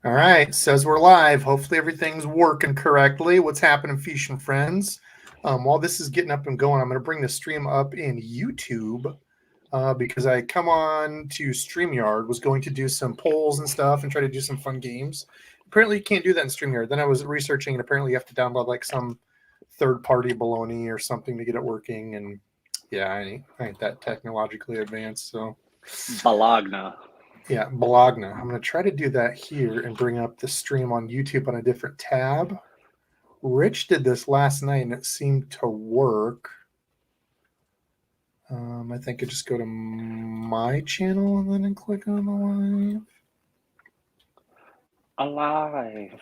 All right, says we're live. Hopefully everything's working correctly. What's happening, Fish and Friends? While this is getting up and going, I'm going to bring the stream up in YouTube because I come on to StreamYard, was going to do some polls and stuff and try to do some fun games. Apparently you can't do that in StreamYard. Then I was researching, and apparently you have to download like some third-party baloney or something to get it working. And yeah, I ain't that technologically advanced, so... Bologna. Yeah, Bologna. I'm going to try to do that here and bring up the stream on YouTube on a different tab. Rich did this last night and it seemed to work. I think I just go to my channel and then click on the live. Alive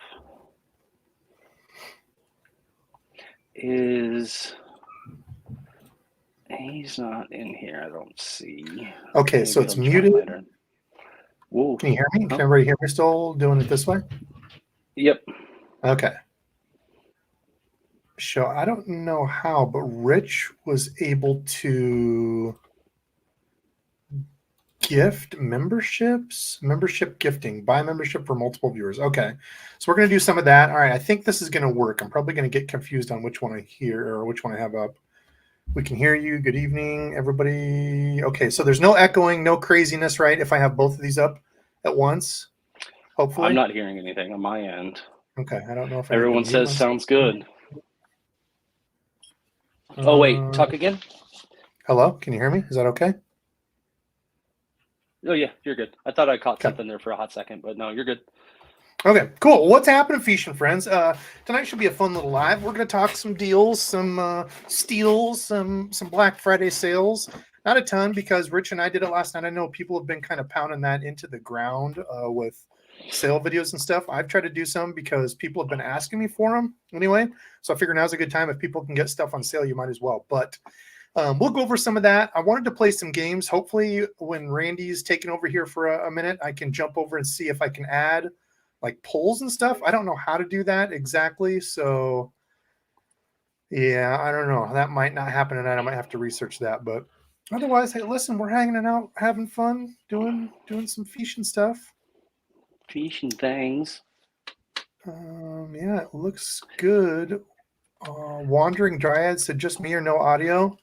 is... He's not in here, I don't see. Okay, Maybe so it's he'll muted. join later. Whoa. Can you hear me? Can everybody hear me still doing it this way? Yep. Okay. So I don't know how, but Rich was able to gift membership gifting, buy membership for multiple viewers. Okay, so we're going to do some of that. All right, I think this is going to work. I'm probably going to get confused on which one I hear or which one I have up. We can hear you. Good evening, everybody. Okay, so there's no echoing, no craziness, right? If I have both of these up at once, hopefully. I'm not hearing anything on my end. Okay, I don't know if everyone says sounds good. Oh wait, talk again. Hello, can you hear me? Is that okay? Oh yeah, you're good. I thought I caught something there for a hot second, but no, you're good. Okay, cool. What's happening, Fish and Friends? Tonight should be a fun little live. We're going to talk some deals, some steals, some Black Friday sales. Not a ton because Rich and I did it last night. I know people have been kind of pounding that into the ground with sale videos and stuff. I've tried to do some because people have been asking me for them anyway. So I figure now's a good time. If people can get stuff on sale, you might as well. But we'll go over some of that. I wanted to play some games. Hopefully when Randy's taking over here for a minute, I can jump over and see if I can add like polls and stuff. I don't know how to do that exactly. So yeah, I don't know. That might not happen tonight. I might have to research that. But otherwise, hey, listen, we're hanging out, having fun, doing some fishing stuff. Fishing things. Yeah, it looks good. Wandering Dryad said just me or no audio.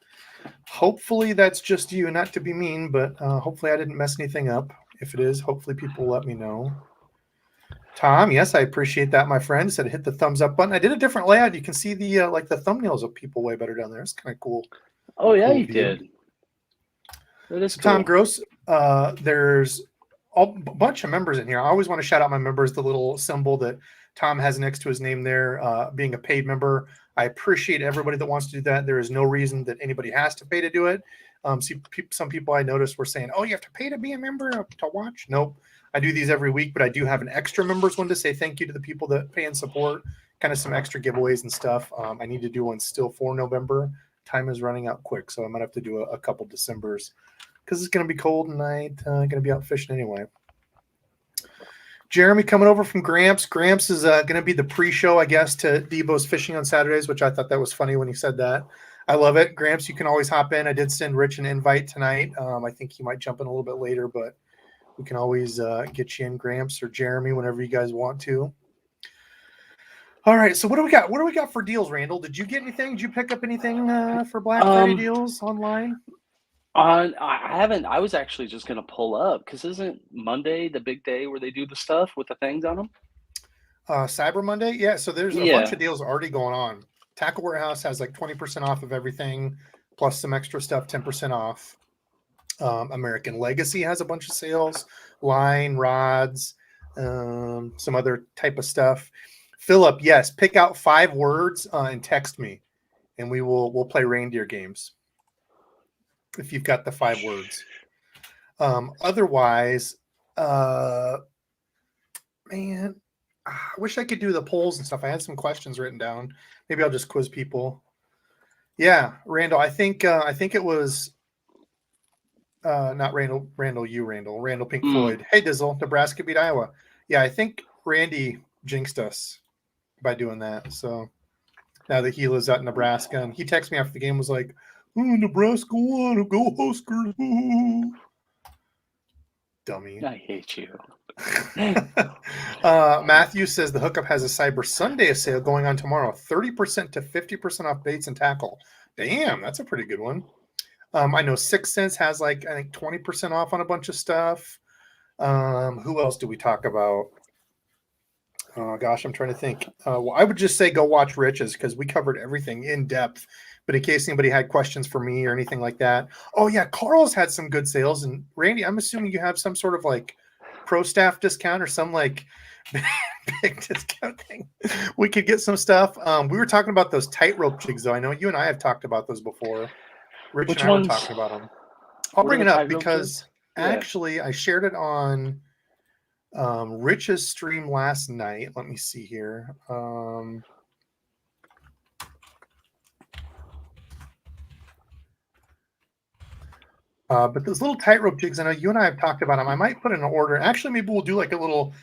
Hopefully that's just you, not to be mean, but hopefully I didn't mess anything up. If it is, hopefully people will let me know. Tom, yes, I appreciate that, my friend. Said hit the thumbs up button. I did a different layout. You can see the like the thumbnails of people way better down there. It's kind of cool. Oh yeah, cool you did. That is so cool. Tom Gross, there's a bunch of members in here. I always want to shout out my members, the little symbol that Tom has next to his name there, being a paid member. I appreciate everybody that wants to do that. There is no reason that anybody has to pay to do it. Some people I noticed were saying, oh, you have to pay to be a member to watch. Nope. I do these every week, but I do have an extra members one to say thank you to the people that pay and support, kind of some extra giveaways and stuff. I need to do one still for November. Time is running out quick, so I might have to do a couple Decembers because it's going to be cold tonight. Going to be out fishing anyway. Jeremy coming over from Gramps. Gramps is going to be the pre-show, I guess, to DEBO'S Fishing on Saturdays, which I thought that was funny when he said that. I love it. Gramps, you can always hop in. I did send Rich an invite tonight. I think he might jump in a little bit later, but we can always get you in, Gramps or Jeremy, whenever you guys want to. All right, so what do we got? What do we got for deals, Randall? Did you get anything? Did you pick up anything for Black Friday deals online? I haven't. I was actually just going to pull up because isn't Monday the big day where they do the stuff with the things on them? Cyber Monday? Yeah, so there's a bunch of deals already going on. Tackle Warehouse has like 20% off of everything, plus some extra stuff, 10% off. American Legacy has a bunch of sales, line, rods, some other type of stuff. Philip, yes, pick out 5 words and text me, and we'll play reindeer games if you've got the 5 words. Otherwise, man, I wish I could do the polls and stuff. I had some questions written down. Maybe I'll just quiz people. Yeah, Randall, I think it was not Randall Pink Floyd. Hey, Dizzle, Nebraska beat Iowa. Yeah, I think Randy jinxed us by doing that. So now that he lives out in Nebraska, and he texted me after the game, was like, "Oh, Nebraska won, go Huskers!" Dummy. I hate you. Matthew says the hookup has a Cyber Sunday sale going on tomorrow. 30% to 50% off baits and tackle. Damn, that's a pretty good one. I know 6 Cents has like, I think 20% off on a bunch of stuff. Who else do we talk about? Oh gosh, I'm trying to think. Well, I would just say go watch Rich's because we covered everything in depth. But in case anybody had questions for me or anything like that, oh yeah, Carl's had some good sales. And Randy, I'm assuming you have some sort of like pro staff discount or some like big discount thing. We could get some stuff. We were talking about those tightrope jigs, though. I know you and I have talked about those before. Rich Which and I ones? were talking about them. I'll What are bring the it up tightrope because jigs? Yeah. actually I shared it on Rich's stream last night. Let me see here. But those little tightrope jigs, I know you and I have talked about them. I might put in an order. Actually, maybe we'll do like a little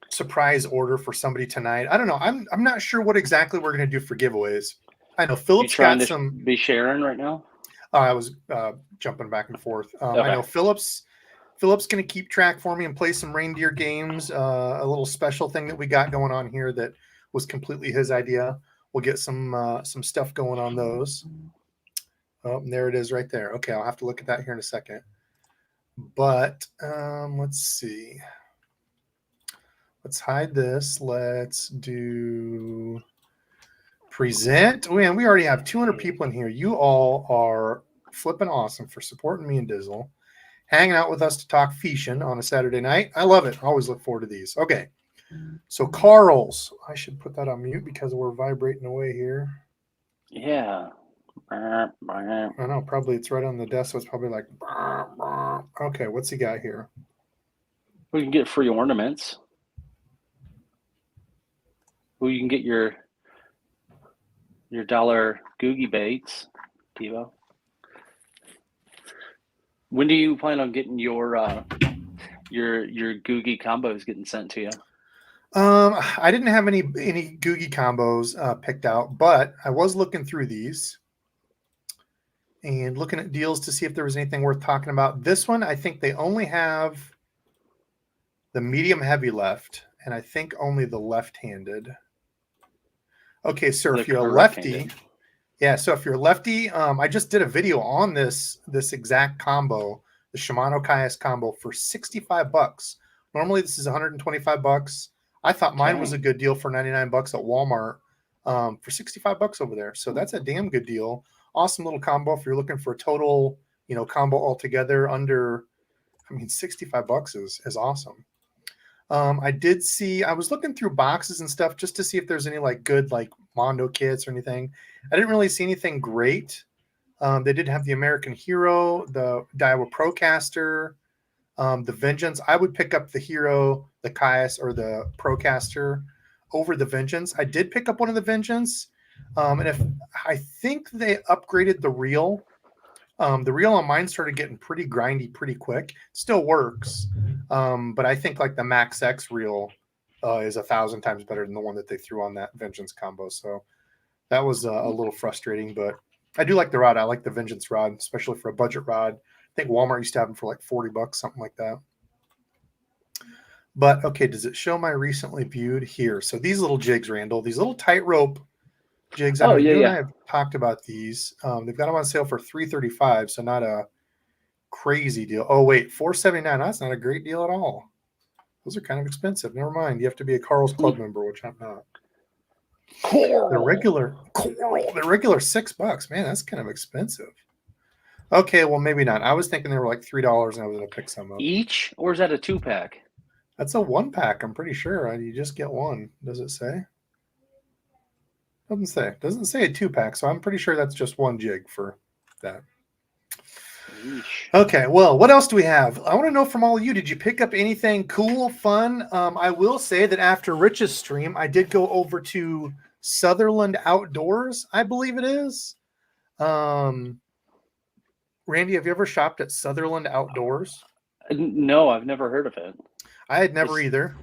surprise order for somebody tonight. I don't know. I'm not sure what exactly we're going to do for giveaways. I know You Philip's trying got to some. be sharing right now? I was jumping back and forth. Okay. I know Philip's going to keep track for me and play some reindeer games. A little special thing that we got going on here that was completely his idea. We'll get some stuff going on those. Oh, and there it is right there. Okay, I'll have to look at that here in a second. But let's see. Let's hide this. Let's do present. Oh, man, we already have 200 people in here. You all are flipping awesome for supporting me and Dizzle. Hanging out with us to talk fishing on a Saturday night. I love it. I always look forward to these. Okay. So Carl's. I should put that on mute because we're vibrating away here. Yeah. I know. Probably it's right on the desk. So it's probably like, okay, what's he got here? We can get free ornaments. You can get your dollar Googie baits, Debo. When do you plan on getting your Googie combos getting sent to you? I didn't have any Googie combos picked out, but I was looking through these and looking at deals to see if there was anything worth talking about. This one, I think they only have the medium heavy left, and I think only the left-handed. Okay, sir, if you're a lefty, yeah. So if you're a lefty, I just did a video on this exact combo, the Shimano Kayas combo, for $65. Normally this is $125. I thought mine was a good deal for $99 at Walmart, for $65 over there. So that's a damn good deal. Awesome little combo if you're looking for a total, combo altogether under. I mean, $65 is awesome. I was looking through boxes and stuff just to see if there's any like good like Mondo kits or anything. I didn't really see anything great. They did have the American Hero, the Daiwa Procaster, the Vengeance. I would pick up the Hero, the Kayas, or the Procaster over the Vengeance. I did pick up one of the Vengeance, and if I think they upgraded the reel. The reel on mine started getting pretty grindy pretty quick. Still works, but I think like the Max X reel is 1,000 times better than the one that they threw on that Vengeance combo. So that was a little frustrating, but I do like the rod. I like the Vengeance rod, especially for a budget rod. I think Walmart used to have them for like $40, something like that. But okay, does it show my recently viewed here? So these little jigs, Randall, these little tightrope jigs. I know you and I have talked about these. They've got them on sale for $335, so not a crazy deal. Oh wait, $479. That's not a great deal at all. Those are kind of expensive. Never mind. You have to be a Carl's Club member, which I'm not. The regular $6. Man, that's kind of expensive. Okay, well maybe not. I was thinking they were like $3, and I was gonna pick some up. Each, or is that a 2-pack? That's a 1-pack. I'm pretty sure. You just get one. Does it say? Doesn't say. Doesn't say a 2-pack, so I'm pretty sure that's just one jig for that. Okay, well, what else do we have? I want to know from all of you, did you pick up anything cool, fun? I will say that after Rich's stream, I did go over to Sutherland Outdoors, I believe it is. Randy, have you ever shopped at Sutherland Outdoors? No, I've never heard of it. I had never either.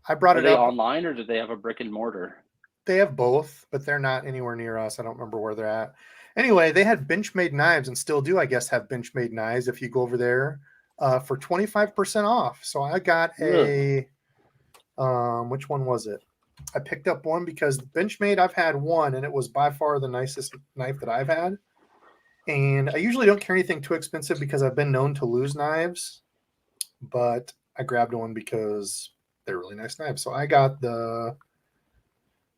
I brought it up. Are they online, or do they have a brick and mortar? They have both, but they're not anywhere near us. I don't remember where they're at. Anyway, they had Benchmade knives and still do, I guess, have Benchmade knives if you go over there. for 25% off. So I got a which one was it? I picked up one because Benchmade, I've had one, and it was by far the nicest knife that I've had. And I usually don't carry anything too expensive because I've been known to lose knives, but I grabbed one because they're really nice knives. So I got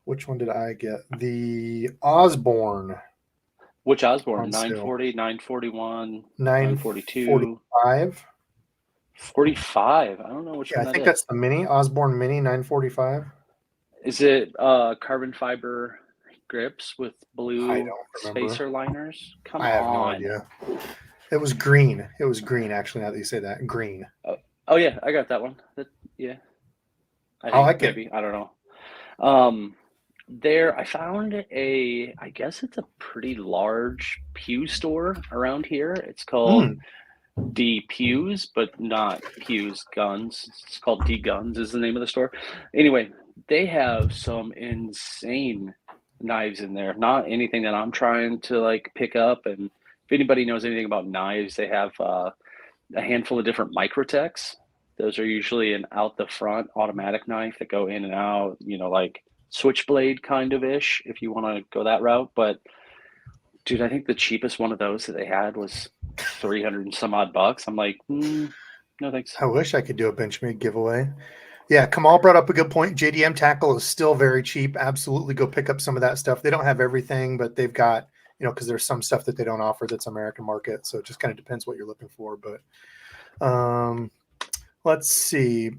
which one did I get? The Osborne. Which Osborne? 940, 941, 942. 945. 45. I don't know which one that is. I think that's the Mini, Osborne Mini 945. Is it carbon fiber grips with blue spacer liners? Come on. I have no idea. It was green. It was green, actually, now that you say that. Green. Oh yeah, I got that one. Yeah. I like it. Maybe. I don't know. I found I guess it's a pretty large Pew store around here. It's called D Pews, but not Pews Guns. It's called D Guns is the name of the store. Anyway, they have some insane knives in there. Not anything that I'm trying to like pick up. And if anybody knows anything about knives, they have a handful of different Microtechs. Those are usually an out the front automatic knife that go in and out, like switchblade kind of ish, if you want to go that route. But dude, I think the cheapest one of those that they had was 300 and some odd bucks. I'm like, no thanks. I wish I could do a Benchmade giveaway. Yeah, Kamal brought up a good point. JDM tackle is still very cheap. Absolutely go pick up some of that stuff. They don't have everything, but they've got, because there's some stuff that they don't offer that's American market. So it just kind of depends what you're looking for. But let's see.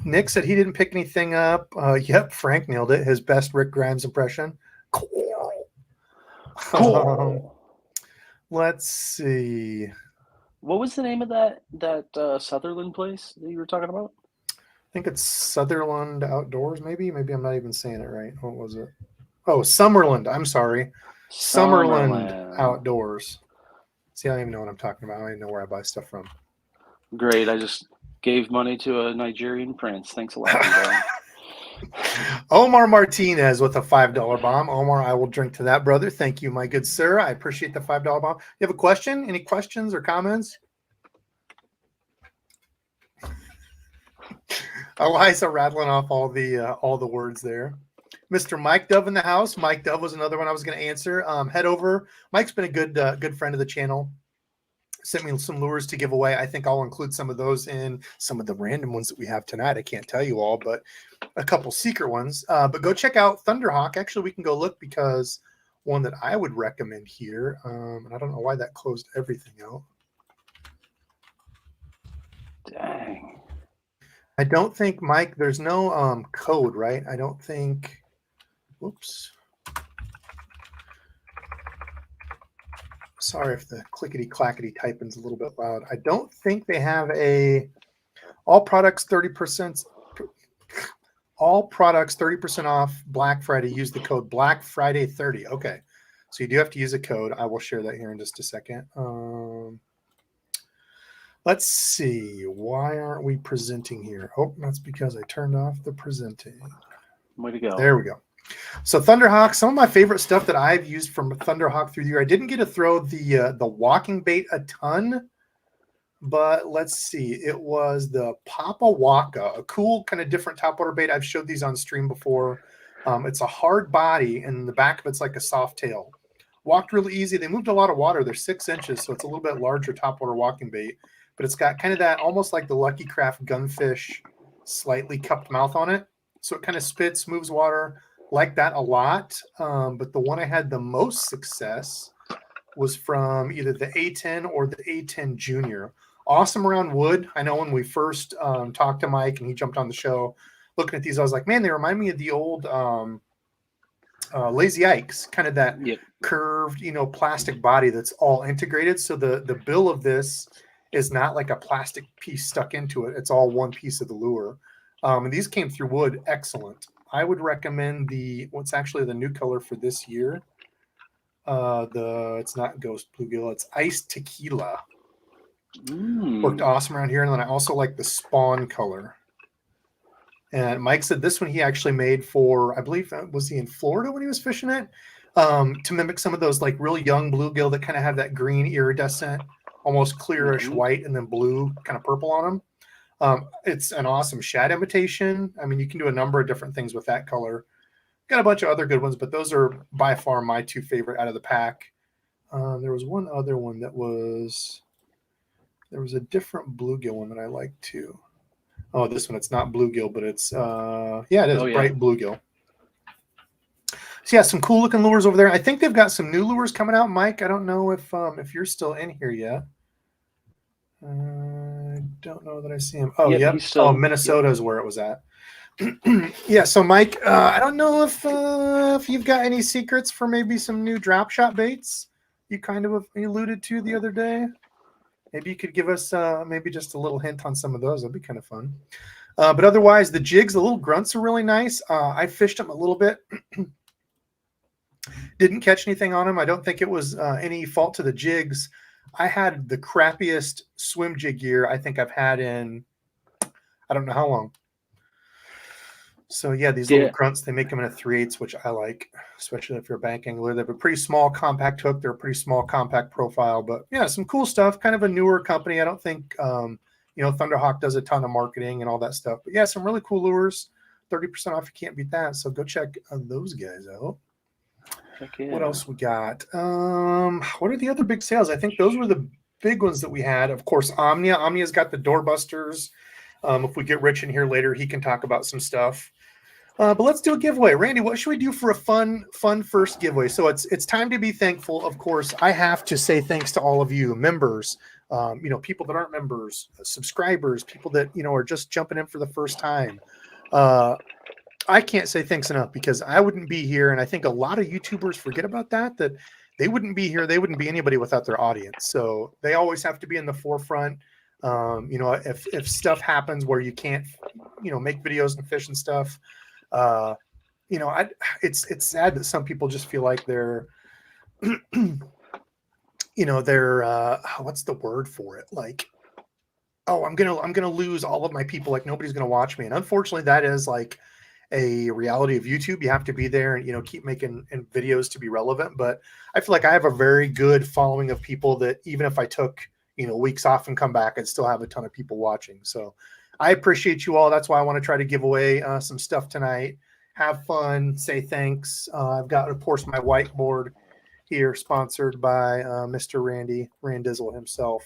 Nick said he didn't pick anything up. Yep, Frank nailed it. His best Rick Grimes impression. Cool. Let's see. What was the name of that Sutherland place that you were talking about? I think it's Sutherland Outdoors, maybe. Maybe I'm not even saying it right. What was it? Oh, Summerland. I'm sorry. Summerland Outdoors. See, I don't even know what I'm talking about. I don't even know where I buy stuff from. Great. I just gave money to a Nigerian prince. Thanks a lot. Omar Martinez with a $5 bomb. Omar, I will drink to that, brother. Thank you, my good sir. I appreciate the $5 bomb. You have a question? Any questions or comments? Eliza rattling off all the words there. Mr. Mike Dove in the house. Mike Dove was another one I was going to answer. Head over. Mike's been a good friend of the channel. Sent me some lures to give away. I think I'll include some of those in some of the random ones that we have tonight. I can't tell you all, but a couple secret ones. But go check out Thunderhawk. Actually, we can go look because one that I would recommend here, and I don't know why that closed everything out. Dang. I don't think, Mike, there's no code, right? I don't think. Whoops. Sorry if the clickety-clackety typing's a little bit loud. I don't think they have all products 30% off Black Friday. Use the code Black Friday 30. Okay. So you do have to use a code. I will share that here in just a second. Let's see. Why aren't we presenting here? Oh, that's because I turned off the presenting. Way to go. There we go. So Thunderhawk, some of my favorite stuff that I've used from Thunderhawk through the year. I didn't get to throw the walking bait a ton, but let's see. It was the Papa Waka, a cool kind of different topwater bait. I've showed these on stream before. It's a hard body, and the back of it's like a soft tail. Walked really easy. They moved a lot of water. They're 6 inches, so it's a little bit larger topwater walking bait, but it's got kind of that almost like the Lucky Craft Gunfish slightly cupped mouth on it. So it kind of spits, moves water. Like that a lot, but the one I had the most success was from either the A10 or the A10 Junior. Awesome around wood. I know when we first talked to Mike and he jumped on the show, looking at these, I was like, man, they remind me of the old Lazy Ikes, kind of that curved, plastic body that's all integrated. So the bill of this is not like a plastic piece stuck into it. It's all one piece of the lure. And these came through wood. Excellent. I would recommend what's actually the new color for this year. It's not Ghost Bluegill, it's Iced Tequila. Worked awesome around here. And then I also like the Spawn color. And Mike said this one he actually made for, I believe, was he in Florida when he was fishing it? To mimic some of those like really young bluegill that kind of have that green iridescent almost clearish white and then blue, kind of purple on them. It's an awesome shad imitation. I mean, you can do a number of different things with that color. Got a bunch of other good ones, but those are by far my two favorite out of the pack. There was one other one that was, there was a different bluegill one that I liked too. Oh, this one, it's not bluegill, but it's, yeah, it is bright bluegill. So yeah, some cool looking lures over there. I think they've got some new lures coming out, Mike. I don't know if you're still in here yet. I don't know that I see him. Oh, yep. Oh, Minnesota is where it was at. Yeah. So, Mike, I don't know if you've got any secrets for maybe some new drop shot baits you kind of alluded to the other day. Maybe you could give us maybe just a little hint on some of those. That'd be kind of fun. But otherwise, the jigs, the little grunts are really nice. I fished them a little bit. Didn't catch anything on them. I don't think it was any fault to the jigs. I had the crappiest swim jig gear I think I've had in I don't know how long. So yeah, these little grunts, they make them in a 3/8, which I like, especially if you're a bank angler. They have a pretty small compact hook. They're a pretty small compact profile, but yeah, some cool stuff. Kind of a newer company. I don't think Thunderhawk does a ton of marketing and all that stuff. But yeah, some really cool lures. 30% off. You can't beat that. So go check those guys out. Yeah. What else we got? What are the other big sales? I think those were the big ones that we had. Of course, Omnia. Omnia's got the doorbusters. If we get Rich in here later, he can talk about some stuff. But let's do a giveaway. Randy, what should we do for a fun first giveaway? So it's time to be thankful. Of course, I have to say thanks to all of you members, people that aren't members, subscribers, people that, are just jumping in for the first time. I can't say thanks enough because I wouldn't be here. And I think a lot of YouTubers forget about that they wouldn't be here. They wouldn't be anybody without their audience. So they always have to be in the forefront. If stuff happens where you can't, make videos and fish and stuff, it's sad that some people just feel like they're, what's the word for it? Like, oh, I'm going to lose all of my people. Like nobody's going to watch me. And unfortunately that is like a reality of YouTube. You have to be there and, keep making videos to be relevant. But I feel like I have a very good following of people that even if I took, weeks off and come back, I'd still have a ton of people watching. So I appreciate you all. That's why I want to try to give away some stuff tonight. Have fun, say thanks. I've got, of course, my whiteboard here sponsored by Mr. Randy Randizzle himself.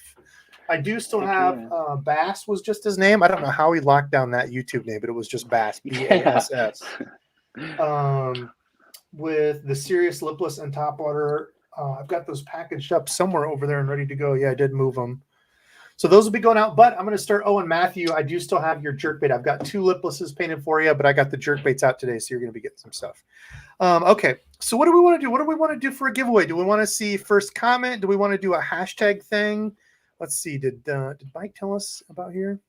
I do still have Bass was just his name. I don't know how he locked down that YouTube name, but it was just Bass, B-A-S-S. With the Serious Lipless and Topwater. I've got those packaged up somewhere over there and ready to go. Yeah, I did move them. So those will be going out, but I'm going to start. Oh, and Matthew, I do still have your jerkbait. I've got 2 liplesses painted for you, but I got the jerkbaits out today, so you're going to be getting some stuff. Okay, so what do we want to do? What do we want to do for a giveaway? Do we want to see first comment? Do we want to do a hashtag thing? Let's see. Did Mike tell us about here?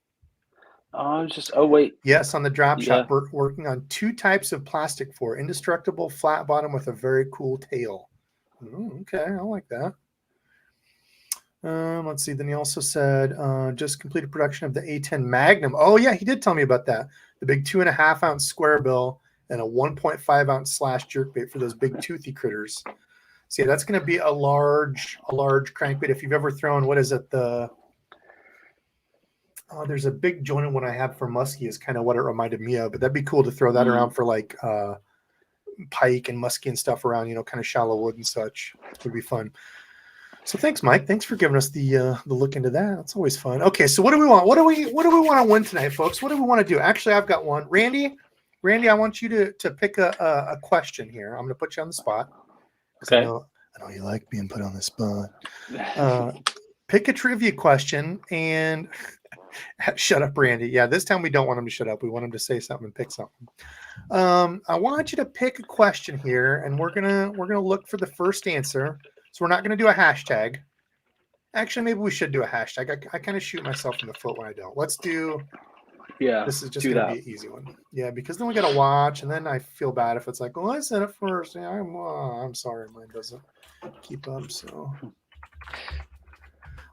Wait. Yes, on the drop shot, we're working on 2 types of plastic for indestructible flat bottom with a very cool tail. Okay, I like that. Let's see. Then he also said, just completed production of the A10 Magnum. Oh, yeah, he did tell me about that. The big 2.5 ounce square bill and a 1.5 ounce slash jerkbait for those big toothy critters. So yeah, that's going to be a large crankbait. If you've ever thrown, what is it? There's a big jointed one I have for muskie is kind of what it reminded me of, but that'd be cool to throw that around for like pike and muskie and stuff around, kind of shallow wood and such. It would be fun. So thanks, Mike. Thanks for giving us the look into that. That's always fun. Okay, so what do we want? What do we want to win tonight, folks? What do we want to do? Actually, I've got one. Randy, I want you to pick a question here. I'm going to put you on the spot. Okay. I know you like being put on the spot. Pick a trivia question and shut up, Randy. Yeah, this time we don't want him to shut up. We want him to say something and pick something. I want you to pick a question here, and we're gonna look for the first answer. So we're not gonna do a hashtag. Actually, maybe we should do a hashtag. I kind of shoot myself in the foot when I don't. Let's do. Yeah. This is just gonna be an easy one. Yeah, because then we gotta watch, and then I feel bad if it's like, well, I said it first. Yeah, I'm sorry, mine doesn't keep up. So.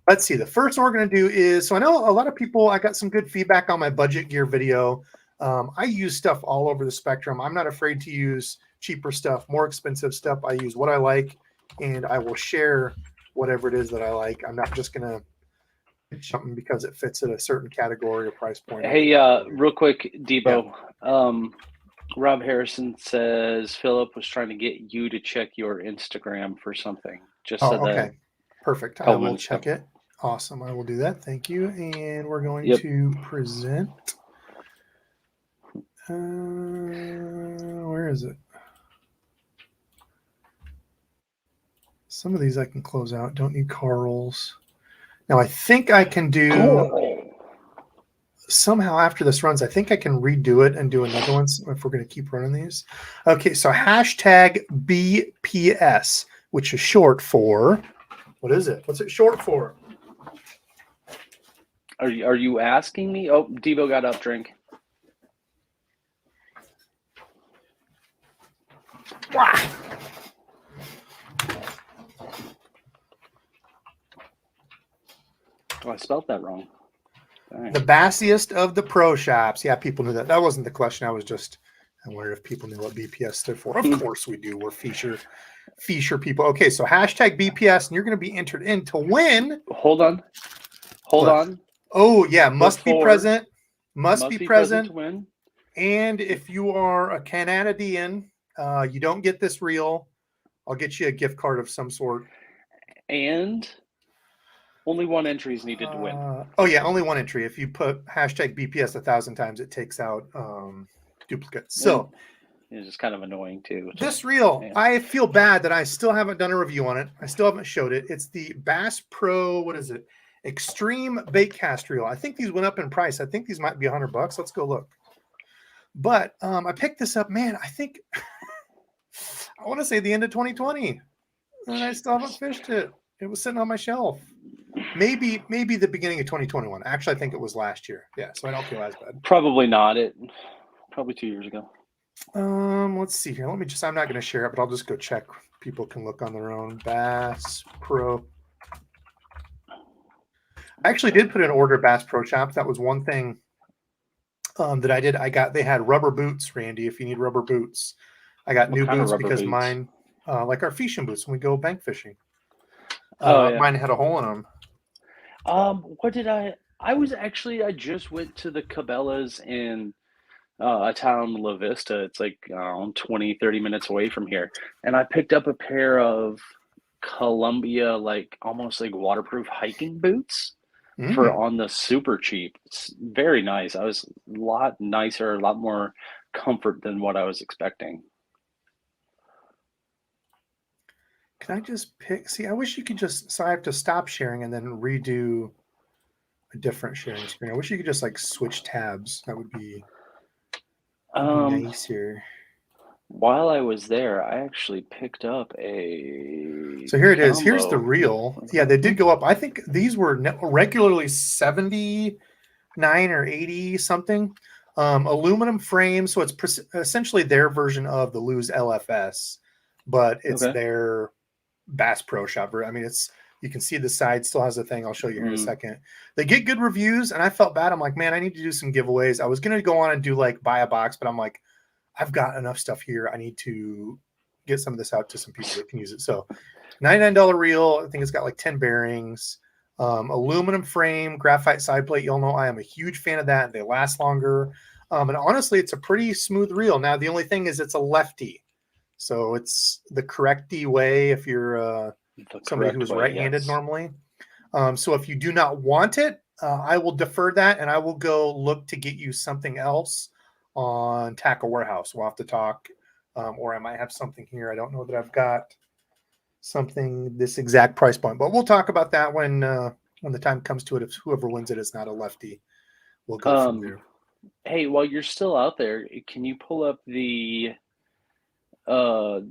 Let's see. The first one we're going to do is, so I know a lot of people, I got some good feedback on my budget gear video. I use stuff all over the spectrum. I'm not afraid to use cheaper stuff, more expensive stuff. I use what I like, and I will share whatever it is that I like. I'm not just gonna pick something because it fits at a certain category or price point. Hey, real quick, Debo. Rob Harrison says Philip was trying to get you to check your Instagram for something. Just so okay. that. Perfect. I will check it. Awesome. I will do that. Thank you. And we're going to present. Where is it? Some of these I can close out. Don't need Carl's. Now I think I can do somehow after this runs. I think I can redo it and do another one if we're going to keep running these. Okay, so hashtag BPS, which is short for what is it? What's it short for? Are you asking me? Oh, Debo got up. Drink. Wow. Oh, I spelled that wrong. The bassiest of the pro shops. Yeah, people knew that. That wasn't the question. I wondered if people knew what BPS stood for. Of course we do. We're feature people. Okay, so hashtag BPS, and you're going to be entered in to win. Hold on. Oh, yeah. Must be present. Must be present to win. And if you are a Canadian, you don't get this reel. I'll get you a gift card of some sort. And only one entry is needed to win. Only one entry. If you put hashtag BPS 1,000 times, it takes out duplicates. So it's just kind of annoying too. This reel, I feel bad that I still haven't done a review on it. I still haven't showed it. It's the Bass Pro, what is it? Extreme Baitcast reel. I think these went up in price. I think these might be $100. Let's go look. But I picked this up, man. I think I want to say the end of 2020, and I still haven't fished it. It was sitting on my shelf. Maybe the beginning of 2021. Actually, I think it was last year. Yeah, so I don't feel as bad. Probably not. Probably 2 years ago. Let's see here. I'm not going to share it, but I'll just go check. People can look on their own. Bass Pro. I actually did put an order at Bass Pro Shops. That was one thing that I did. They had rubber boots, Randy, if you need rubber boots. I got new boots because mine, like our fishing boots when we go bank fishing. Mine had a hole in them. What did I just went to the Cabela's in a town, La Vista. It's like 20, 30 minutes away from here. And I picked up a pair of Columbia, almost like waterproof hiking boots for on the super cheap. It's very nice. I was a lot nicer, a lot more comfort than what I was expecting. Can I just pick? See, I wish you could so I have to stop sharing and then redo a different sharing screen. I wish you could just switch tabs. That would be nice here. While I was there, I actually picked up a. So here it is. Here's the reel. Yeah, they did go up. I think these were regularly 79 or 80 something. Aluminum frame. So it's essentially their version of the Lose LFS, but it's their Bass Pro Shopper. I mean, you can see the side still has a thing. I'll show you here in a second. They get good reviews, and I felt bad. I'm like, man, I need to do some giveaways. I was going to go on and do buy a box, but I'm like, I've got enough stuff here. I need to get some of this out to some people that can use it. So $99 reel. I think it's got 10 bearings, aluminum frame, graphite side plate. You'll know I am a huge fan of that. They last longer. And honestly, it's a pretty smooth reel. Now, the only thing is it's a lefty. So it's the correct way if you're somebody who's right-handed normally. So if you do not want it, I will defer that, and I will go look to get you something else on Tackle Warehouse. We'll have to talk, or I might have something here. I don't know that I've got something this exact price point, but we'll talk about that when the time comes to it. If whoever wins it is not a lefty, we'll go from there. Hey, while you're still out there, can you pull up the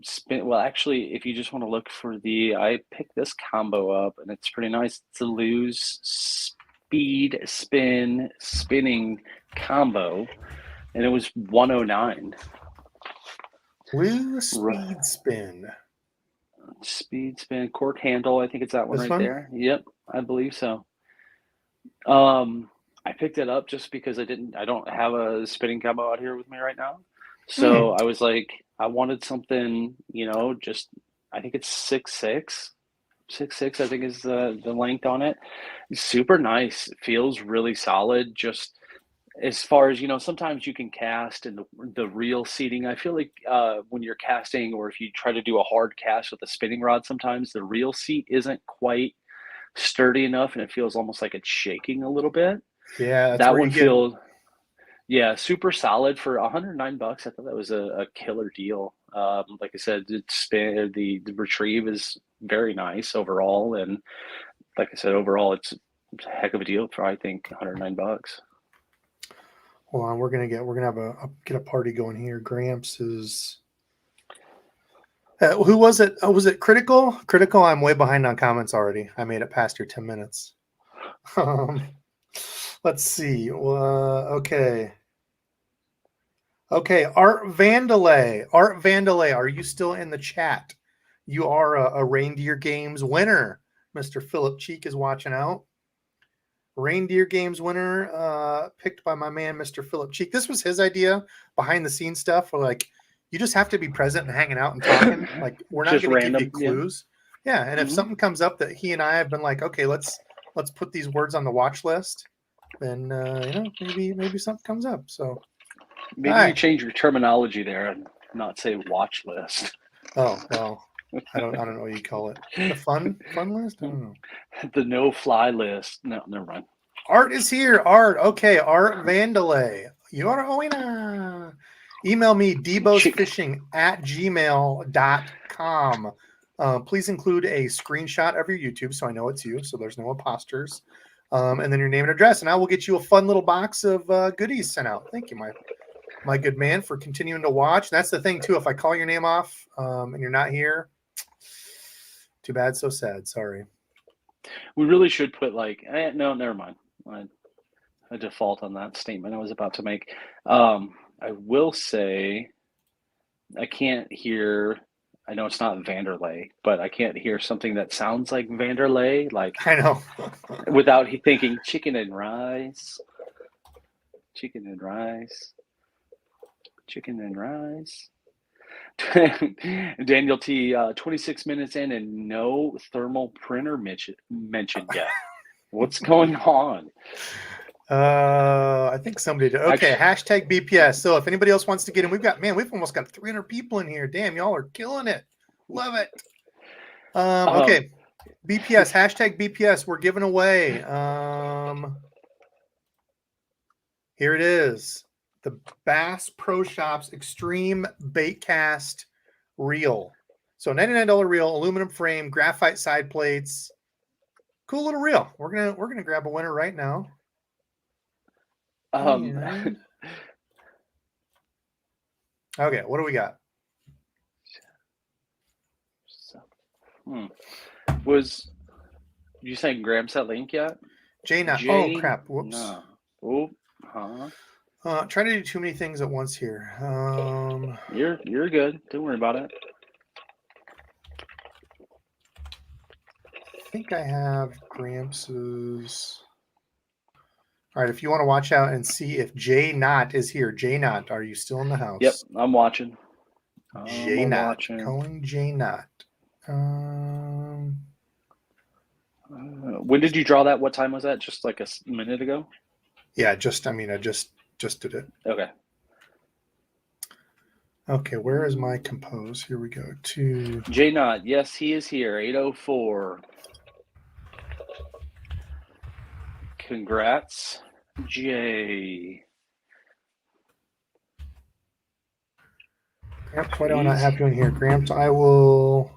spin? Well, actually, if you just want to look for I picked this combo up, and it's pretty nice. It's a Lose Speed Spinning combo, and it was $109. Lose Speed Spin. Speed Spin cork handle. I think it's that one there. Yep, I believe so. I picked it up just because I don't have a spinning combo out here with me right now. So I was like, I wanted something, I think it's 6'6", 6'6", I think is the length on it. It's super nice. It feels really solid. Just as far as, sometimes you can cast in the reel seating. I feel like when you're casting, or if you try to do a hard cast with a spinning rod, sometimes the reel seat isn't quite sturdy enough, and it feels almost like it's shaking a little bit. Yeah, that's That where one you get. feels, yeah, super solid for $109. I thought that was a killer deal. Like I said, the retrieve is very nice overall, and like I said, overall it's a heck of a deal for, I think, $109. Hold on, we're gonna get a party going here. Gramps is. Who was it? Oh, was it Critical? Critical. I'm way behind on comments already. I made it past your 10 minutes. Let's see. Okay. Okay. Art Vandalay. Art Vandalay, are you still in the chat? You are a Reindeer Games winner. Mr. Philip Cheek is watching out. Reindeer Games winner, picked by my man, Mr. Philip Cheek. This was his idea, behind the scenes stuff. Where like, you just have to be present and hanging out and talking. Like, we're not Just going to give random, you clues. Yeah, and if something comes up that he and I have been like, okay, let's put these words on the watch list, then maybe something comes up. So maybe you change your terminology there and not say watch list. Oh well, I don't know what you call it. The fun list. I don't know. The no-fly list. No, never mind. Art is here. Art. Okay. Art Vandalay. You are a winner. Email me, DEBO'Sfishing@gmail.com. Please include a screenshot of your YouTube so I know it's you, so there's no imposters. And then your name and address, and I will get you a fun little box of goodies sent out. Thank you, my good man, for continuing to watch. And that's the thing, too. If I call your name off and you're not here, too bad, so sad. Sorry. We really should put no, never mind. I default on that statement I was about to make. I will say I can't hear, I know it's not Vanderlei, but I can't hear something that sounds like Vanderlei, like I know. without thinking chicken and rice. Chicken and rice. Chicken and rice. Daniel T, 26 minutes in and no thermal printer mentioned yet. What's going on? I think somebody did. Okay, hashtag BPS. So if anybody else wants to get in, we've almost got 300 people in here. Damn, y'all are killing it. Love it. Okay, BPS, hashtag BPS. We're giving away. Here it is. The Bass Pro Shops Extreme Baitcast reel. So $99 reel, aluminum frame, graphite side plates. Cool little reel. We're gonna grab a winner right now. Okay, what do we got? Was you saying Gramps that link yet? Oh crap! Whoops. No. Oh, huh? Trying to do too many things at once here. You're good. Don't worry about it. I think I have Gramps's. All right, if you want to watch out and see if J Knott is here. J Knott, are you still in the house? Yep, I'm watching. J Knott. Calling J Knott. When did you draw that? What time was that? Just like a minute ago? Yeah, I just did it. Okay. Okay, where is my compose? Here we go. To J Knott. Yes, he is here. 804. Congrats, Jay. Gramps, why don't I have you in here? Gramps, I'll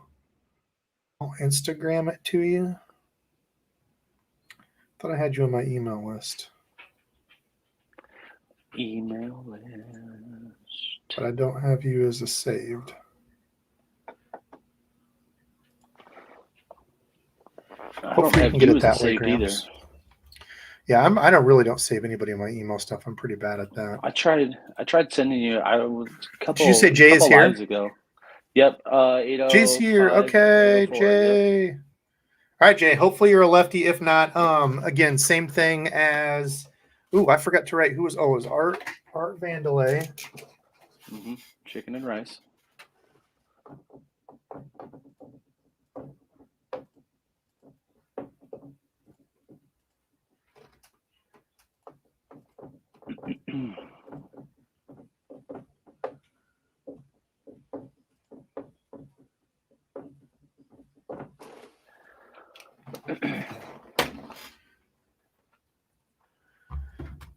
Instagram it to you. Thought I had you on my email list. Email list. But I don't have you as a saved. Hopefully you can get it that way, Gramps. Yeah, I don't save anybody in my email stuff. I'm pretty bad at that. I tried sending you. Did you say Jay is here? Lives ago. Yep. 80. Jay's here. Okay, Jay. Yep. All right, Jay. Hopefully you're a lefty. If not, again, same thing as. Ooh, I forgot to write. Who was? Oh, it was Art Vandalay. Mm-hmm. Chicken and rice.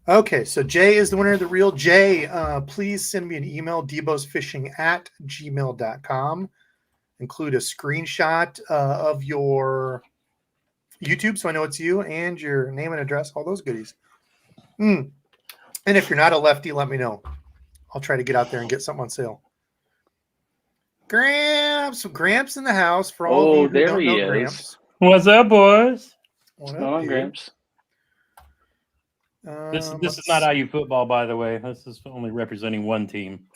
Okay, so Jay is the winner of the reel. Jay, please send me an email, debosfishing@gmail.com. Include a screenshot of your YouTube so I know it's you, and your name and address, all those goodies. And if you're not a lefty, let me know. I'll try to get out there and get something on sale. Gramps in the house for all of you who don't know Gramps. What's up, boys? What's going on, Gramps? This is not IU football, by the way. This is only representing one team.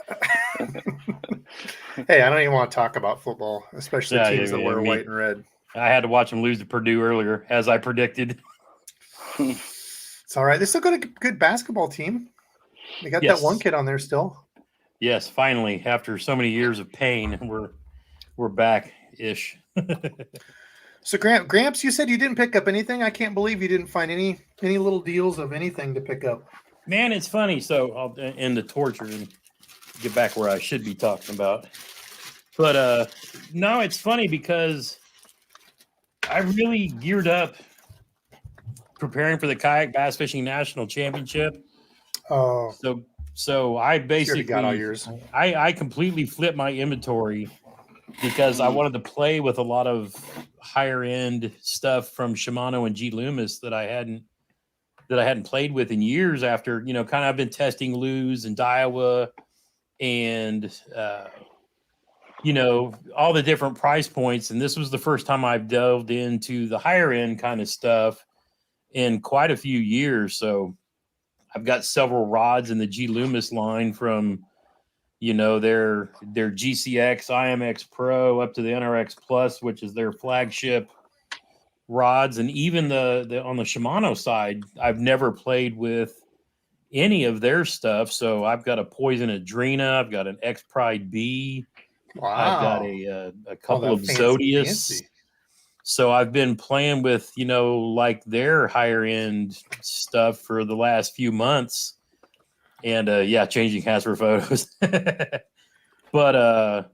Hey, I don't even want to talk about football, especially teams that wear white and red. I had to watch them lose to Purdue earlier, as I predicted. It's all right. They still got a good basketball team. They got that one kid on there still. Yes, finally, after so many years of pain, we're back-ish. So, Gramps, you said you didn't pick up anything. I can't believe you didn't find any little deals of anything to pick up. Man, it's funny. So I'll end the torture and get back where I should be talking about. But no, it's funny because I really geared up preparing for the Kayak Bass Fishing National Championship. Oh, so I basically got all yours. I completely flipped my inventory because I wanted to play with a lot of higher end stuff from Shimano and G Loomis that I hadn't played with in years. After kind of I've been testing Lew's and Daiwa and all the different price points, and this was the first time I've delved into the higher end kind of stuff in quite a few years. So I've got several rods in the G Loomis line from their GCX IMX Pro up to the NRX Plus, which is their flagship rods, and even the on the Shimano side, I've never played with any of their stuff. So I've got a Poison Adrena, I've got an X Pride B, wow. I've got a couple of Zodius. Fancy. So I've been playing with like their higher end stuff for the last few months. And changing Casper photos. But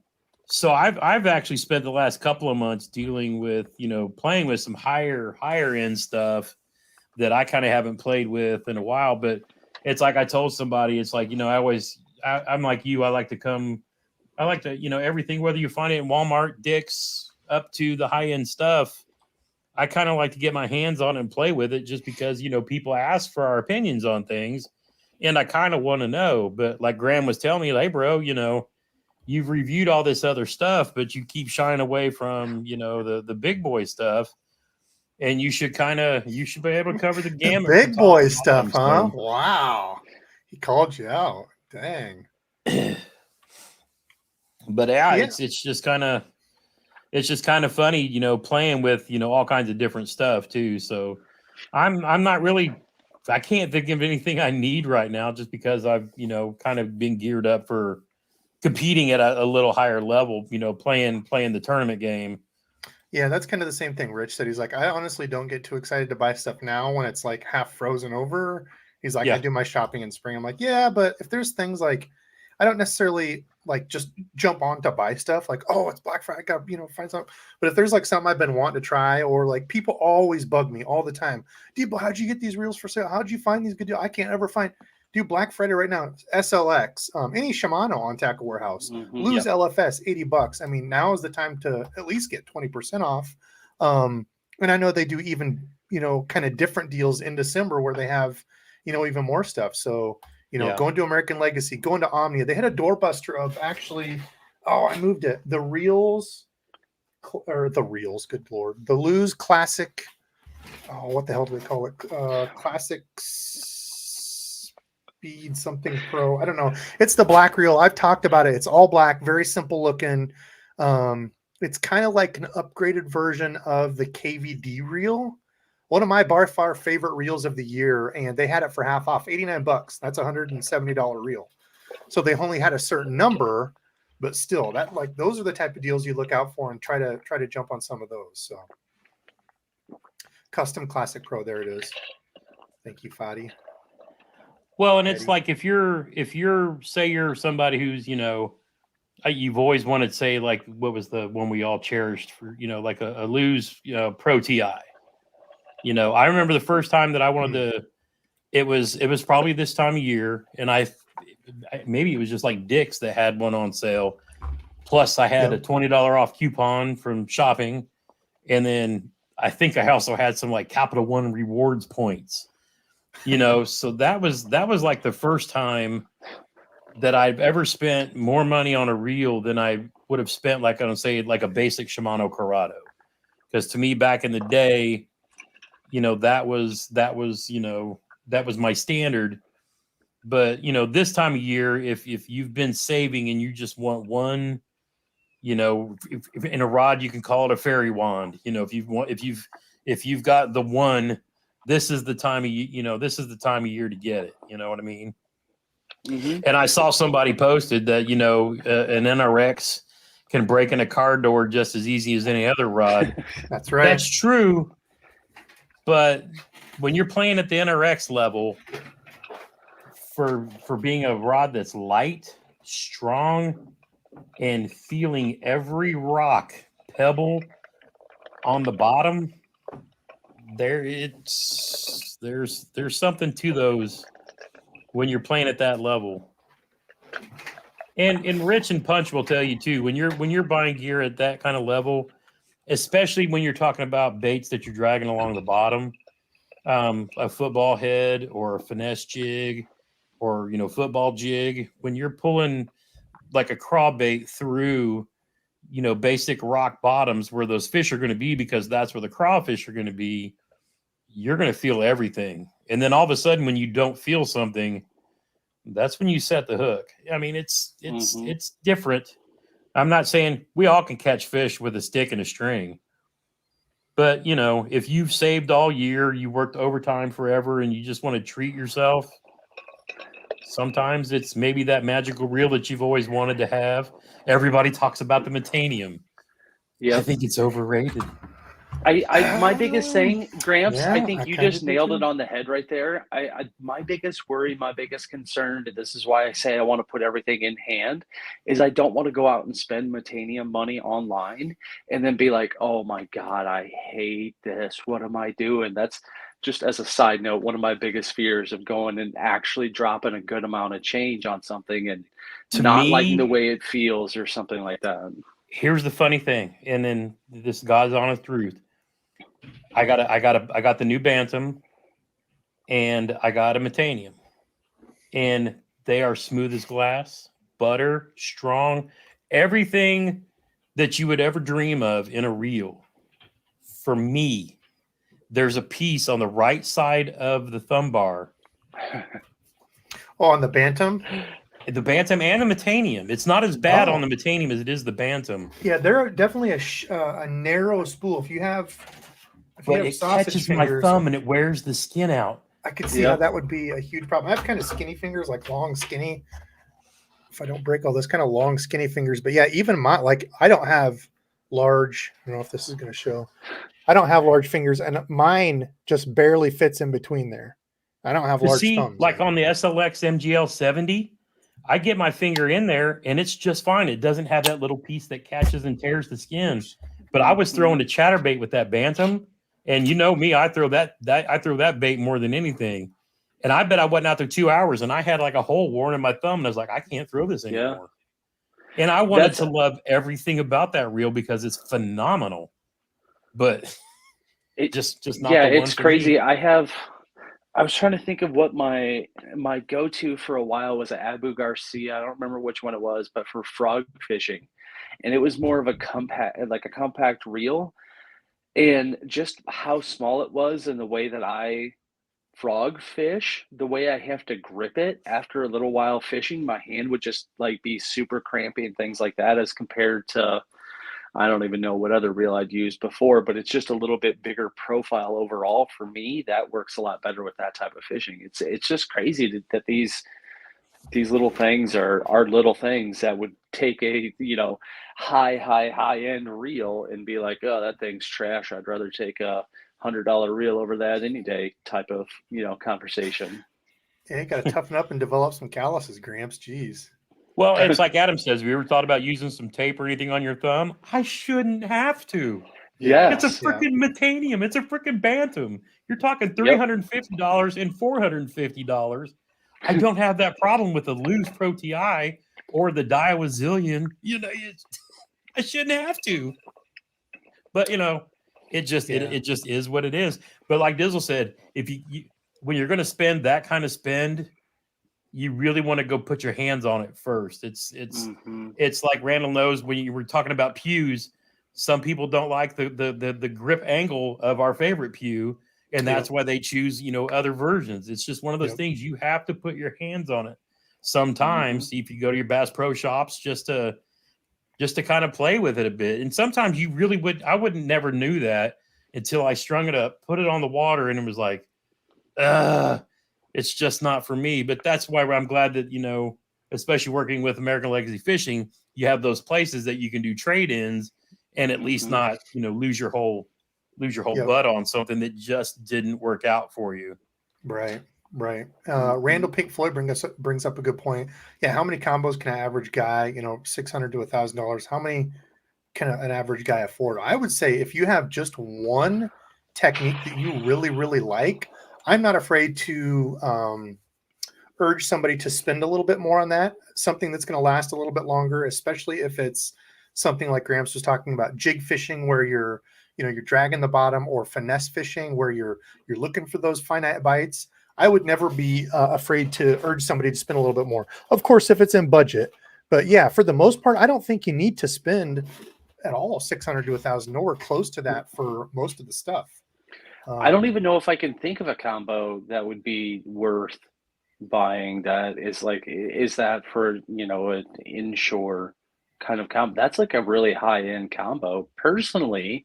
so I've actually spent the last couple of months dealing with, playing with some higher end stuff that I kind of haven't played with in a while. But it's like I told somebody, it's like, I'm like you, I like to everything, whether you find it in Walmart, Dick's, up to the high end stuff. I kind of like to get my hands on it and play with it just because, people ask for our opinions on things. And I kind of want to know, but like Graham was telling me, hey, bro, you've reviewed all this other stuff, but you keep shying away from, the big boy stuff. And you should be able to cover the gamut. The big boy stuff, huh? Wow. He called you out. Dang. But it's just kind of funny, playing with, all kinds of different stuff too. So I'm not really, I can't think of anything I need right now just because I've, kind of been geared up for competing at a little higher level, playing the tournament game. Yeah, that's kind of the same thing Rich said. He's like, I honestly don't get too excited to buy stuff now when it's like half frozen over. He's like, I do my shopping in spring. I'm like, yeah, but if there's things like, I don't necessarily like just jump on to buy stuff like, oh, it's Black Friday, I got, find something. But if there's like something I've been wanting to try, or like people always bug me all the time. Debo, how'd you get these reels for sale? How'd you find these good deals? I can't ever find. Dude, Black Friday right now, SLX, any Shimano on Tackle Warehouse, lose LFS, $80. I mean, now is the time to at least get 20% off. And I know they do even, kind of different deals in December where they have, even more stuff. So, going to American Legacy, going to Omnia. They had a doorbuster of actually, I moved it. The Reels, good Lord. The Lew's Classic, what the hell do they call it? Classic Speed something Pro. I don't know. It's the black reel. I've talked about it. It's all black, very simple looking. It's kind of like an upgraded version of the KVD reel. One of my by far favorite reels of the year, and they had it for half off, $89. That's $170 reel. So they only had a certain number, but still, those are the type of deals you look out for and try to jump on some of those. So, Custom Classic Pro, there it is. Thank you, Fadi. Well, and it's Eddie. like if you're say you're somebody who's, you've always wanted to say, like, what was the one we all cherished for, like a lose, pro TI. I remember the first time that I wanted to, it was probably this time of year, and maybe it was just like Dick's that had one on sale. Plus I had a $20 off coupon from shopping. And then I think I also had some like Capital One rewards points, so that was like the first time that I've ever spent more money on a reel than I would have spent like on, say, like a basic Shimano Corrado. Because to me, back in the day, that was my standard. But this time of year, if you've been saving and you just want one, if in a rod, you can call it a fairy wand. If you've got the one, this is the time of year to get it. You know what I mean? Mm-hmm. And I saw somebody posted that, an NRX can break in a car door just as easy as any other rod. That's right. That's true. But when you're playing at the NRX level, for being a rod that's light, strong, and feeling every rock pebble on the bottom, there's something to those when you're playing at that level. And Rich and Punch will tell you too, when you're buying gear at that kind of level, especially when you're talking about baits that you're dragging along the bottom, a football head or a finesse jig or football jig, when you're pulling like a craw bait through basic rock bottoms where those fish are going to be, because that's where the crawfish are going to be, you're going to feel everything. And then all of a sudden, when you don't feel something, that's when you set the hook. I mean, it's different. I'm not saying we all can catch fish with a stick and a string, but if you've saved all year, you worked overtime forever, and you just want to treat yourself, sometimes it's maybe that magical reel that you've always wanted to have. Everybody talks about the Metanium. Yeah, I think it's overrated. My biggest thing, Gramps, yeah, I think I you kinda just do nailed too. it on the head right there. My biggest worry, my biggest concern, and this is why I say I want to put everything in hand, is I don't want to go out and spend Metanium money online and then be like, oh my God, I hate this. What am I doing? That's just as a side note, one of my biggest fears of going and actually dropping a good amount of change on something and To not liking the me, way it feels or something like that. here's the funny thing, and then this God's honest truth. I got the new Bantam, and I got a Metanium, and they are smooth as glass, butter, strong, everything that you would ever dream of in a reel. For me, there's a piece on the right side of the thumb bar. Oh, on the Bantam? The Bantam and the Metanium. It's not as bad on the Metanium as it is the Bantam. Yeah, they're definitely a narrow spool. If you have But it sausage catches fingers, my thumb and it wears the skin out. I could see how that would be a huge problem. I have kind of skinny fingers, like long, skinny. If I don't break all this, kind of long, skinny fingers. But yeah, even I don't have large. I don't know if this is going to show. I don't have large fingers, and mine just barely fits in between there. I don't have large thumbs. Like on the SLX MGL 70, I get my finger in there and it's just fine. It doesn't have that little piece that catches and tears the skin. But I was throwing the chatterbait with that Bantam, and me, I throw that bait more than anything. And I bet I went out there 2 hours and I had like a hole worn in my thumb, and I was like, I can't throw this anymore. Yeah. And I wanted to love everything about that reel because it's phenomenal. But it just not. Yeah, it's crazy. I was trying to think of what my go-to for a while was, an Abu Garcia. I don't remember which one it was, but for frog fishing, and it was more of a compact reel, and just how small it was, and the way that I frog fish, the way I have to grip it after a little while fishing, my hand would just like be super crampy and things like that, as compared to, I don't even know what other reel I'd used before, but it's just a little bit bigger profile overall. For me, that works a lot better with that type of fishing. It's just crazy that these little things are little things that would take a high end reel and be like, oh, that thing's trash. I'd rather take a $100 reel over that any day type of conversation. Yeah, you got to toughen up and develop some calluses, Gramps. Jeez. Well, it's like Adam says. Have you ever thought about using some tape or anything on your thumb? I shouldn't have to. It's a Yes. freaking metanium. It's a freaking bantam. You're talking Yep. $350 and $450. I don't have that problem with the loose Pro TI or the Daiwa Zillion. I shouldn't have to. But it just is what it is. But like Dizzle said, if you when you're going to spend that kind of spend, you really want to go put your hands on it first. It's like Randall knows when you were talking about pews. Some people don't like the grip angle of our favorite pew, and that's why they choose other versions. It's just one of those things you have to put your hands on it. Sometimes if you go to your Bass Pro shops just to kind of play with it a bit, and sometimes you really would. I wouldn't never knew that until I strung it up, put it on the water, and it was like, it's just not for me. But that's why I'm glad that especially working with American Legacy Fishing, you have those places that you can do trade-ins and at least not lose your whole butt on something that just didn't work out for you. Right. Randall Pink Floyd brings up a good point. Yeah, how many combos can an average guy, $600 to $1,000? How many can an average guy afford? I would say if you have just one technique that you really, really like, I'm not afraid to urge somebody to spend a little bit more on that. Something that's going to last a little bit longer, especially if it's something like Gramps was talking about, jig fishing, where you're dragging the bottom, or finesse fishing, where you're looking for those finite bites. I would never be afraid to urge somebody to spend a little bit more. Of course, if it's in budget. But yeah, for the most part, I don't think you need to spend at all $600 to $1,000, nowhere close to that for most of the stuff. I don't even know if I can think of a combo that would be worth buying. That is that for an inshore kind of combo? That's like a really high-end combo. Personally,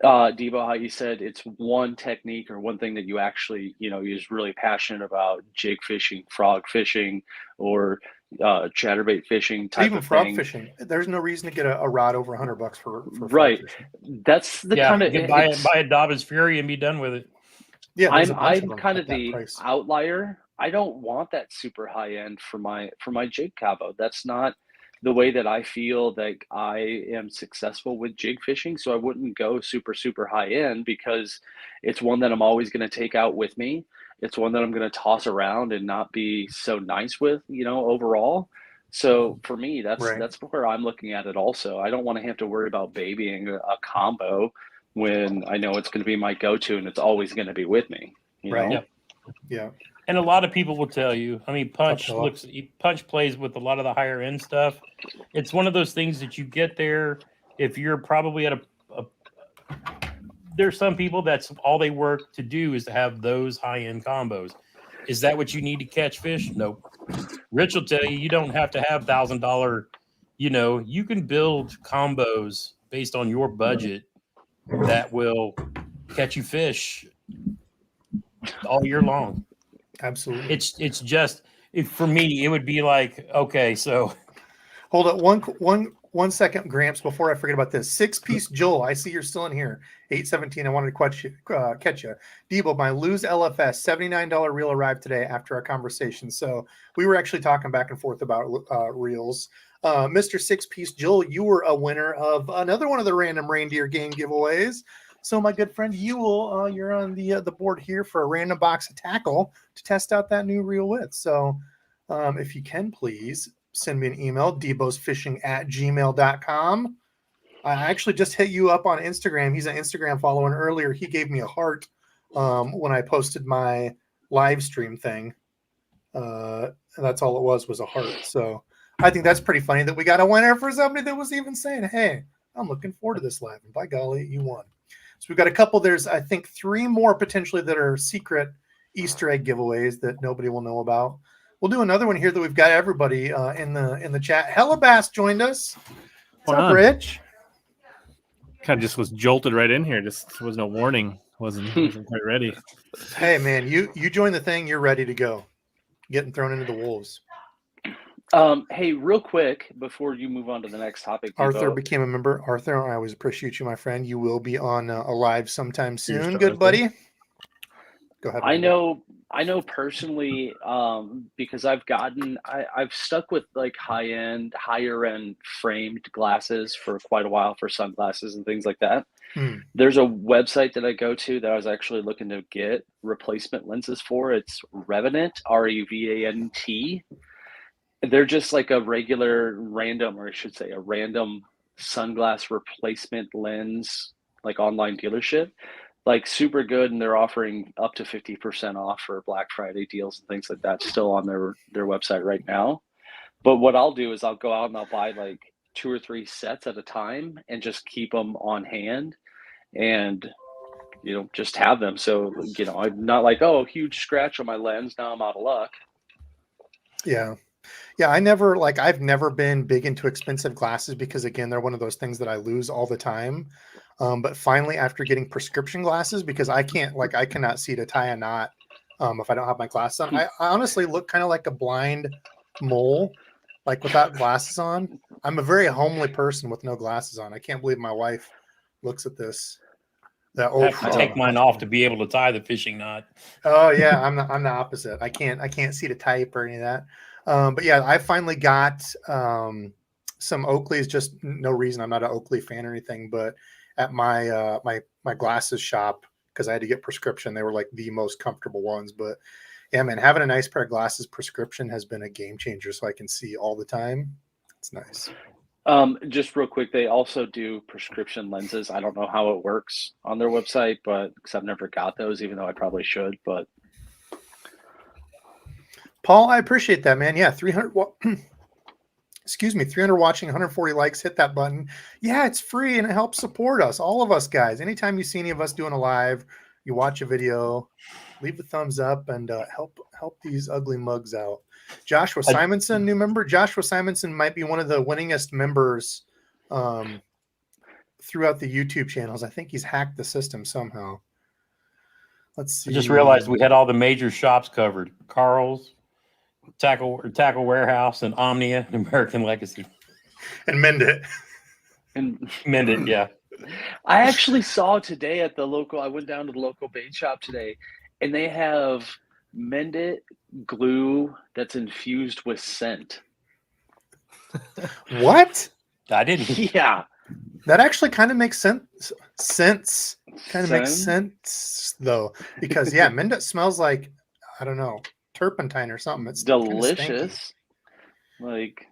Debo, how you said it's one technique or one thing that you actually you're really passionate about: jig fishing, frog fishing, or chatterbait fishing type even of frog thing. fishing. There's no reason to get a rod over $100 for right. Frog fishing. That's the kind of buy a Dobbins Fury and be done with it. Yeah, I'm kind of the outlier. I don't want that super high end for my jig combo. That's not the way that I feel that I am successful with jig fishing. So I wouldn't go super, super high end, because it's one that I'm always going to take out with me. It's one that I'm going to toss around and not be so nice with, overall. So for me, that's where I'm looking at it also. I don't want to have to worry about babying a combo when I know it's going to be my go-to and it's always going to be with me. You know? Yeah. And a lot of people will tell you, Punch plays with a lot of the higher end stuff. It's one of those things that you get there if you're probably at there's some people that's all they work to do is to have those high end combos. Is that what you need to catch fish? Nope. Rich will tell you don't have to have $1,000. You can build combos based on your budget that will catch you fish all year long. Absolutely. It's just for me, it would be like, okay, so hold up one second, Gramps, before I forget about this. 6-piece Joel, I see you're still in here. 817. I wanted to catch you. Debo, my Lose LFS $79 reel arrived today after our conversation. So we were actually talking back and forth about reels. Mr. 6-piece Joel, you were a winner of another one of the random reindeer game giveaways. So my good friend, you're on the board here for a random box of tackle to test out that new reel with. So if you can, please send me an email, debosfishing@gmail.com. I actually just hit you up on Instagram. He's an Instagram follower, and earlier he gave me a heart when I posted my live stream thing. That's all it was a heart. So I think that's pretty funny that we got a winner for somebody that was even saying, hey, I'm looking forward to this live. And by golly, you won. So we've got a couple. There's, I think, 3 more potentially that are secret Easter egg giveaways that nobody will know about. We'll do another one here that we've got everybody in the chat. Hellabass joined us. What's up, Rich? Kind of just was jolted right in here. Just was no warning. Wasn't quite ready. Hey, man, you joined the thing. You're ready to go. Getting thrown into the wolves. Hey, real quick before you move on to the next topic, Arthur became a member. Arthur, I always appreciate you, my friend. You will be on a live sometime soon. Good, Arthur. buddy. Go ahead. I know I know personally, because I've stuck with like higher end framed glasses for quite a while for sunglasses and things like that. Hmm. There's a website that I go to that I was actually looking to get replacement lenses for. It's Revenant, Revant. They're just like a random sunglass replacement lens, like online dealership, like super good. And they're offering up to 50% off for Black Friday deals and things like that still on their website right now. But what I'll do is I'll go out and I'll buy like 2 or 3 sets at a time and just keep them on hand and, just have them. So, I'm not like, oh, huge scratch on my lens. Now I'm out of luck. Yeah. Yeah, I've never been big into expensive glasses because again, they're one of those things that I lose all the time. But finally, after getting prescription glasses, because I cannot see to tie a knot if I don't have my glasses on. I honestly look kind of like a blind mole, like without glasses on. I'm a very homely person with no glasses on. I can't believe my wife looks at this. I take mine off to be able to tie the fishing knot. Oh yeah, I'm the opposite. I can't see to type or any of that. But yeah, I finally got some Oakleys. Just no reason. I'm not an Oakley fan or anything, but at my my glasses shop, because I had to get prescription, they were like the most comfortable ones. But yeah, man, having a nice pair of glasses prescription has been a game changer, so I can see all the time. It's nice. Just real quick, they also do prescription lenses. I don't know how it works on their website, but because I've never got those, even though I probably should. But Paul, I appreciate that, man. Yeah, 300. Excuse me, 300 watching, 140 likes. Hit that button. Yeah, it's free and it helps support us, all of us guys. Anytime you see any of us doing a live, you watch a video, leave a thumbs up and help these ugly mugs out. Joshua Simonson, new member. Joshua Simonson might be one of the winningest members throughout the YouTube channels. I think he's hacked the system somehow. Let's see. I just realized we had all the major shops covered: Carl's, Tackle Warehouse, and Omnia, and American Legacy, and Mend It. Yeah. I actually saw today at the local. I went down to the local bait shop today, and they have Mend It glue that's infused with scent. What? I didn't. Yeah. That actually kind of makes sense. Makes sense though, because yeah, Mend It smells like, I don't know, turpentine or something. It's delicious. Like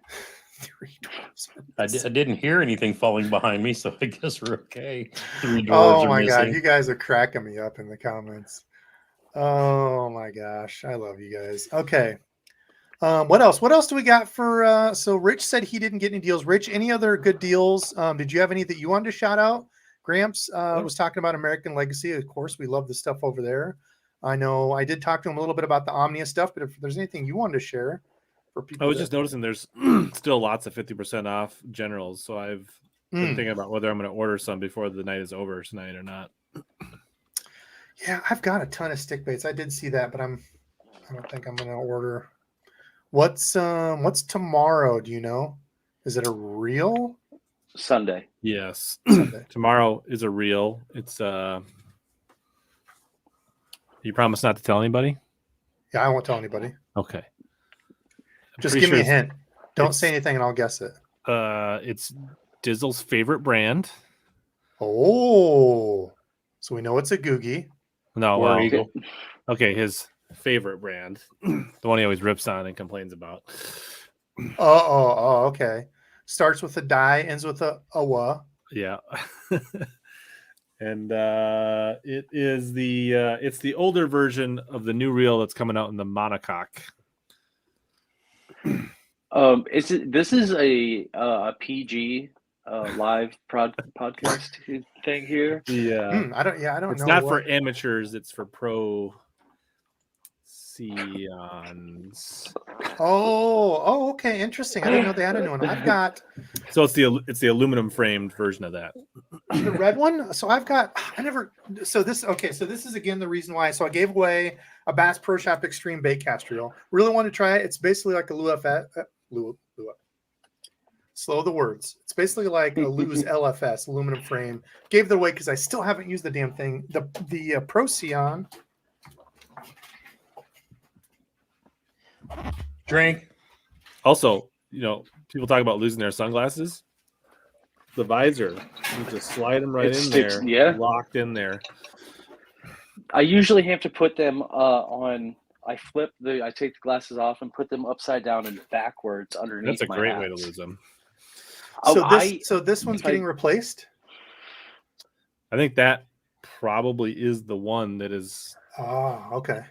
I didn't hear anything falling behind me, so I guess we're okay. 3 dwarves oh are my missing. God, you guys are cracking me up in the comments. Oh my gosh, I love you guys. Okay. What else? What else do we got for so Rich said he didn't get any deals. Rich, any other good deals? Did you have any that you wanted to shout out? Gramps was talking about American Legacy. Of course, we love the stuff over there. I know I did talk to him a little bit about the Omnia stuff, but if there's anything you wanted to share for people. I was just noticing there's still lots of 50% off generals, so I've been thinking about whether I'm going to order some before the night is over tonight or not. Yeah, I've got a ton of stick baits. I did see that, but I don't think I'm going to order. What's tomorrow? Do you know? Is it a reel? Sunday. Yes. Sunday. Tomorrow is a reel. It's you promise not to tell anybody? Yeah, I won't tell anybody. Okay. Just give me a hint. Don't say anything and I'll guess it. It's Dizzle's favorite brand. Oh. So we know it's a Googie. No, War Eagle. Okay, his favorite brand. The one he always rips on and complains about. Oh, okay. Starts with a die, ends with a wa. Yeah. And it is it's the older version of the new reel that's coming out in the monocoque. This is a PG live podcast thing here. Yeah. I don't know. It's not for amateurs, it's for pro Sions. Oh, okay, interesting. I didn't know they had a new one. I've got So it's the aluminum framed version of that. the red one. So this is again the reason why. So I gave away a Bass Pro Shop Extreme Baitcast reel. Really want to try it. It's basically like a Lou slow the words. It's basically like a Lou's LFS aluminum frame. Gave it away because I still haven't used the damn thing. The Procyon. Drink. Also, people talk about losing their sunglasses. The visor, you just slide them right It in sticks, there, yeah. locked in there. I usually have to put them on. I take the glasses off and put them upside down and backwards underneath. That's a my great hats. way to lose them. So this one's getting replaced. I think that probably is the one that is. Oh, okay.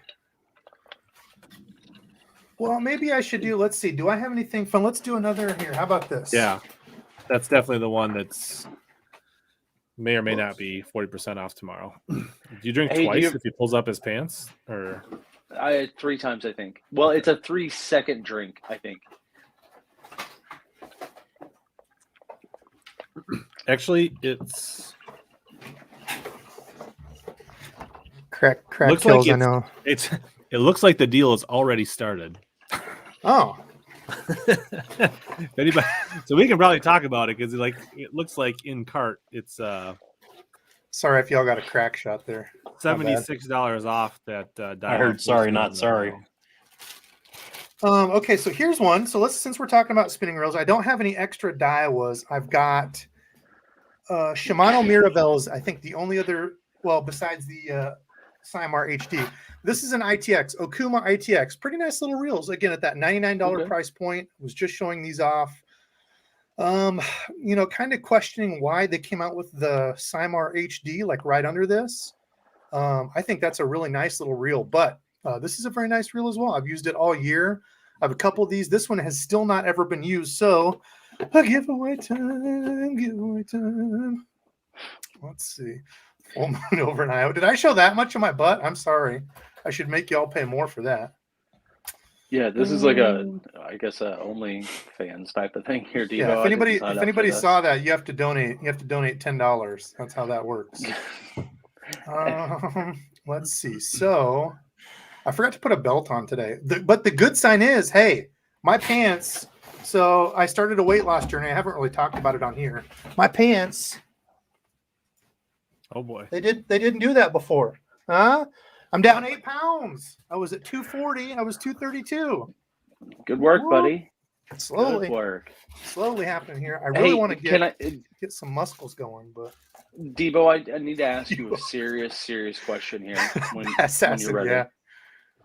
Well, maybe I should do. Let's see. Do I have anything fun? Let's do another here. How about this? Yeah, that's definitely the one that's may or may not be 40% off tomorrow. Do you drink twice if he pulls up his pants? Or 3 times, I think. Well, it's a 3-second drink, I think. Actually, it's crack looks kills. like I know. It looks like the deal has already started. Oh. If anybody, so we can probably talk about it because it looks like in cart it's Sorry if y'all got a crack shot there. $76 off that I heard sorry, not sorry. Okay, so here's one. So since we're talking about spinning reels, I don't have any extra Daiwas. I've got Shimano Miravel's, I think the only other, well, besides the Cymar HD. This is an ITX, Okuma ITX. Pretty nice little reels. Again, at that $99 price point. Was just showing these off. Kind of questioning why they came out with the Cymar HD, like right under this. I think that's a really nice little reel, but this is a very nice reel as well. I've used it all year. I have a couple of these. This one has still not ever been used. So giveaway time. Let's see. Full moon over in Iowa. Did I show that much of my butt? I'm sorry. I should make y'all pay more for that. Yeah, this is like I guess only fans type of thing here, Debo. Yeah, if anybody saw that, you have to donate. You have to donate $10. That's how that works. Let's see. So I forgot to put a belt on today. But the good sign is, hey, my pants. So I started a weight loss journey. I haven't really talked about it on here. My pants. Oh boy, they didn't do that before, huh? I'm down 8 pounds. I was at 240. I was 232. Good work, buddy. Slowly happening here. I really want to get some muscles going, but Debo, I need to ask you a serious question here when you're ready. Yeah,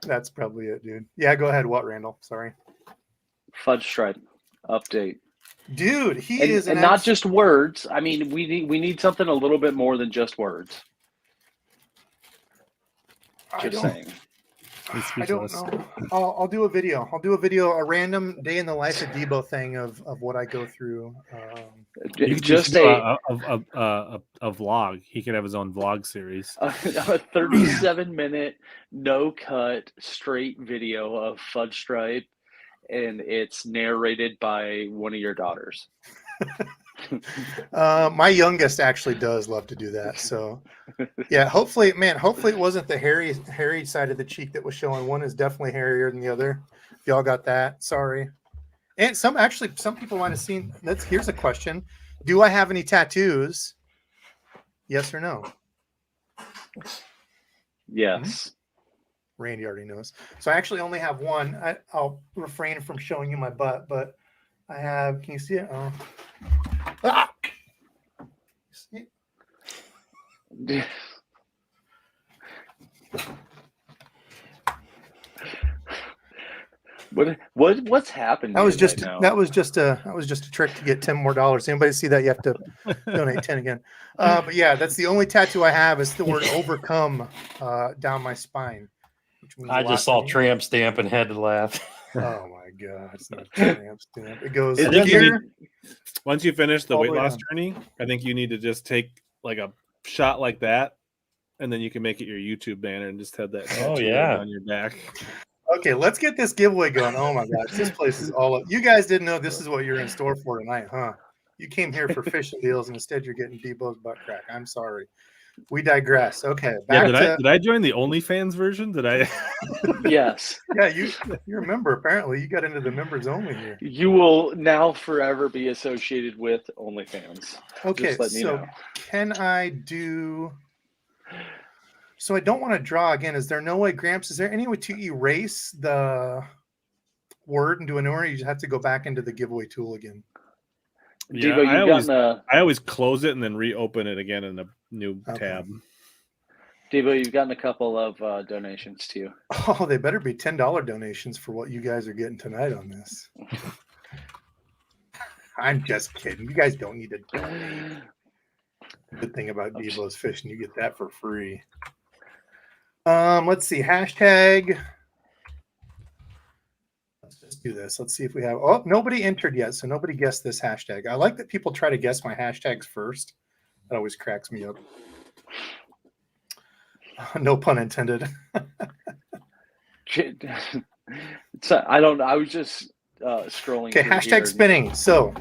that's probably it, dude. Yeah, go ahead. What, Randall? Sorry. Fudge Stripe update. Dude, he is and not just words. I mean, we need something a little bit more than just words. I don't know. I'll do a video. A random day in the life of Debo thing of what I go through. Just a vlog. He could have his own vlog series. A 37-minute no cut straight video of Fudge Stripe, and it's narrated by one of your daughters. My youngest actually does love to do that. So yeah, hopefully it wasn't the hairy side of the cheek that was showing. One is definitely hairier than the other. If y'all got that, sorry. And some people might have seen here's a question. Do I have any tattoos? Yes or no? Yes. Mm-hmm. Randy already knows. So I actually only have one. I'll refrain from showing you my butt, but I have, can you see it? Oh. Ah! See? What's happened? That was just a trick to get $10 more. Anybody see that? You have to donate 10 again. But yeah, that's the only tattoo I have is the word overcome down my spine. I just saw tramp stamp and had to laugh. Oh my god, it's not a tramp stamp. It goes once you finish the weight loss journey, I think you need to just take like a shot like that, and then you can make it your YouTube banner and just have that on your back. Okay, let's get this giveaway going. Oh my gosh, this place is all up. You guys didn't know this is what you're in store for tonight, huh? You came here for fish and deals, and instead you're getting DEBO'S butt crack. I'm sorry. We digress. Okay. Did I join the OnlyFans version? Did I? Yes. Yeah, you're a member. Apparently, you got into the members only here. You will now forever be associated with OnlyFans. Okay, so can I do? So I don't want to draw again. Is there no way, Gramps? Is there any way to erase the word and do a new one, or you just have to go back into the giveaway tool again? Yeah, Debo, I always close it and then reopen it again in a new tab. Debo, you've gotten a couple of donations to you. Oh, they better be $10 donations for what you guys are getting tonight on this. I'm just kidding. You guys don't need to donate. Good thing about DEBO'S fishing, you get that for free. Let's see. Hashtag. Let's just do this. Let's see if we have. Oh, nobody entered yet, so nobody guessed this hashtag. I like that people try to guess my hashtags first. That always cracks me up. No pun intended. I was just scrolling. Okay, hashtag spinning. So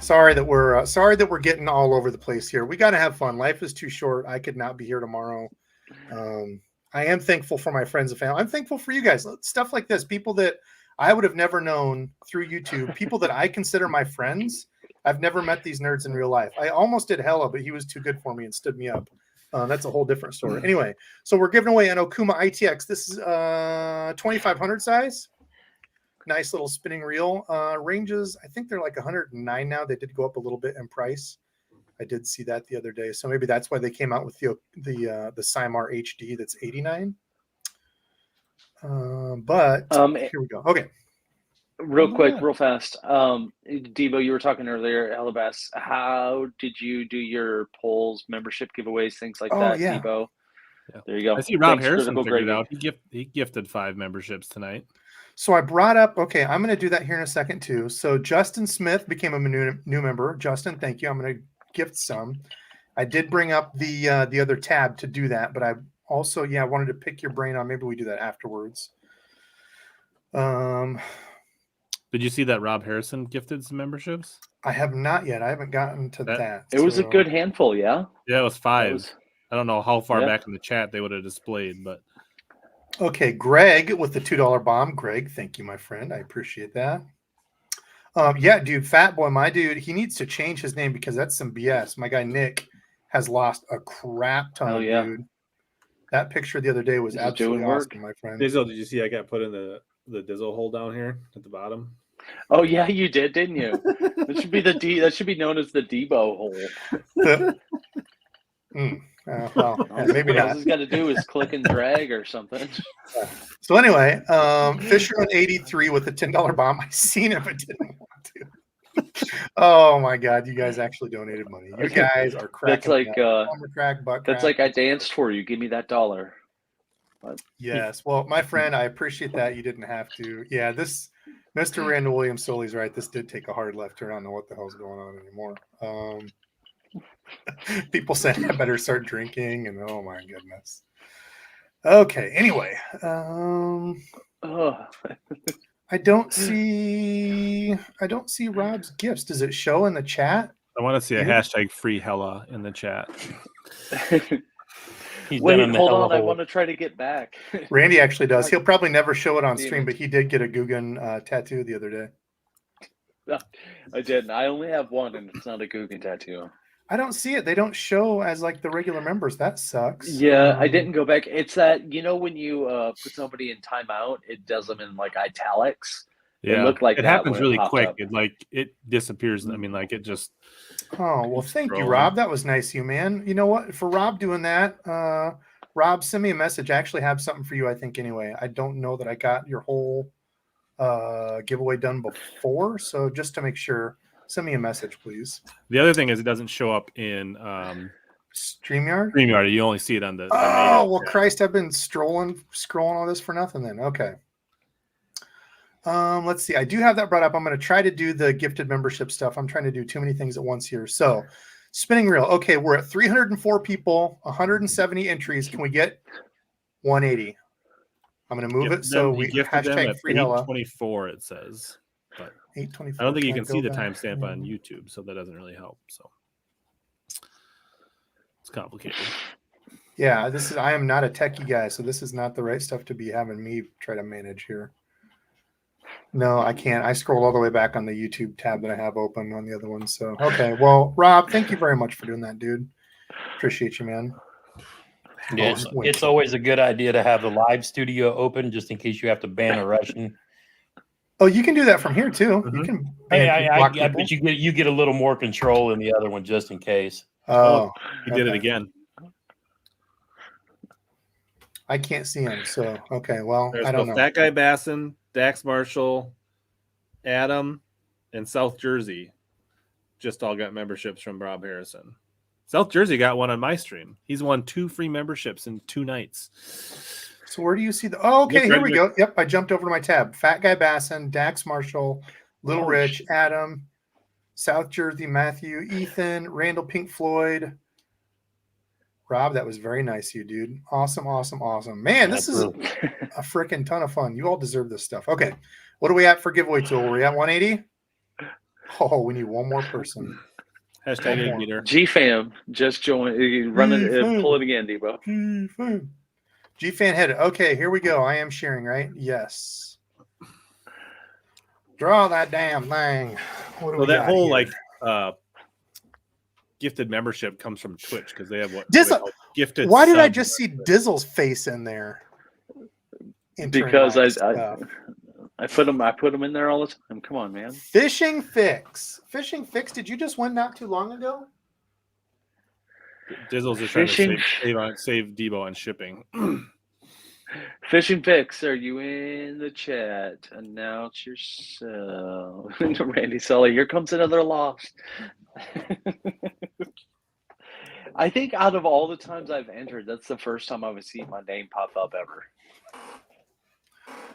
sorry that we're getting all over the place here. We got to have fun. Life is too short. I could not be here tomorrow. I am thankful for my friends and family. I'm thankful for you guys. Stuff like this, people that I would have never known through YouTube, people that I consider my friends. I've never met these nerds in real life. I almost did Hella, but he was too good for me and stood me up. That's a whole different story. Anyway, so we're giving away an Okuma ITX. This is 2500 size. Nice little spinning reel. Ranges, I think they're like 109 now. They did go up a little bit in price. I did see that the other day. So maybe that's why they came out with the Cymar HD that's 89. But here we go. Okay. Real quick, real fast. Debo, you were talking earlier, Alabas. How did you do your polls, membership giveaways, things like that, yeah. Debo? Yeah. There you go. I see Rob Harrison figured it out. He gifted 5 memberships tonight. So I brought up, okay, I'm going to do that here in a second too. So Justin Smith became a new member. Justin, thank you. I'm going to gift some. I did bring up the other tab to do that, but I also, wanted to pick your brain on, maybe we do that afterwards. Did you see that Rob Harrison gifted some memberships? I have not yet. I haven't gotten to that. It was a good handful, yeah? Yeah, it was 5. I don't know how far back in the chat they would have displayed, but. Okay, Greg with the $2 bomb. Greg, thank you, my friend. I appreciate that. Dude, Fat Boy, my dude, he needs to change his name because that's some BS. My guy Nick has lost a crap ton, dude. That picture the other day was absolutely awesome, my friend. Dizzle, did you see I got put in the Dizzle hole down here at the bottom? Oh yeah, you did, didn't you? That should be that should be known as the Debo hole. Maybe not. All he's got to do is click and drag or something. So anyway, Fisherman 83 with a $10 bomb. I seen him, but didn't want to. Oh my God, you guys actually donated money. You guys are cracking. That's like I danced for you. Give me that $1. But, yes. Well, my friend, I appreciate that. You didn't have to. Yeah, this Mr. Randall Williams Soley's right. This did take a hard left turn. I don't know what the hell's going on anymore. People saying I better start drinking, and oh my goodness. Okay. Anyway, I don't see Rob's gifts. Does it show in the chat? I want to see a hashtag free Hella in the chat. Wait, hold on. I want to try to get back. Randy actually does. He'll probably never show it on stream, but he did get a Guggen tattoo the other day. No, I didn't. I only have one, and it's not a Guggen tattoo. I don't see it. They don't show as like the regular members. That sucks. Yeah, I didn't go back. It's that, when you put somebody in timeout, it does them in like italics. Yeah, it looked like it happens really quick. It disappears. I mean, like it just. Oh well, thank you, Rob. That was nice of you, man. You know what? For Rob doing that, Rob, send me a message. I actually have something for you. I think anyway. I don't know that I got your whole giveaway done before, so just to make sure. Send me a message, please. The other thing is it doesn't show up in StreamYard. StreamYard, you only see it on the. Oh well, Christ! I've been scrolling all this for nothing. Then okay. Let's see. I do have that brought up. I'm going to try to do the gifted membership stuff. I'm trying to do too many things at once here. So, spinning reel. Okay, we're at 304 people, 170 entries. Can we get 180? I'm going to move it so we hashtag free Hella. 24. It says. But 824. I don't think you can see the timestamp on YouTube, so that doesn't really help. So it's complicated. Yeah, I am not a techie guy, so this is not the right stuff to be having me try to manage here. No, I can't. I scrolled all the way back on the YouTube tab that I have open on the other one. So okay, well, Rob, thank you very much for doing that, dude. Appreciate you, man. Yeah, it's always a good idea to have the live studio open just in case you have to ban a Russian. Oh, you can do that from here too. Mhm. You can. I but you get a little more control in the other one just in case. Oh, he did it again. I can't see him, so okay. Well, There's I don't know. Fat Guy Basson, Dax Marshall, Adam, and South Jersey. Just all got memberships from Rob Harrison. South Jersey got one on my stream. He's won 2 free memberships in 2 nights. So where do you see the? Oh, okay, Look here right we here. go. Yep, I jumped over to my tab. Fat Guy Basson, Dax Marshall, Little Rich, Adam, South Jersey, Matthew, Ethan, Randall, Pink Floyd. Rob, that was very nice of you, dude. Awesome. Man, this is a freaking ton of fun. You all deserve this stuff. Okay, what are we at for giveaway tool? Are we at 180? Oh, we need one more person. Hashtag egg beater. GFam just joined. Pull it again, Debo. GFan headed. Okay, here we go. I am sharing, right? Yes. Draw that damn thing. What do we that got whole here? Gifted membership comes from Twitch because they have what gifted. Why did I just see Dizzle's face in there? Because I put them in there all the time. Come on, man. Fishing Fix. Did you just win not too long ago? Dizzle's just trying to save Debo on shipping. Fishing Fix, are you in the chat? Announce yourself. Randy Sully, here comes another loss. I think out of all the times I've entered, that's the first time I've seen my name pop up ever.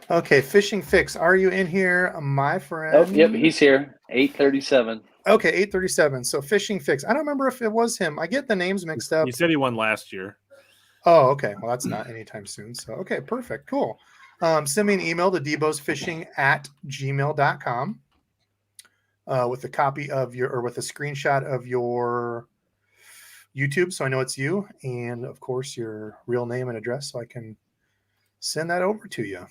Okay, Fishing Fix, are you in here, my friend? Oh, yep, he's here. 837. Okay, 837. So Fishing Fix. I don't remember if it was him. I get the names mixed up. He said he won last year. Oh, okay. Well, that's not anytime soon. So, okay, perfect. Cool. Send me an email to debosfishing@gmail.com with a copy of with a screenshot of your YouTube so I know it's you. And, of course, your real name and address so I can send that over to you.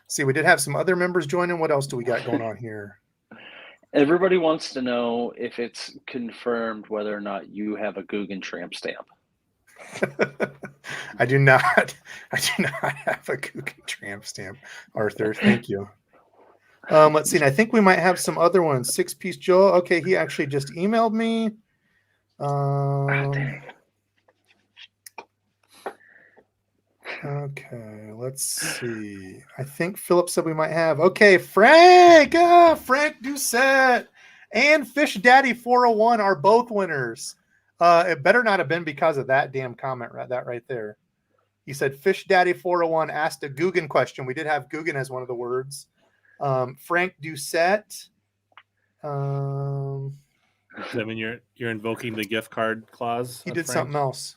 See, we did have some other members join in. What else do we got going on here? Everybody wants to know if it's confirmed whether or not you have a Guggen tramp stamp. I do not have a Guggen tramp stamp, Arthur. Thank you. Let's see. And I think we might have some other ones. 6-piece Joel. Okay, he actually just emailed me. Okay, let's see. I think Philip said we might have. Okay, Frank Doucette and Fish Daddy 401 are both winners. It better not have been because of that damn comment right there. He said Fish Daddy 401 asked a Guggen question. We did have Guggen as one of the words. Frank Doucette. I mean, you're invoking the gift card clause. He did something else.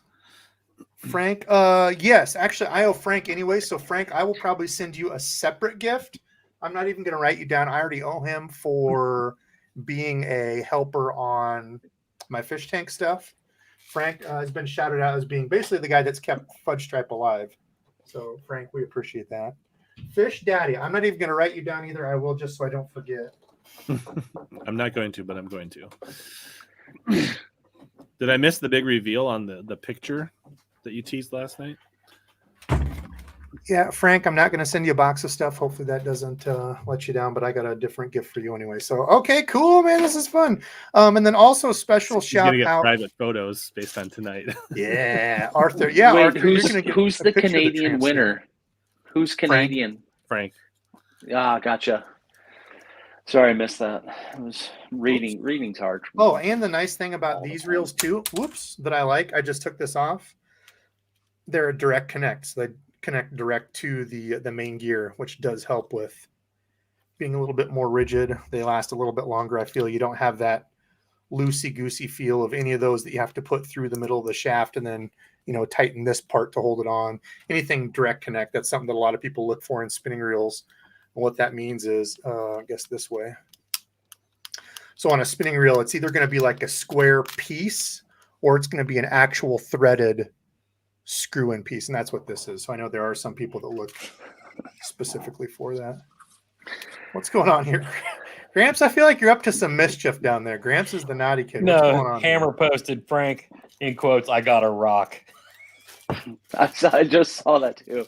Frank, yes, actually, I owe Frank anyway. So, Frank, I will probably send you a separate gift. I'm not even going to write you down. I already owe him for being a helper on my fish tank stuff. Frank has been shouted out as being basically the guy that's kept Fudge Stripe alive. So, Frank, we appreciate that. Fish Daddy, I'm not even going to write you down either. I will just so I don't forget. I'm not going to, but I'm going to. Did I miss the big reveal on the picture that you teased last night? Yeah, Frank, I'm not going to send you a box of stuff. Hopefully that doesn't let you down, but I got a different gift for you anyway. So, okay, cool, man. This is fun. And then also special shout out. Private photos based on tonight. Yeah, Arthur. Yeah, wait, Arthur. Who's the Canadian winner? Who's Canadian? Frank. Ah, gotcha. Sorry, I missed that. I was reading. Reading's hard. Oh, and the nice thing about these reels too, that I like, I just took this off. They're a direct connect. So they connect direct to the main gear, which does help with being a little bit more rigid. They last a little bit longer. I feel you don't have that loosey-goosey feel of any of those that you have to put through the middle of the shaft and then, tighten this part to hold it on. Anything direct connect, that's something that a lot of people look for in spinning reels. And what that means is, I guess this way. So on a spinning reel, it's either going to be like a square piece or it's going to be an actual threaded screw-in piece. And that's what this is. So I know there are some people that look specifically for that. What's going on here? Gramps, I feel like you're up to some mischief down there. Gramps is the naughty kid. What's going on Hammer here? Posted, Frank, in quotes, I got a rock. I just saw that too.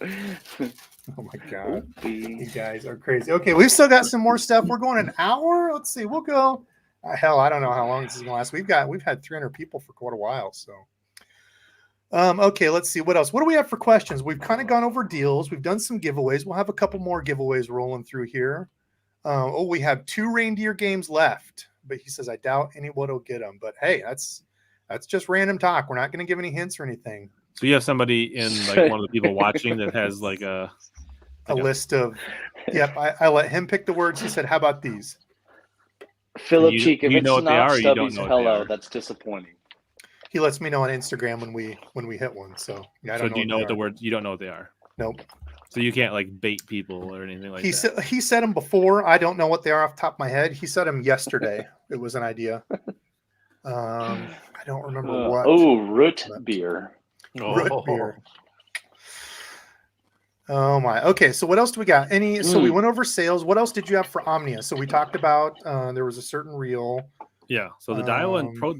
Oh my god, Oopie. you guys are crazy. Okay, we've still got some more stuff. We're going an hour. Let's see. We'll go. Hell, I don't know how long this is gonna last. We've had 300 people for quite a while. So, okay, let's see what else. What do we have for questions? We've kind of gone over deals. We've done some giveaways. We'll have a couple more giveaways rolling through here. We have 2 reindeer games left, but he says I doubt anyone will get them. But hey, that's just random talk. We're not going to give any hints or anything. So you have somebody in like one of the people watching that has like a list of. Yep, I let him pick the words. He said, "How about these?" Philip You- Cheek, if you it's know what they not are or you don't Stubby's know what they hello, are? that's disappointing. He lets me know on Instagram when we hit one. So yeah, I don't So do you know what they the are. words? You don't know what they are. Nope. So you can't like bait people or anything like that. He said them before. I don't know what they are off the top of my head. He said them yesterday. It was an idea. I don't remember what. Root beer. Root beer. Oh my. Okay, so what else do we got? So we went over sales. What else did you have for Omnia? So we talked about there was a certain reel. Yeah. So the dial and pro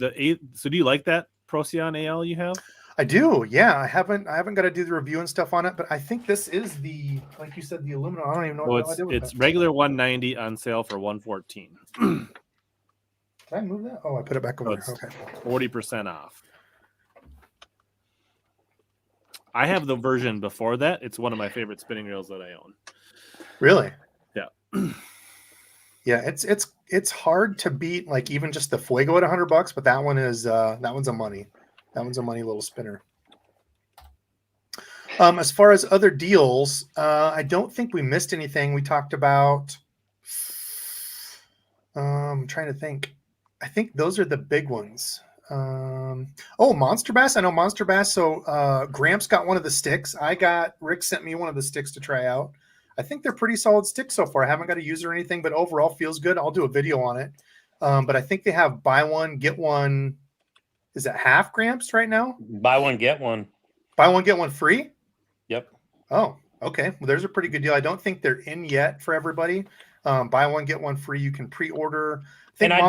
so do you like that Procyon AL you have? I do. Yeah, I haven't got to do the review and stuff on it, but I think this is the, like you said, the aluminum. I don't even know what I did with It's that. regular 190 on sale for 114. Can I move that? Oh, I put it back over there. Okay. 40% off. I have the version before that. It's one of my favorite spinning reels that I own. Really? Yeah. Yeah, it's hard to beat like even just the Fuego at $100, but that one's a money. That one's a money little spinner. As far as other deals, I don't think we missed anything. We talked about I'm trying to think. I think those are the big ones. Monster Bass. I know Monster Bass. So Gramps got one of the sticks. Rick sent me one of the sticks to try out. I think they're pretty solid sticks so far. I haven't got to use or anything, but overall feels good. I'll do a video on it. But I think they have buy one, get one. Is it half Gramps right now? Buy one, get one. Buy one, get one free? Yep. Oh, okay. Well, there's a pretty good deal. I don't think they're in yet for everybody. Buy one, get one free. You can pre-order. I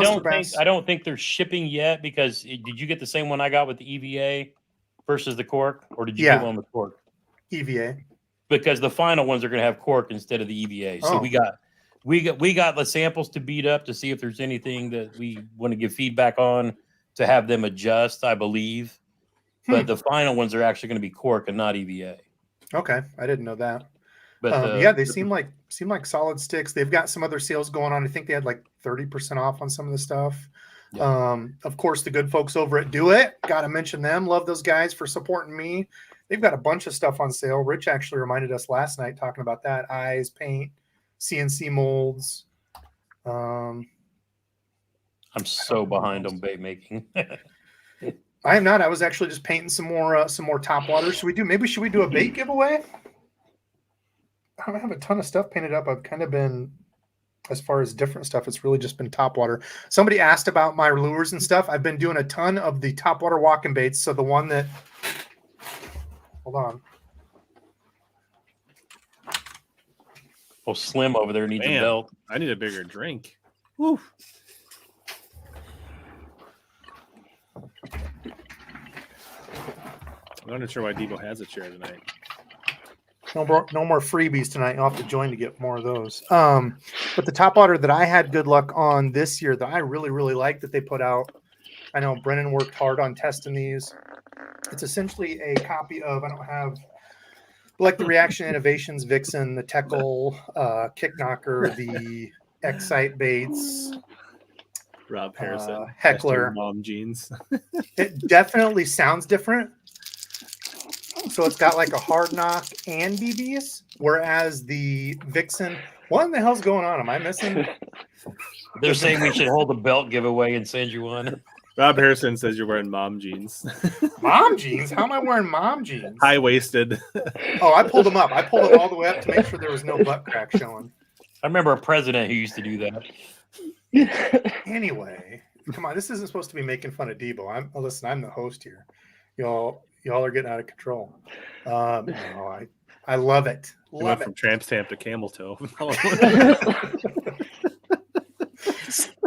don't think they're shipping yet because did you get the same one I got with the EVA versus the cork, or did you get one with cork? EVA. Because the final ones are going to have cork instead of the EVA. So we got the samples to beat up to see if there's anything that we want to give feedback on to have them adjust, I believe. But the final ones are actually going to be cork and not EVA. Okay, I didn't know that. But they seem like solid sticks. They've got some other sales going on. I think they had like 30% off on some of the stuff. Yeah. Of course, the good folks over at Do It, got to mention them. Love those guys for supporting me. They've got a bunch of stuff on sale. Rich actually reminded us last night talking about that. Eyes, paint, CNC molds. I'm so behind on bait making. I am not. I was actually just painting some more top water. Should we do a bait giveaway? I don't have a ton of stuff painted up. I've kind of been, as far as different stuff, it's really just been top water. Somebody asked about my lures and stuff. I've been doing a ton of the top water walking baits. So the one that, hold on. Oh, Slim over there needs a belt. I need a bigger drink. Woo. I'm not sure why Debo has a chair tonight. No more freebies tonight. You'll have to join to get more of those. But the top water that I had good luck on this year that I really, really like that they put out. I know Brennan worked hard on testing these. It's essentially a copy of, I don't have, like the Reaction Innovations, Vixen, the Teckle, Kick Knocker, the Excite Baits. Rob Harrison. Heckler. Mom jeans. It definitely sounds different. So it's got like a hard knock and BBs, whereas the Vixen, what in the hell's going on? Am I missing? They're saying we should hold a belt giveaway and send you one. Rob Harrison says you're wearing mom jeans. Mom jeans? How am I wearing mom jeans? High-waisted. Oh, I pulled them up. I pulled them all the way up to make sure there was no butt crack showing. I remember a president who used to do that. Anyway, come on. This isn't supposed to be making fun of Debo. I'm the host here. Y'all are getting out of control. No, I love it. Love it. From tramp stamp to camel toe.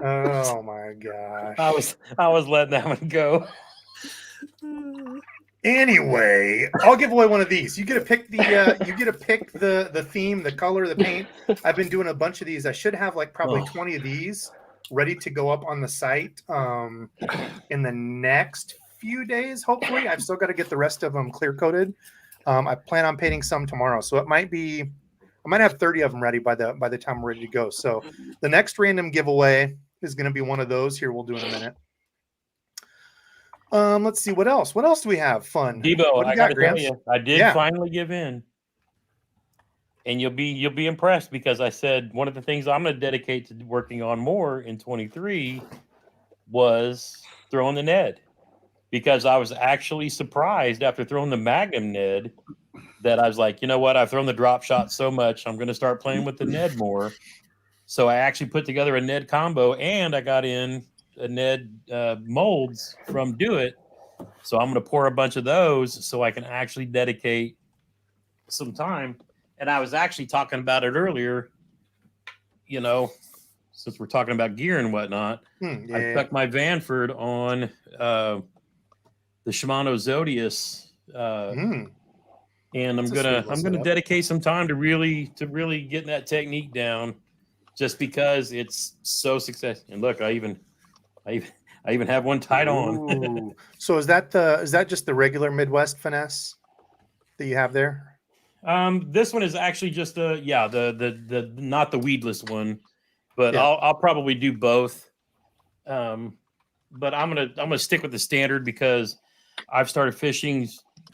Oh my gosh. I was letting that one go. Anyway, I'll give away one of these. You get to pick the theme, the color, the paint. I've been doing a bunch of these. I should have like probably 20 of these ready to go up on the site in the next few days. Hopefully, I've still got to get the rest of them clear coated. I plan on painting some tomorrow, so I might have 30 of them ready by the time I'm ready to go. So the next random giveaway is going to be one of those. Here, we'll do in a minute. Let's see what else. What else do we have? Fun. Debo, I gotta tell you, I did Yeah. finally give in, and you'll be impressed because I said one of the things I'm going to dedicate to working on more in 23 was throwing the Ned, because I was actually surprised after throwing the Magnum Ned that I was like, you know what? I've thrown the drop shot so much, I'm going to start playing with the Ned more. So I actually put together a Ned combo, and I got in a Ned molds from Do It. So I'm going to pour a bunch of those so I can actually dedicate some time. And I was actually talking about it earlier, you know, since we're talking about gear and whatnot. I stuck my Vanford on the Shimano Zodius, and I'm gonna dedicate some time to really getting that technique down, just because it's so successful. And look, I even have one tied on. So is that just the regular Midwest finesse that you have there? This one is actually just the not the weedless one, but I'll probably do both. But I'm gonna stick with the standard because I've started fishing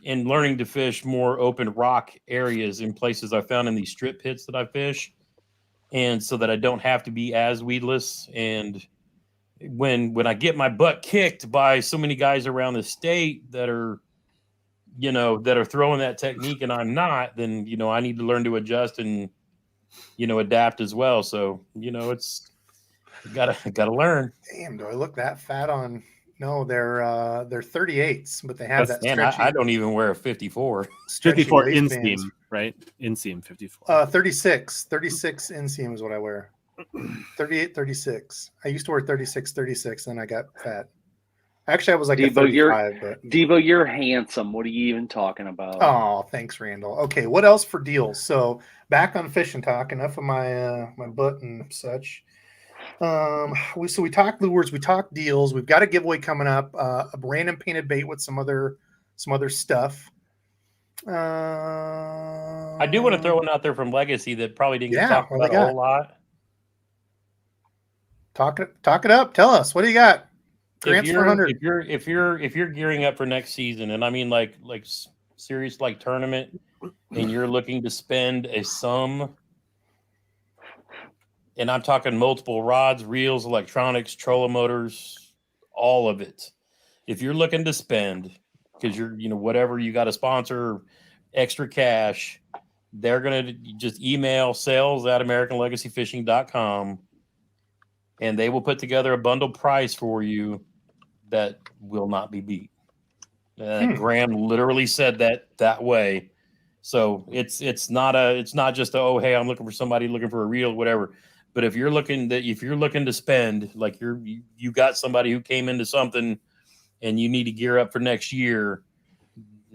and learning to fish more open rock areas in places I found in these strip pits that I fish, and so that I don't have to be as weedless. And when I get my butt kicked by so many guys around the state that are throwing that technique and I'm not, then I need to learn to adjust and adapt as well. So it's gotta learn. Damn, do I look that fat on? No, they're 38s, but they have that stretchy. I don't even wear a 54. 54 inseam, right? Inseam 54. 36 inseam is what I wear. 38, 36. I used to wear 36, 36, and I got fat. Actually, I was like Debo, a 35. Debo, you're handsome. What are you even talking about? Oh, thanks, Randall. Okay, what else for deals? So back on fishing talk. Enough of my butt and such. We talked lures, we talked deals. We've got a giveaway coming up. A random painted bait with some other stuff. I do want to throw one out there from Legacy that probably didn't get talked about a whole lot. Talk it up. Tell us, what do you got? Gramps for 100. If you're gearing up for next season, and I mean like serious like tournament, and you're looking to spend a sum, and I'm talking multiple rods, reels, electronics, trolling motors, all of it. If you're looking to spend, because you're whatever you got a sponsor, extra cash, they're gonna just email sales@AmericanLegacyFishing.com. And they will put together a bundle price for you that will not be beat. Graham literally said that way. So it's not just oh, hey, I'm looking for somebody looking for a reel, whatever. But if you're looking to spend, like you got somebody who came into something and you need to gear up for next year,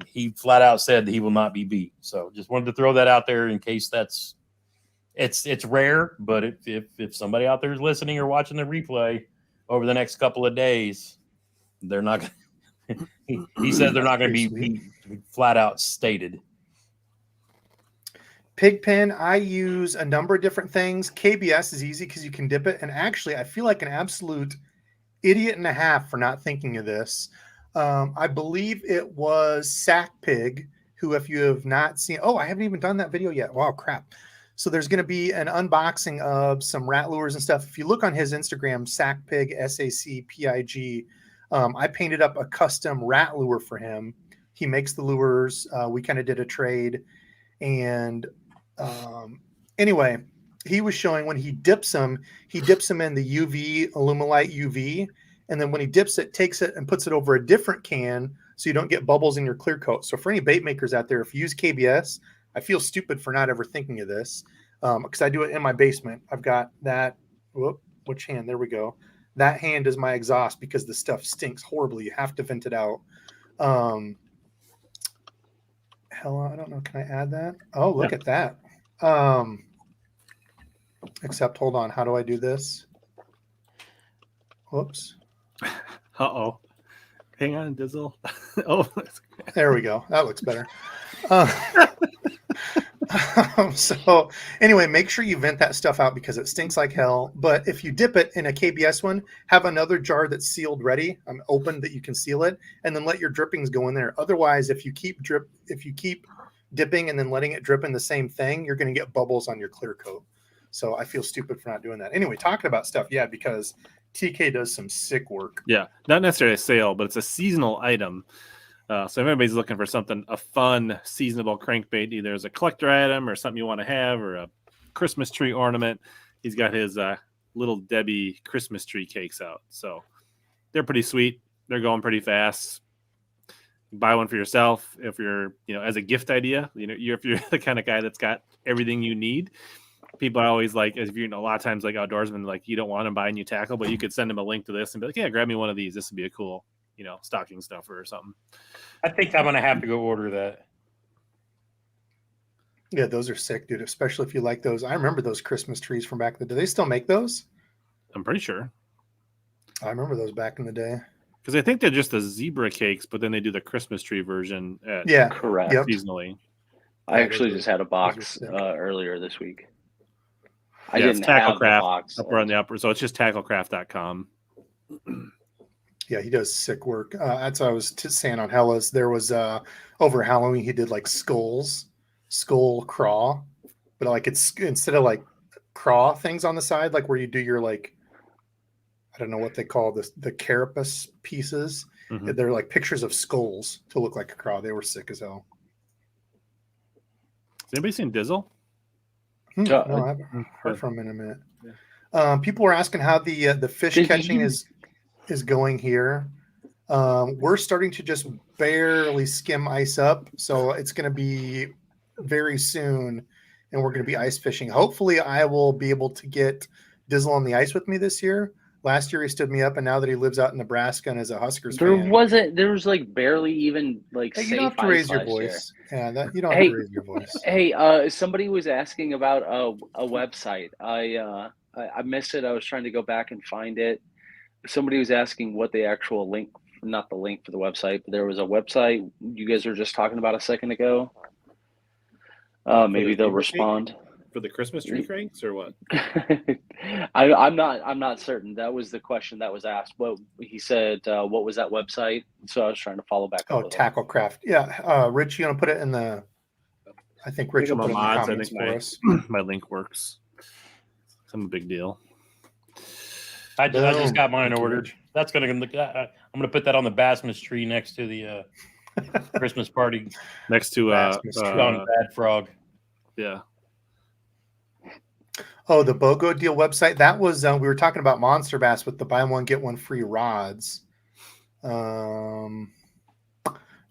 he flat out said that he will not be beat. So just wanted to throw that out there in case it's rare, but if somebody out there is listening or watching the replay over the next couple of days, they're not. He said they're not going to be flat out stated. Pigpen, I use a number of different things. KBS is easy because you can dip it, and actually, I feel like an absolute idiot and a half for not thinking of this. I believe it was Sack Pig, who, if you have not seen, I haven't even done that video yet. Wow, crap. So there's going to be an unboxing of some rat lures and stuff. If you look on his Instagram, Sackpig, SACPIG, I painted up a custom rat lure for him. He makes the lures. We kind of did a trade. And anyway, he was showing when he dips them in the UV, Illumilite UV. And then when he dips it, takes it and puts it over a different can so you don't get bubbles in your clear coat. So for any bait makers out there, if you use KBS, I feel stupid for not ever thinking of this because I do it in my basement. I've got that. Which hand? There we go. That hand is my exhaust because the stuff stinks horribly. You have to vent it out. Hella, I don't know. Can I add that? Oh, look Yeah. at that. Except, hold on. How do I do this? Whoops. Uh-oh. Hang on, Dizzle. Oh, There we go. That looks better. So anyway, make sure you vent that stuff out because it stinks like hell. But if you dip it in a KBS one, have another jar that's sealed ready, open that you can seal it, and then let your drippings go in there. Otherwise, if you keep dipping and then letting it drip in the same thing, you're going to get bubbles on your clear coat. So I feel stupid for not doing that. Anyway, talking about stuff, yeah, because TK does some sick work. yeah, not necessarily a sale, but it's a seasonal item. So if anybody's looking for something, a fun, seasonable crankbait, either as a collector item or something you want to have, or a Christmas tree ornament, he's got his little Debbie Christmas tree cakes out. So they're pretty sweet. They're going pretty fast. Buy one for yourself if you're, as a gift idea. If you're the kind of guy that's got everything you need. People are always like, if you're a lot of times like outdoorsmen, like you don't want to buy new tackle, but you could send them a link to this and be like, yeah, grab me one of these. This would be a cool, stocking stuffer or something. I think I'm gonna have to go order that. Yeah, those are sick, dude. Especially if you like those. I remember those Christmas trees from back in the day. Do they still make those? I'm pretty sure. I remember those back in the day. Because I think they're just the zebra cakes, but then they do the Christmas tree version at correct. Yep. seasonally. I actually just had a box earlier this week. I Yeah, didn't it's have the Tacklecraft box. up around the upper, so it's just tacklecraft.com. Yeah, he does sick work. That's what I was saying on Hellas. There was over Halloween he did like skull craw, but like it's instead of like craw things on the side, like where you do your like, I don't know what they call this, the carapace pieces. Mhm. They're like pictures of skulls to look like a craw. They were sick as hell. Has anybody seen Dizzle? No, I haven't heard from him in a minute. People were asking how the fish catching is going here. We're starting to just barely skim ice up, so it's going to be very soon, and we're going to be ice fishing. Hopefully, I will be able to get Dizzle on the ice with me this year. Last year he stood me up, and now that he lives out in Nebraska and is a Huskers fan, there was like barely even like. Hey, you don't have to raise your voice. Yeah, you don't have to raise your voice. Hey, somebody was asking about a website. I missed it. I was trying to go back and find it. Somebody was asking what the actual link, not the link for the website, but there was a website you guys were just talking about a second ago. Maybe they'll respond. For the Christmas tree cranks or what? I'm not certain. That was the question that was asked. What he said, what was that website? So I was trying to follow back up. Oh, Tacklecraft. Yeah. Rich, you gonna put it in the, I think Rich will put it in the comments for us. My link works. I'm a big deal. I just got mine ordered. That's I'm gonna put that on the Bassmas tree next to the Christmas party Next to on Bad Frog. Yeah. Oh, the BOGO deal website. That was we were talking about Monster Bass with the buy one get one free rods. John,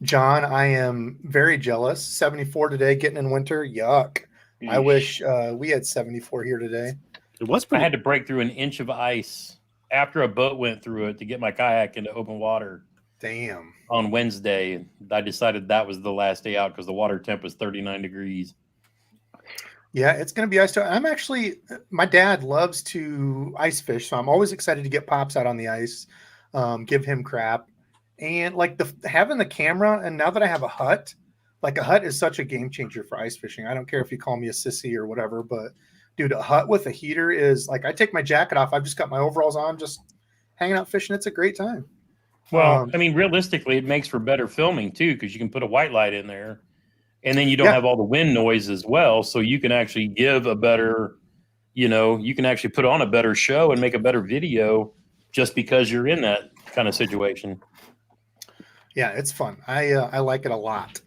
I am very jealous. 74 today, getting in winter. Yuck. I wish we had 74 here today. It was I pretty. had to break through an inch of ice after a boat went through it to get my kayak into open water. Damn. On Wednesday, I decided that was the last day out because the water temp was 39 degrees. Yeah, it's going to be ice. My dad loves to ice fish, so I'm always excited to get Pops out on the ice, give him crap. And like having the camera, and now that I have a hut, like a hut is such a game changer for ice fishing. I don't care if you call me a sissy or whatever, but dude, a hut with a heater is like, I take my jacket off. I've just got my overalls on, just hanging out fishing. It's a great time. Well, I mean, realistically, it makes for better filming too, because you can put a white light in there. And then you don't have all the wind noise as well. So you can actually give a better, you can actually put on a better show and make a better video just because you're in that kind of situation. Yeah, it's fun. I like it a lot.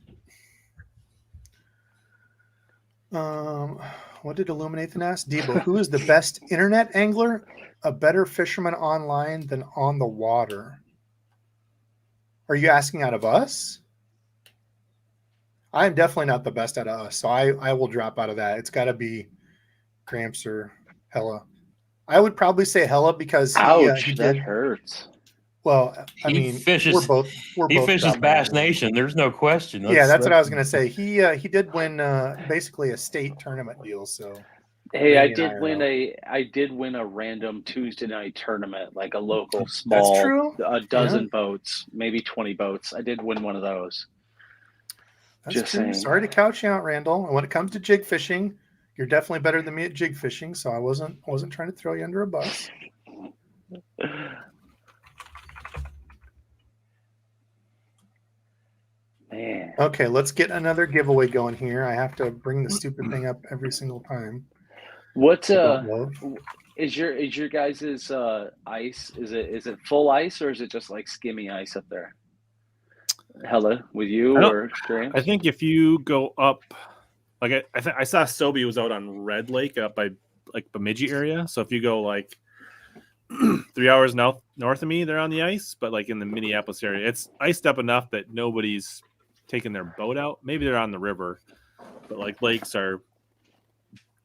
What did Illuminathan ask? Debo, who is the best internet angler? A better fisherman online than on the water? Are you asking out of us? I'm definitely not the best out of us, so I will drop out of that. It's got to be Gramps or Hella. I would probably say Hella because Ouch, he that did. hurts. Well, I He mean, fishes. we're He both fishes trout Bass men. Nation. There's no question. Yeah, that's what I was gonna say. He did win basically a state tournament deal. So Hey, Randy and I are out. I did win a random Tuesday night tournament, like a local That's small, true. a Yeah, dozen boats, maybe 20 boats. I did win one of those. that's Just true. saying. Sorry to couch you out, Randall. And when it comes to jig fishing, you're definitely better than me at jig fishing. So I wasn't trying to throw you under a bus. Man. Okay, let's get another giveaway going here. I have to bring the stupid thing up every single time. What I don't love. is your guys' ice? Is it full ice or is it just like skimmy ice up there? Hella with you or Gramps? I think if you go up, like I saw Sobe was out on Red Lake up by like Bemidji area. So if you go like 3 hours north of me, they're on the ice. But like in the Minneapolis area, it's iced up enough that nobody's taking their boat out. Maybe they're on the river, but like lakes are.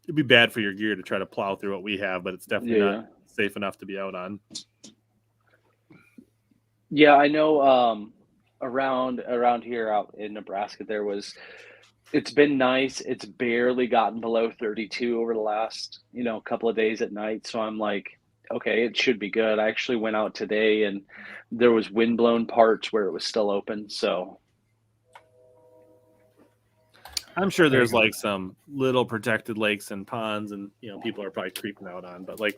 It'd be bad for your gear to try to plow through what we have, but it's definitely not safe enough to be out on. Yeah, I know. Around here out in Nebraska, it's been nice. It's barely gotten below 32 over the last, couple of days at night. So I'm like, okay, it should be good. I actually went out today and there was windblown parts where it was still open. So I'm sure there's like some little protected lakes and ponds and, people are probably creeping out on, but like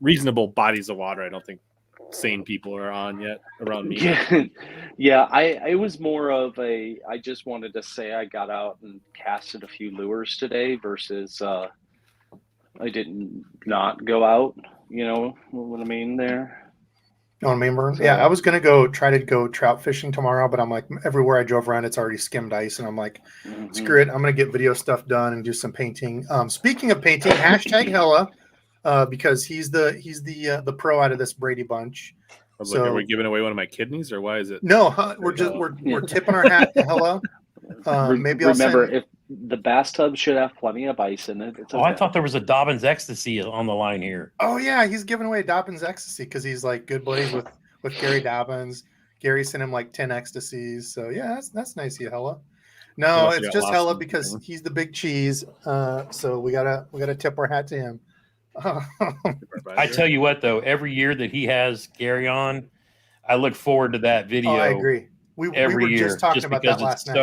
reasonable bodies of water, I don't think sane people are on yet around me. Yeah. I was more of I just wanted to say I got out and casted a few lures today versus I didn't not go out. You know what I mean there? You know what I mean? Yeah, I was gonna try to go trout fishing tomorrow, but I'm like, everywhere I drove around, it's already skimmed ice, and I'm like, screw it. I'm gonna get video stuff done and do some painting. Speaking of painting, hashtag Hella, because he's the pro out of this Brady bunch. I was like, are we giving away one of my kidneys, or why is it? No, we're tipping our hat to Hella. Maybe I'll remember send... if the bathtub should have plenty of ice in it. It's okay. Oh, I thought there was a Dobbins Ecstasy on the line here. Oh yeah, he's giving away Dobbins Ecstasy because he's like good buddies with Gary Dobbins. Gary sent him like 10 ecstasies. So yeah, that's nice of you, Hella. No, it's just Hella because he's the big cheese. So we gotta tip our hat to him. I tell you what, though, every year that he has Gary on, I look forward to that video. Oh, I agree. We were just talking about that last night.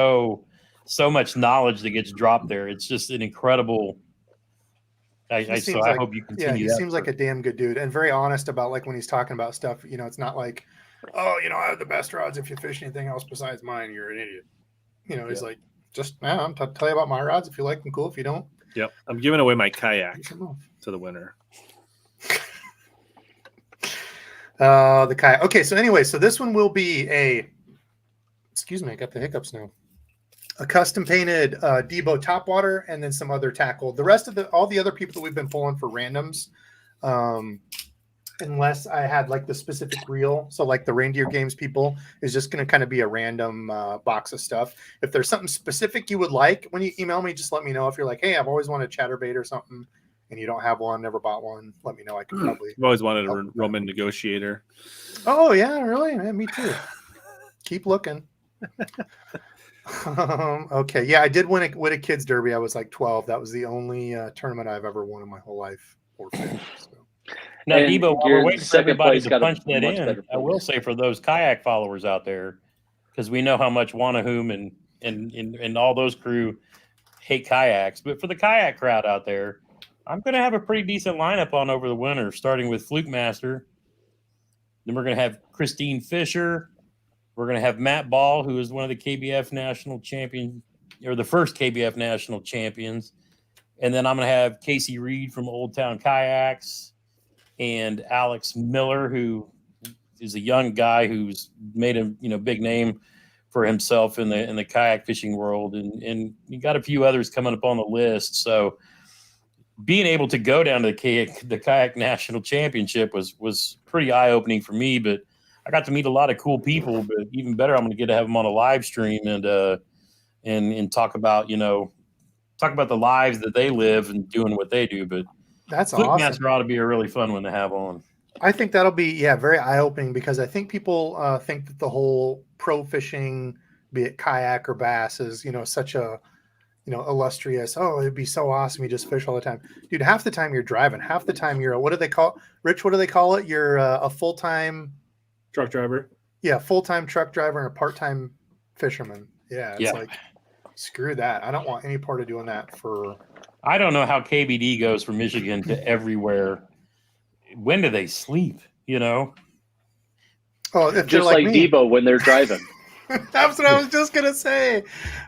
So much knowledge that gets dropped there. It's just an incredible. I hope you continue. Yeah, he seems like a damn good dude and very honest about like when he's talking about stuff. It's not like, oh, I have the best rods. If you fish anything else besides mine, you're an idiot. He's like, just I'm tell you about my rods. If you like them, cool. If you don't, yep. I'm giving away my kayak to the winner. The kayak. Okay, so anyway, so this one will be excuse me, I got the hiccups now. A custom painted DEBO topwater and then some other tackle. The rest of all the other people that we've been pulling for randoms, unless I had like the specific reel. So like the Reindeer Games people is just going to kind of be a random box of stuff. If there's something specific you would like, when you email me, just let me know. If you're like, hey, I've always wanted a chatterbait or something and you don't have one, never bought one, let me know. I can probably. I've always wanted a Roman negotiator. Oh yeah, really? Man, me too. Keep looking. Okay, yeah, I did win a kids derby. I was like 12. That was the only tournament I've ever won in my whole life. So. Now, DEBO, while we're waiting for everybody to punch that in, I will say for those kayak followers out there, because we know how much Wanahum and all those crew hate kayaks, but for the kayak crowd out there, I'm going to have a pretty decent lineup on over the winter, starting with Fluke Master. Then we're going to have Christine Fisher. We're going to have Matt Ball, who is one of the KBF national champion, or the first KBF national champions. And then I'm going to have Casey Reed from Old Town Kayaks and Alex Miller, who is a young guy who's made a big name for himself in the kayak fishing world. And you got a few others coming up on the list. So being able to go down to the kayak national championship was pretty eye-opening for me, but I got to meet a lot of cool people, but even better, I'm going to get to have them on a live stream and talk about the lives that they live and doing what they do. But that's Fluke awesome. Master ought to be a really fun one to have on. I think that'll be very eye-opening, because I think people think that the whole pro fishing, be it kayak or bass, is such a illustrious. Oh, it'd be so awesome. You just fish all the time, dude. Half the time you're driving. Half the time you're what do they call Rich? What do they call it? You're a full-time Truck driver. Yeah, full-time truck driver and a part-time fisherman. Yeah, it's like screw that. I don't want any part of doing that for. I don't know how KBD goes from Michigan to everywhere. When do they sleep? Oh, if just like Debo when they're driving. That's what I was just gonna say.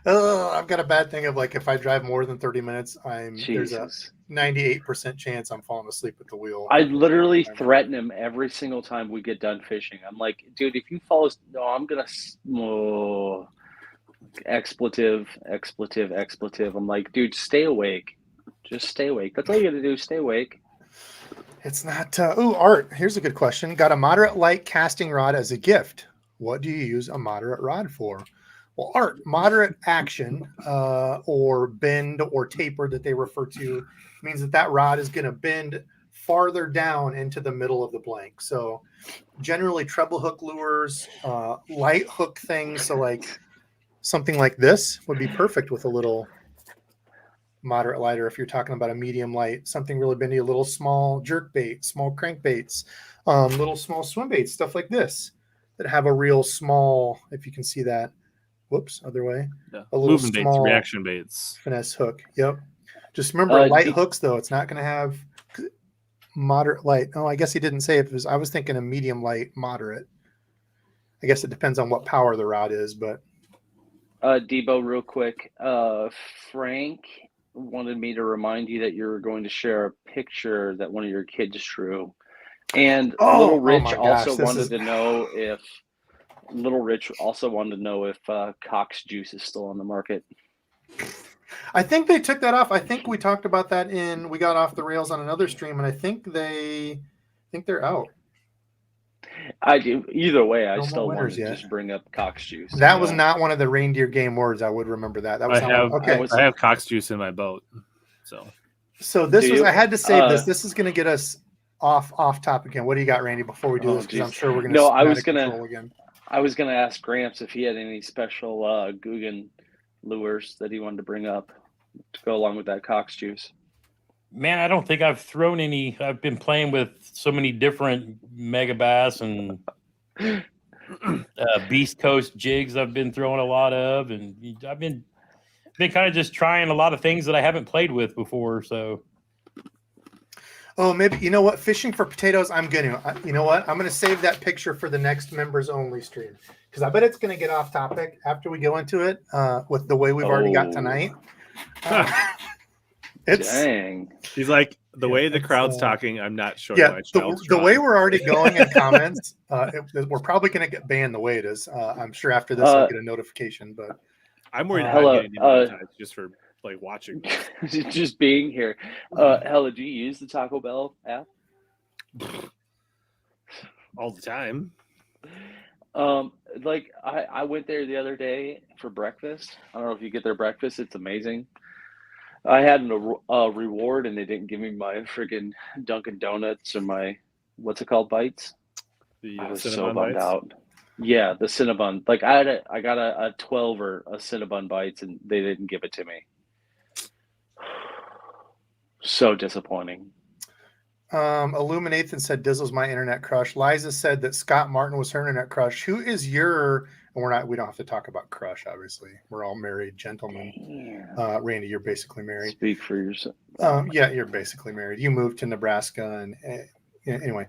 I've got a bad thing of if I drive more than 30 minutes, there's a 98% chance I'm falling asleep at the wheel. I literally threaten him every single time we get done fishing. I'm like, dude, if you fall asleep, no, I'm gonna expletive. I'm like, dude, stay awake. Just stay awake. That's all you gotta do. Stay awake. It's not. Art. Here's a good question. Got a moderate light casting rod as a gift. What do you use a moderate rod for? Well, Art, moderate action or bend or taper that they refer to means that rod is going to bend farther down into the middle of the blank. So generally treble hook lures, light hook things. So something like this would be perfect with a little moderate lighter. If you're talking about a medium light, something really bendy, a little small jerk bait, small crankbaits, little small swim baits, stuff like this that have a real small, if you can see that, other way, a little moving small baits, reaction baits, finesse hook. Yep. Just remember light hooks though. It's not going to have moderate light. Oh, I guess he didn't say if it was, I was thinking a medium light, moderate. I guess it depends on what power the rod is, but. Debo, real quick. Frank wanted me to remind you that you're going to share a picture that one of your kids drew. And Little Rich also wanted to know if Cox juice is still on the market. I think they took that off. I think we talked about that we got off the rails on another stream, and I think they're out. I do. Either way, I still want to just bring up Cox juice. That was not one of the reindeer game words. I would remember that. That was I have Cox juice in my boat. So this was. I had to save this. This is going to get us off topic again. What do you got, Randy? Before we do this, because I'm sure we're going to. No, I was going to ask Gramps if he had any special Guggen lures that he wanted to bring up to go along with that Cox juice. Man, I don't think I've thrown any. I've been playing with so many different mega bass and Beast Coast jigs I've been throwing a lot of, and I've been kind of just trying a lot of things that I haven't played with before. So, maybe fishing for potatoes. I'm gonna save that picture for the next members only stream, because I bet it's gonna get off topic after we go into it with the way we've already got tonight. Dang. He's like, the way the crowd's talking, I'm not sure. Yeah, the way we're already going in comments, we're probably going to get banned the way it is. I'm sure after this I'll get a notification, but I'm worried about getting demonetized just for watching. Just being here. Hella, do you use the Taco Bell app? All the time. I went there the other day for breakfast. I don't know if you get their breakfast. It's amazing. I had a reward, and they didn't give me my freaking Dunkin' Donuts or my what's it called, bites. I was so bummed out. Yeah, the Cinnabon. I got a 12 or a Cinnabon bites, and they didn't give it to me. So disappointing. Illuminathan said Dizzle's my internet crush. Liza said that Scott Martin was her internet crush. Who is your? And we don't have to talk about crush, obviously. We're all married gentlemen. Randy, you're basically married. Speak for yourself. Yeah, you're basically married. You moved to Nebraska, and anyway,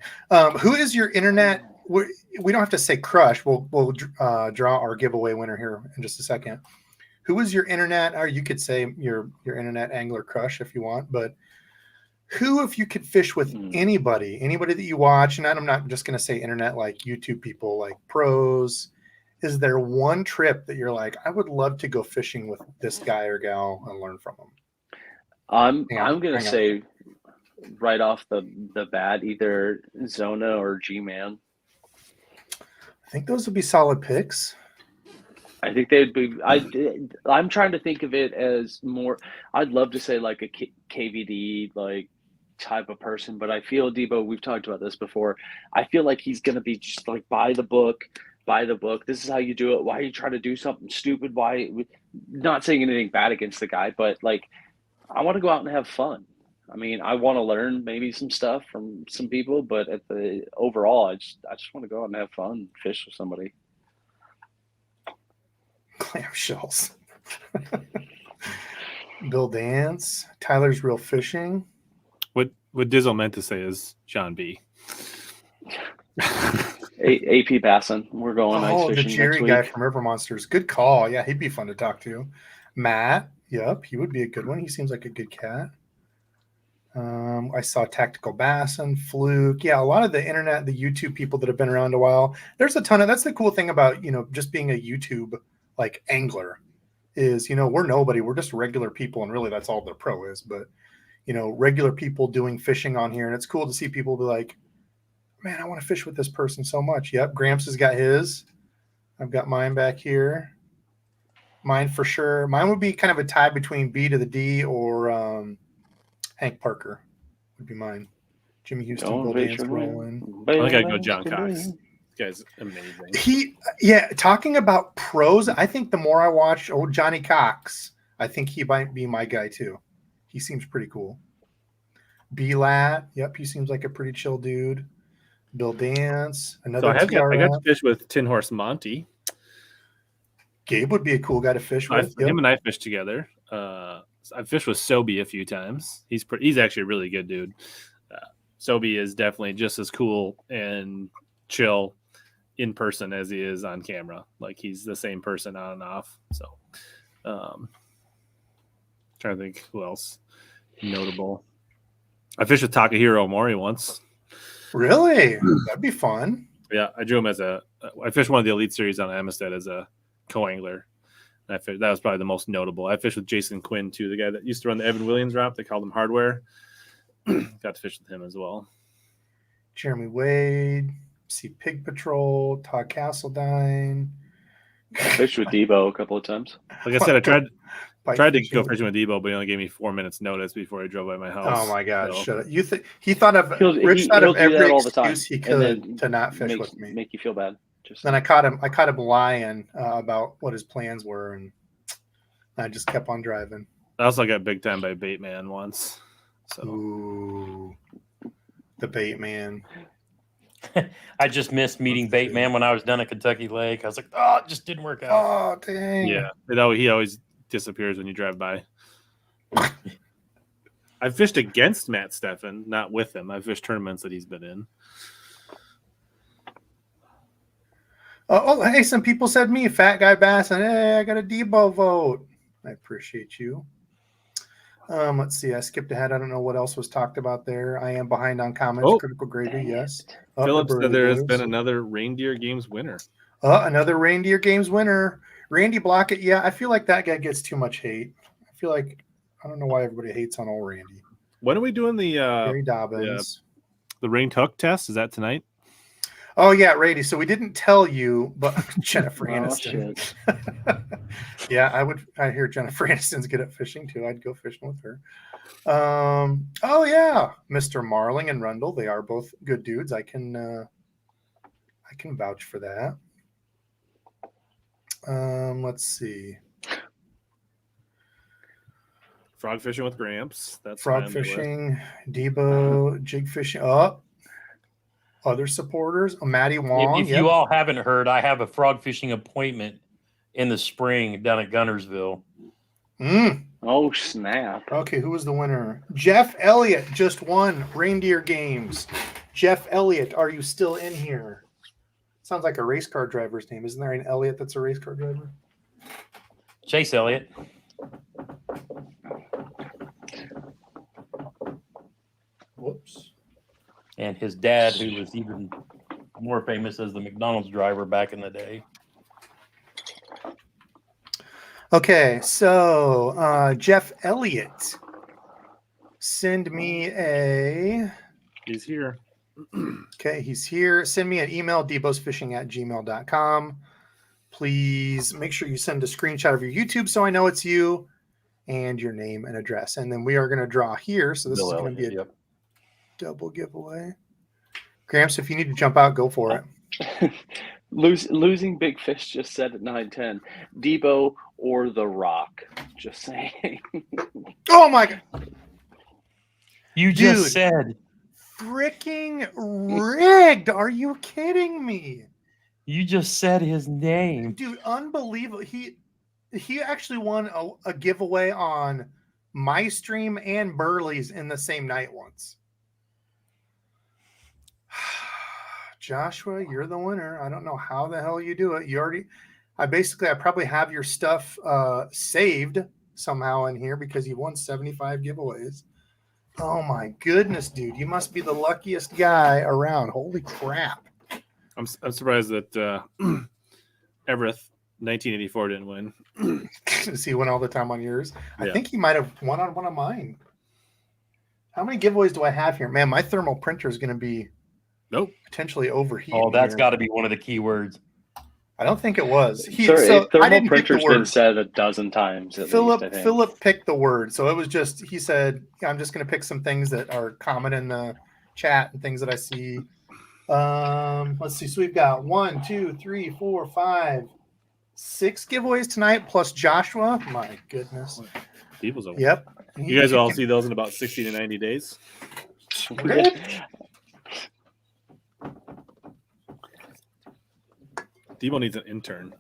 who is your internet? We don't have to say crush. We'll draw our giveaway winner here in just a second. Who is your internet? Or you could say your internet angler crush if you want, but who, if you could fish with anybody that you watch, and I'm not just going to say internet like YouTube people, like pros. Is there one trip that you're like, I would love to go fishing with this guy or gal and learn from them? I'm going to say right off the bat, either Zona or G-Man. I think those would be solid picks. I think they'd be. I'm trying to think of it as more. I'd love to say like a KVD, like type of person, but I feel Debo, we've talked about this before. I feel like he's going to be just like buy the book. This is how you do it. Why are you trying to do something stupid? Why? Not saying anything bad against the guy, but like, I want to go out and have fun. I mean, I want to learn maybe some stuff from some people, but at the overall, I just want to go out and have fun, fish with somebody. Clamshells. Bill Dance. Tyler's Real Fishing. What Dizzle meant to say is John B. AP Basson. We're going ice the fishing Jerry next week. guy from River Monsters. Good call. Yeah, he'd be fun to talk to. Matt. Yep, he would be a good one. He seems like a good cat. I saw Tactical Bassin, Fluke. Yeah, a lot of the internet, the YouTube people that have been around a while. There's a ton of. That's the cool thing about just being a YouTube like angler is we're nobody. We're just regular people, and really that's all the pro is. But regular people doing fishing on here, and it's cool to see people be like, man, I want to fish with this person so much. Yep, Gramps has got his. I've got mine back here. Mine for sure. Mine would be kind of a tie between B to the D or Hank Parker would be mine. Jimmy Houston, Bill Dance, rolling. I think I'd go John Cox. This guy's amazing. Talking about pros, I think the more I watch Johnny Cox, I think he might be my guy too. He seems pretty cool. B-Lat, yep, he seems like a pretty chill dude. Bill Dance, another. So I got to fish with Tin Horse Monty. Gabe would be a cool guy to fish with. Him and I fished together. I've fished with Sobe a few times. He's actually a really good dude. Sobe is definitely just as cool and chill in person as he is on camera. Like he's the same person on and off. So, trying to think who else notable. I fished with Takahiro Omori once. Really? That'd be fun. Yeah, I drew him I fished one of the Elite Series on Amistad as a co-angler. That was probably the most notable. I fished with Jason Quinn too, the guy that used to run the Evan Williams route. They called him Hardware. Got to fish with him as well. Jeremy Wade, see Pig Patrol, Todd Castledine. I fished with Debo a couple of times. Like I said, I tried to go fishing with Debo, but he only gave me 4 minutes notice before he drove by my house. Oh my God! So. Shut up! Rich thought of every excuse he could to not fish with me. Make you feel bad. Then I caught him lying about what his plans were, and I just kept on driving. I also got big time by Bait Man once. So ooh, the Bait Man. I just missed meeting Bait Man when I was down at Kentucky Lake. I was like, oh, it just didn't work out. Oh, dang. Yeah, he always disappears when you drive by. I fished against Matt Steffen, not with him. I fished tournaments that he's been in. Hey, some people said me, Fat Guy Bass, and hey, I got a Debo vote. I appreciate you. Let's see. I skipped ahead. I don't know what else was talked about there. I am behind on comments. Critical Gravy, yes. Philip said there has been another Reindeer Games winner. Another Reindeer Games winner. Randy Blockett. Yeah, I feel like that guy gets too much hate. I don't know why everybody hates on old Randy. When are we doing the Gary Dobbins? The rained hook test? Is that tonight? Oh yeah, Randy. So we didn't tell you, but Jennifer Aniston. Yeah, I hear Jennifer Aniston's good at fishing too. I'd go fishing with her. Oh yeah, Mr. Marling and Rundle. They are both good dudes. I can vouch for that. Let's see. Frog fishing with Gramps. That's frog fishing. Debo, jig fishing. Other supporters. Maddie Wong. If you all haven't heard, I have a frog fishing appointment in the spring down at Gunnersville. Oh, snap. Okay, who was the winner? Jeff Elliott just won Reindeer Games. Jeff Elliott, are you still in here? Sounds like a race car driver's name. Isn't there an Elliott that's a race car driver? Chase Elliott. Whoops. And his dad, who was even more famous as the McDonald's driver back in the day. Okay, so Jeff Elliott, send me a... He's here. Okay, he's here. Send me an email, debosfishing@gmail.com. Please make sure you send a screenshot of your YouTube so I know it's you and your name and address. And then we are going to draw here. So this Bill is going to be Elliott, double giveaway. Gramps, if you need to jump out, go for it. Losing Big Fish just said at 9:10. Debo or The Rock. Just saying. Oh my god. You just said. Freaking rigged. Are you kidding me? You just said his name. Dude, unbelievable. He actually won a giveaway on my stream and Burley's in the same night once. Joshua, you're the winner. I don't know how the hell you do it. I probably have your stuff saved somehow in here because you won 75 giveaways. Oh my goodness, dude. You must be the luckiest guy around. Holy crap. I'm surprised that Everett 1984 didn't win. Does he win all the time on yours? Yeah. I think he might have won on one of mine. How many giveaways do I have here? Man, my thermal printer is going to be potentially overheated. Oh, that's got to be one of the keywords. I don't think it was. Thermal printer's been said a dozen times. Philip picked the word. So it was just, he said, I'm just going to pick some things that are common in the chat and things that I see. Let's see. So we've got 1, 2, 3, 4, 5, 6 giveaways tonight plus Joshua. My goodness. Yep. You guys will all see those in about 60 to 90 days. Debo needs an intern.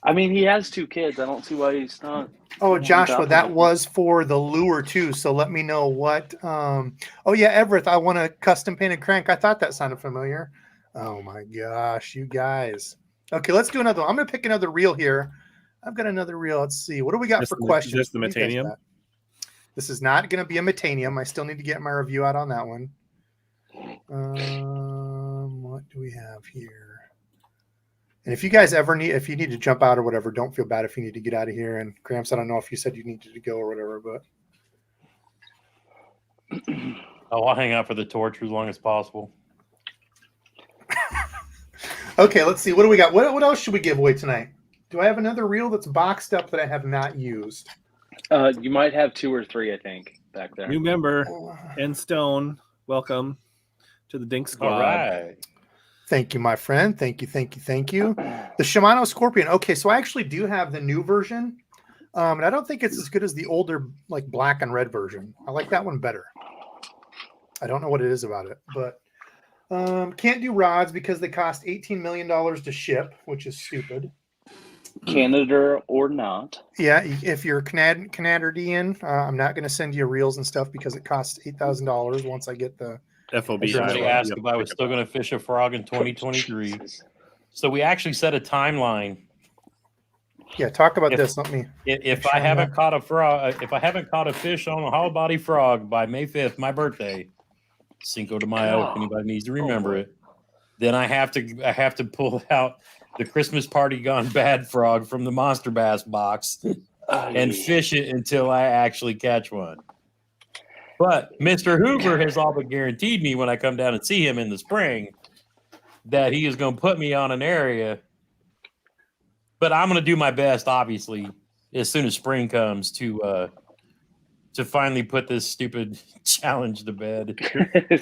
I mean, he has 2 kids. I don't see why he's not. Oh, Joshua, that was for the lure too. So let me know what. Oh yeah, Everett, I want a custom painted crank. I thought that sounded familiar. Oh my gosh, you guys. Okay, let's do another one. I'm gonna pick another reel here. I've got another reel. Let's see. What do we got for questions? Just the Metanium. This is not going to be a Metanium. I still need to get my review out on that one. What do we have here? And if you guys ever if you need to jump out or whatever, don't feel bad if you need to get out of here. And Gramps, I don't know if you said you needed to go or whatever, but. Oh, I'll hang out for the torch for as long as possible. Okay, let's see. What do we got? What else should we give away tonight? Do I have another reel that's boxed up that I have not used? You might have 2 or 3, I think, back there. New member, N Stone. Welcome to the Dink Squad. All right. Thank you, my friend. Thank you. The Shimano Scorpion. Okay, so I actually do have the new version. And I don't think it's as good as the older, like black and red version. I like that one better. I don't know what it is about it, but can't do rods because they cost $18 million to ship, which is stupid. Canada or not. Yeah, if you're Canadian, I'm not going to send you reels and stuff because it costs $8,000 once I get the FOB. Somebody asked if I was still going to fish a frog in 2023. So we actually set a timeline. Yeah, talk about this. Let me. If I haven't caught a frog, if I haven't caught a fish on a hollow body frog by May 5th, my birthday, Cinco de Mayo, if anybody needs to remember it, then I have to pull out the Christmas Party Gone Bad frog from the Monster Bass box and fish it until I actually catch one. But Mr. Hoover has all but guaranteed me when I come down and see him in the spring that he is going to put me on an area. But I'm going to do my best, obviously, as soon as spring comes to finally put this stupid challenge to bed.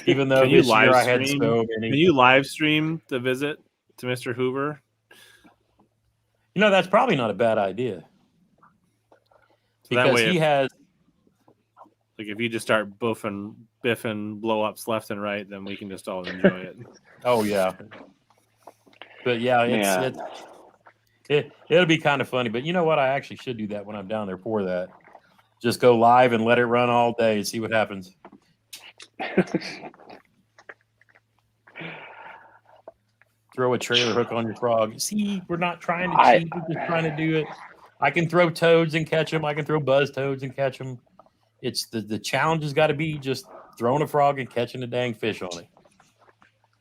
Even though this year I had so many. Can you live stream the visit to Mr. Hoover? You know, that's probably not a bad idea. So Because he has. Like if you just start biffing blow ups left and right, then we can just all enjoy it. Oh yeah. But yeah, it'll be kind of funny. But you know what? I actually should do that when I'm down there for that. Just go live and let it run all day and see what happens. Throw a trailer hook on your frog. See, we're not trying to cheat. We're just trying to do it. I can throw toads and catch them. I can throw buzz toads and catch them. It's the challenge has got to be just throwing a frog and catching a dang fish on it.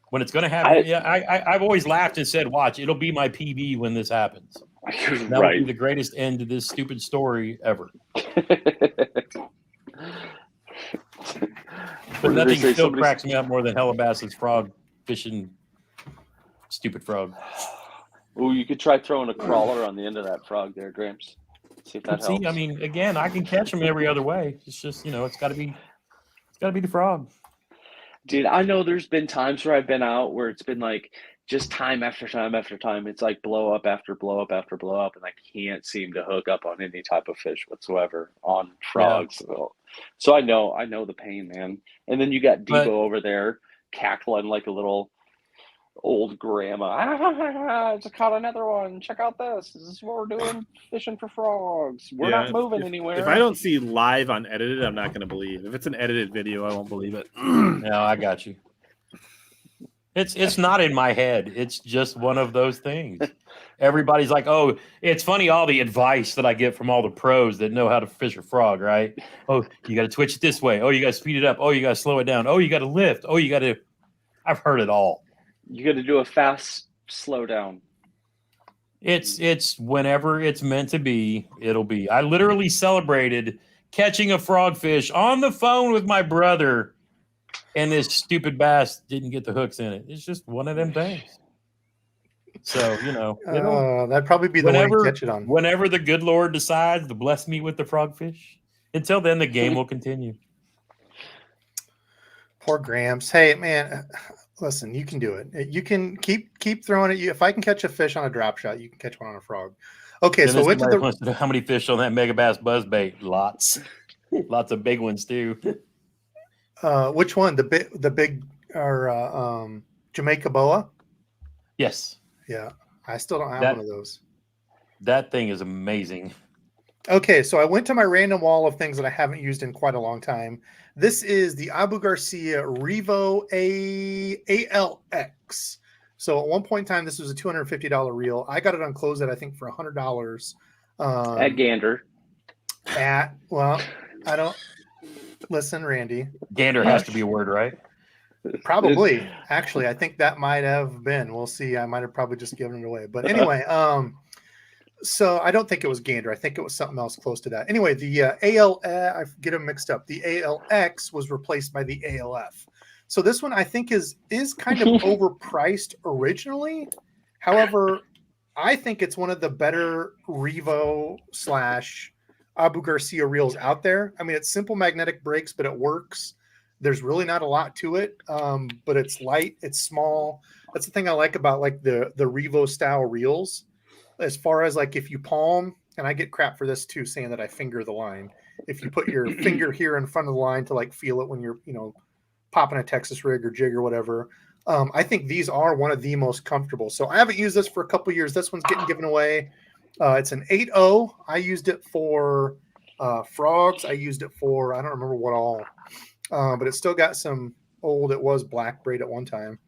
When it's going to happen, I've always laughed and said, watch, it'll be my PB when this happens. That would be the greatest end to this stupid story ever. But nothing still cracks me up more than Hellabass's frog fishing stupid frog. Oh, you could try throwing a crawler on the end of that frog there, Gramps. See if that helps. I mean, again, I can catch them every other way. It's just, it's got to be Gotta be the frog. Dude, I know there's been times where I've been out where it's been like just time after time after time. It's like blow up after blow up after blow up, and I can't seem to hook up on any type of fish whatsoever on frogs. So I know the pain, man. And then you got Debo But over there cackling like a little old grandma. I just caught another one. Check out this. This is what we're doing fishing for frogs. We're not moving anywhere. If I don't see live unedited, I'm not going to believe. If it's an edited video, I won't believe it. no, I got you. It's not in my head. It's just one of those things. Everybody's like, oh, it's funny all the advice that I get from all the pros that know how to fish a frog, right? Oh, you got to twitch it this way. Oh, you got to speed it up. Oh, you got to slow it down. Oh, you got to lift. Oh, you got to. I've heard it all. You got to do a fast slow down. It's whenever it's meant to be, it'll be. I literally celebrated catching a frogfish on the phone with my brother, and this stupid bass didn't get the hooks in it. It's just one of them things. So, that'd probably be the one to catch it on. Whenever the good Lord decides to bless me with the frogfish, until then, the game will continue. Poor Gramps. Hey, man, listen, you can do it. You can keep throwing it. If I can catch a fish on a drop shot, you can catch one on a frog. Okay, And so went to the. wants to know how many fish on that mega bass buzzbait? Lots, lots of big ones too. Which one? The big or Jamaica boa? Yes, Yeah, I still don't have one of those. that thing is amazing. Okay, so I went to my random wall of things that I haven't used in quite a long time. This is the Abu Garcia Revo ALX. So at one point in time, this was a $250 reel. I got it on Closet, I think, for $100. At Gander. Well, I don't listen, Randy. Gander has to be a word, right? Probably. Actually, I think that might have been. We'll see. I might have probably just given it away. But anyway, so I don't think it was Gander. I think it was something else close to that. Anyway, the I get them mixed up. The ALX was replaced by the ALF. So this one I think is kind of overpriced originally. However, I think it's one of the better Revo / Abu Garcia reels out there. I mean, it's simple magnetic brakes, but it works. There's really not a lot to it, but it's light, it's small. That's the thing I like about like the Revo style reels. As far as like if you palm, and I get crap for this too, saying that I finger the line. If you put your finger here in front of the line to like feel it when you're, popping a Texas rig or jig or whatever, I think these are one of the most comfortable. So I haven't used this for a couple years. This one's getting given away. It's an 8.0. I used it for frogs. I used it for, I don't remember what all, but it's still got some old, it was black braid at one time.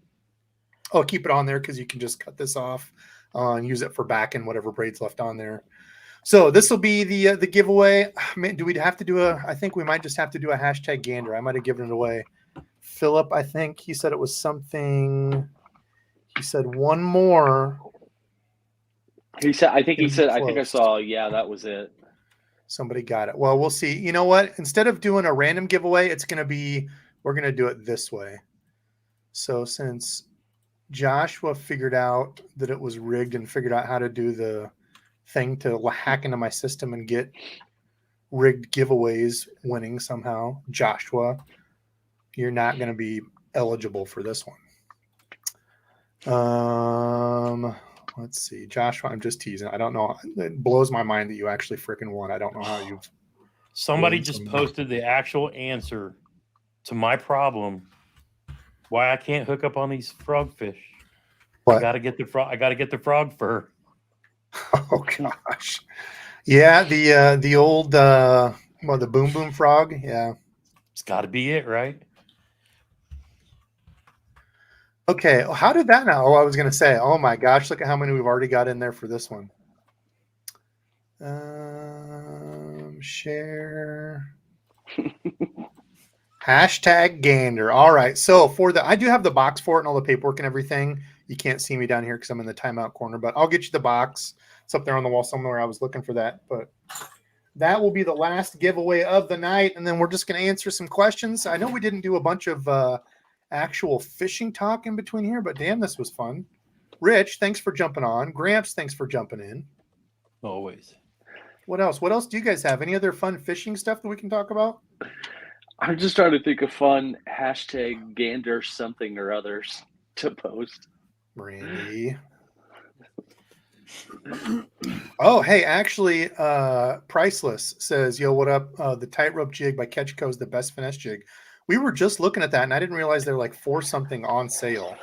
I'll keep it on there because you can just cut this off and use it for back and whatever braid's left on there. So this will be the giveaway. Man, do we have to do I think we might just have to do a hashtag Gander. I might have given it away. Philip, I think he said it was something. He said one more. I think I saw, yeah, that was it. Somebody got it. Well, we'll see. You know what? Instead of doing a random giveaway, we're going to do it this way. So since Joshua figured out that it was rigged and figured out how to do the thing to hack into my system and get rigged giveaways winning somehow, Joshua, you're not going to be eligible for this one. Let's see. Joshua, I'm just teasing. I don't know. It blows my mind that you actually freaking won. I don't know how you've. Somebody just posted the actual answer to my problem. Why I can't hook up on these frogfish. What? I gotta get the frog fur. Oh gosh. Yeah, the old the boom boom frog. Yeah. It's gotta be it, right? Okay, how did that now? Oh, I was going to say, oh my gosh, look at how many we've already got in there for this one. Share. Hashtag Gander. All right, so I do have the box for it and all the paperwork and everything. You can't see me down here because I'm in the timeout corner, but I'll get you the box. It's up there on the wall somewhere. I was looking for that, but that will be the last giveaway of the night, and then we're just going to answer some questions. I know we didn't do a bunch of actual fishing talk in between here, but damn, this was fun. Rich, thanks for jumping on. Gramps, thanks for jumping in. Always. What else do you guys have? Any other fun fishing stuff that we can talk about? I'm just trying to think of fun hashtag gander something or others to post. Randy. Oh, hey, actually, Priceless says, yo, what up? The tightrope jig by Ketchco is the best finesse jig. We were just looking at that, and I didn't realize they're like $4 something on sale.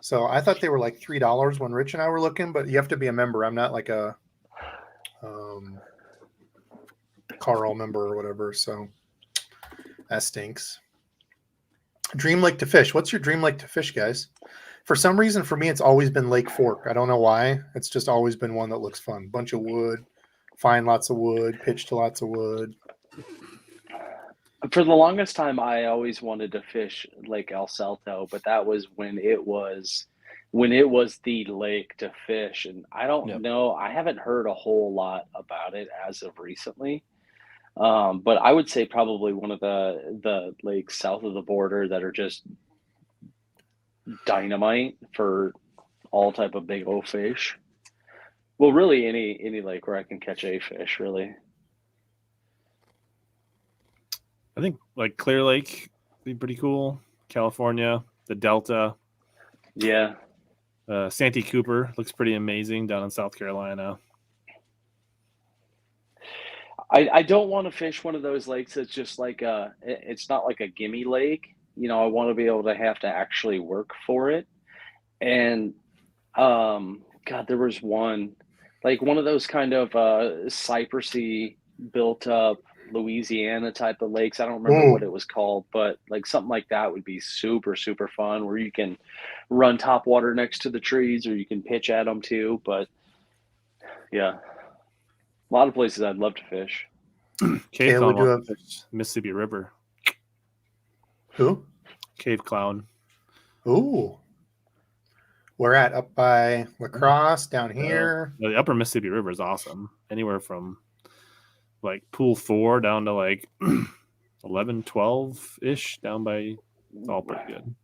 So I thought they were like $3 when Rich and I were looking, but you have to be a member. I'm not like a Carl member or whatever, so that stinks. Dream lake to fish. What's your dream lake to fish, guys? For some reason, for me, it's always been Lake Fork. I don't know why. It's just always been one that looks fun. Bunch of wood, find lots of wood, pitch to lots of wood. For the longest time, I always wanted to fish Lake El Salto, but that was when it was the lake to fish. And I don't know. I haven't heard a whole lot about it as of recently. But I would say probably one of the lakes south of the border that are just dynamite for all type of big old fish. Well, really any lake where I can catch a fish, really. I think like Clear Lake would be pretty cool. California, the Delta. Yeah. Santee Cooper looks pretty amazing down in South Carolina. I don't want to fish one of those lakes that's just like it's not like a gimme lake. You know, I want to be able to have to actually work for it. And God, there was one of those kind of cypressy built up Louisiana type of lakes. I don't remember what it was called, but like something like that would be super, super fun where you can run top water next to the trees or you can pitch at them too. But yeah, a lot of places I'd love to fish. Cave Clown wants to fish Mississippi River. Who? Cave Clown. Ooh. We're up by La Crosse down here. The upper Mississippi River is awesome. Anywhere from like pool 4 down to like 11, 12-ish down by, it's all pretty good.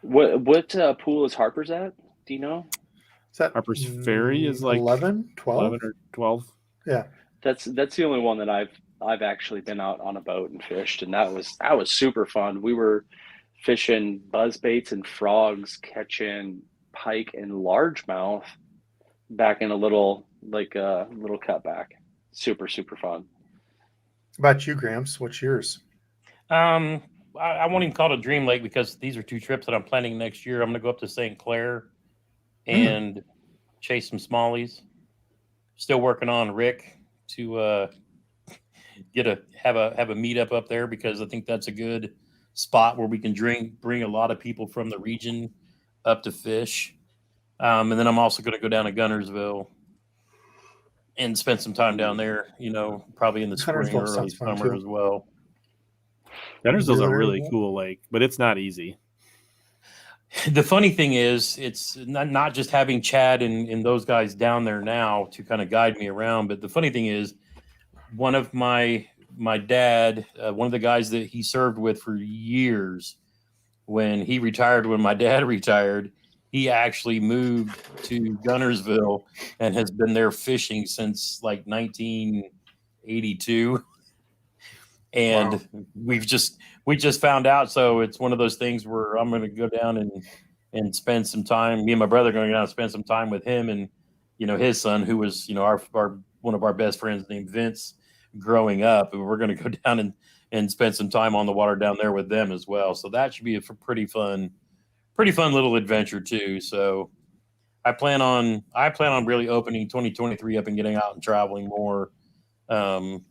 What pool is Harper's at? Do you know? Is that Harper's Ferry is like 11, 12? 11 or 12. Yeah. That's the only one that I've actually been out on a boat and fished, and that was super fun. We were fishing buzz baits and frogs, catching pike and largemouth back in a little cutback. Super, super fun. How about you, Gramps? What's yours? I won't even call it a dream lake because these are 2 trips that I'm planning next year. I'm going to go up to St. Clair and chase some smallies. Still working on Rick to have a meetup up there because I think that's a good spot where we can bring a lot of people from the region up to fish. And then I'm also going to go down to Gunnersville and spend some time down there, you know, probably in the spring or early summer as well. Gunnersville's a really cool lake, but it's not easy. The funny thing is, it's not just having Chad and those guys down there now to kind of guide me around, but the funny thing is, one of my dad, one of the guys that he served with for years, when he retired, when my dad retired, he actually moved to Gunnersville and has been there fishing since like 1982. And wow. we just found out. So it's one of those things where I'm going to go down and spend some time. Me and my brother are going to go down and spend some time with him and, you know, his son, who was, you know, our one of our best friends named Vince growing up. And we're going to go down and spend some time on the water down there with them as well. So that should be a pretty fun little adventure too. So I plan on really opening 2023 up and getting out and traveling more. And,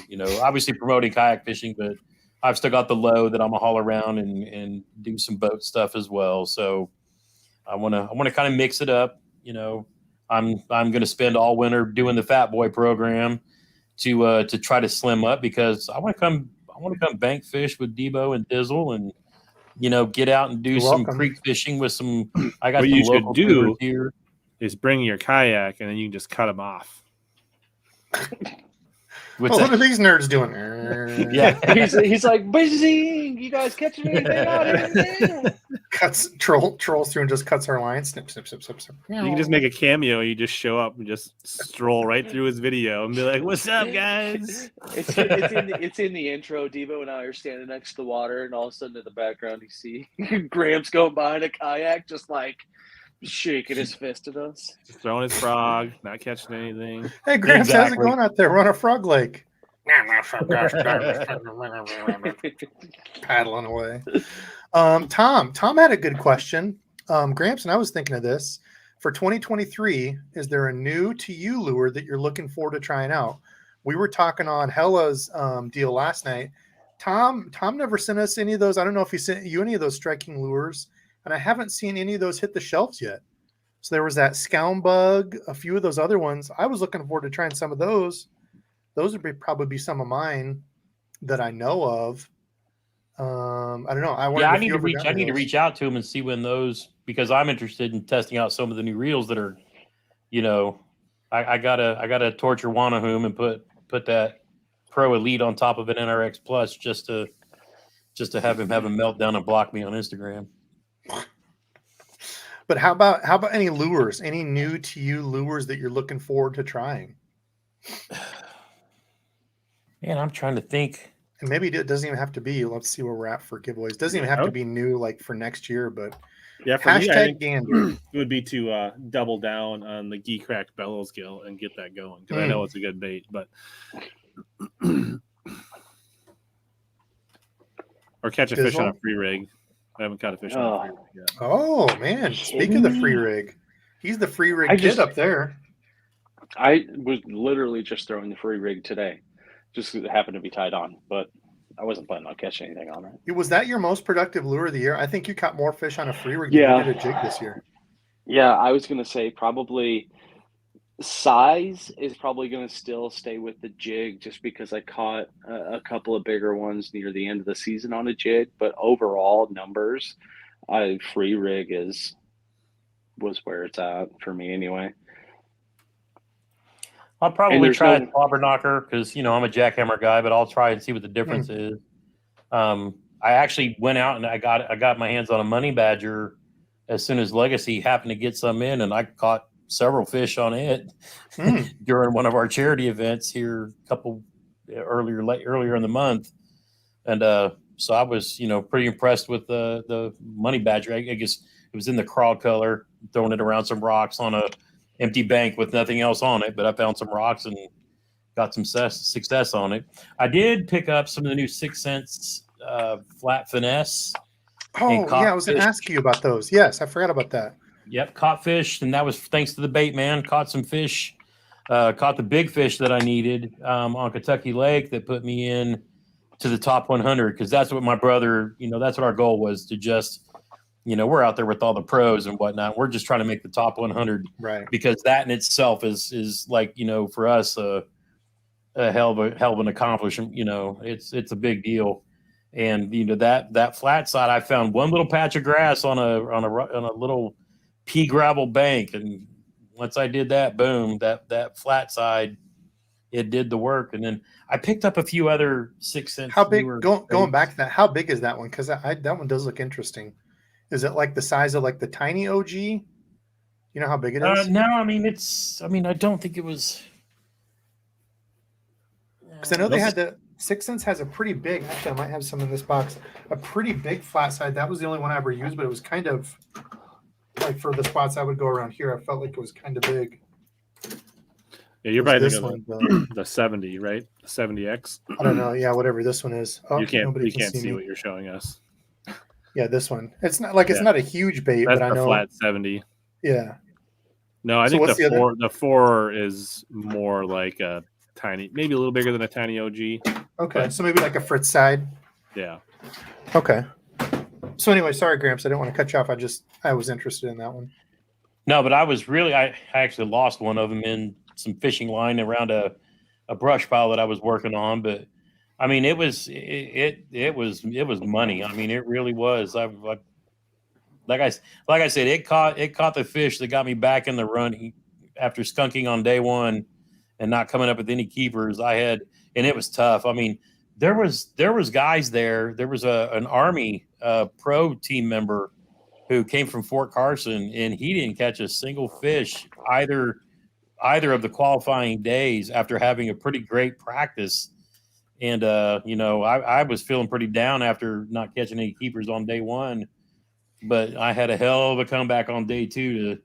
you know, obviously promoting kayak fishing, but I've still got the load that I'm gonna haul around and do some boat stuff as well. So I want to kind of mix it up. You know, I'm going to spend all winter doing the Fat Boy program to try to slim up because I want to come bank fish with Debo and Dizzle and, you know, get out and do some creek fishing with some. I got what some you local should do here. Is bring your kayak and then you can just cut them off. What's What are that? these nerds doing? Yeah. He's like, "Bing, you guys catching anything out here?" Cuts trolls through and just cuts our line. Snip, snip, snip, snip, snip. You can just make a cameo. You just show up and just stroll right through his video and be like, "What's up, guys?" It's in the intro. Debo and I are standing next to the water, and all of a sudden in the background you see Gramps going behind a kayak, just like shaking his fist at us. Just throwing his frog, not catching anything. Hey, Gramps, how's it Exactly. going out there? We're on a frog lake. Paddling away. Tom had a good question. Gramps and I was thinking of this. For 2023, is there a new to you lure that you're looking forward to trying out? We were talking on Hella's deal last night. Tom never sent us any of those. I don't know if he sent you any of those striking lures, and I haven't seen any of those hit the shelves yet. So there was that Scound Bug, a few of those other ones. I was looking forward to trying some of those. Those would probably be some of mine that I know of. I don't know. I need to reach out to him and see when those, because I'm interested in testing out some of the new reels that are, I gotta torture Wanahum and put that Pro Elite on top of an NRX Plus just to have him have a meltdown and block me on Instagram. But how about any lures? Any new to you lures that you're looking forward to trying? Man, I'm trying to think. And maybe it doesn't even have to be. Let's see where we're at for giveaways. It doesn't even have to be new, like for next year. But yeah, for me, I think Gander. it would be to double down on the Gee Cracked Bellows gill and get that going because I know it's a good bait. But or catch a fish on a free rig. I haven't caught a fish on a free rig yet. Oh man! Speaking of the free rig, he's the free rig kid up there. I was literally just throwing the free rig today. Just happened to be tied on, but I wasn't planning on catching anything on it. Was that your most productive lure of the year? I think you caught more fish on a free rig than you did a jig this year. Yeah, I was going to say probably size is probably going to still stay with the jig just because I caught a couple of bigger ones near the end of the season on a jig. But overall numbers, free rig was where it's at for me anyway. I'll probably try a slobber knocker because I'm a jackhammer guy, but I'll try and see what the difference is. I actually went out and I got my hands on a money badger as soon as Legacy happened to get some in, and I caught several fish on it during one of our charity events here a couple earlier in the month, and so I was pretty impressed with the money badger. I guess it was in the crawl color, throwing it around some rocks on a empty bank with nothing else on it, but I found some rocks and got some success on it. I did pick up some of the new 6 Cents flat finesse. Oh yeah, I was going to ask you about those. Yes, I forgot about that. Yep, caught fish, and that was thanks to the bait man. Caught some fish, caught the big fish that I needed on Kentucky Lake that put me in to the top 100 because that's what my brother, that's what our goal was to just. We're out there with all the pros and whatnot. We're just trying to make the top 100, right? Because that in itself is like for us a hell of an accomplishment. It's a big deal, and that flat side. I found one little patch of grass on a little pea gravel bank, and once I did that, boom, that flat side, it did the work. And then I picked up a few other 6 Cents. How big? Going back to that, how big is that one? Because that one does look interesting. Is it like the size of like the tiny OG? You know how big it is? No, I mean I don't think it was. Because I know they had the 6 Cents has a pretty big. Actually, I might have some in this box. A pretty big flat side. That was the only one I ever used, but it was kind of like for the spots I would go around here. I felt like it was kind of big. Yeah, you're probably thinking of the 70, right? The 70X. I don't know. Yeah, whatever this one is. Oh, you can't see what you're showing us. Yeah, this one. It's not like it's not a huge bait, that's but I know flat 70. Yeah. No, I think the 4 is more like a tiny, maybe a little bigger than a tiny OG. Okay, so maybe like a Fritz side. Yeah. Okay. So anyway, sorry, Gramps. I didn't want to cut you off. I was interested in that one. No, but I actually lost one of them in some fishing line around a brush pile that I was working on, but. I mean, it was money. I mean, it really was. Like I said, it caught the fish that got me back in the run after skunking on day one and not coming up with any keepers. I had and it was tough. I mean, there was guys there. There was an Army pro team member who came from Fort Carson, and he didn't catch a single fish either of the qualifying days after having a pretty great practice. And I was feeling pretty down after not catching any keepers on day one, but I had a hell of a comeback on day two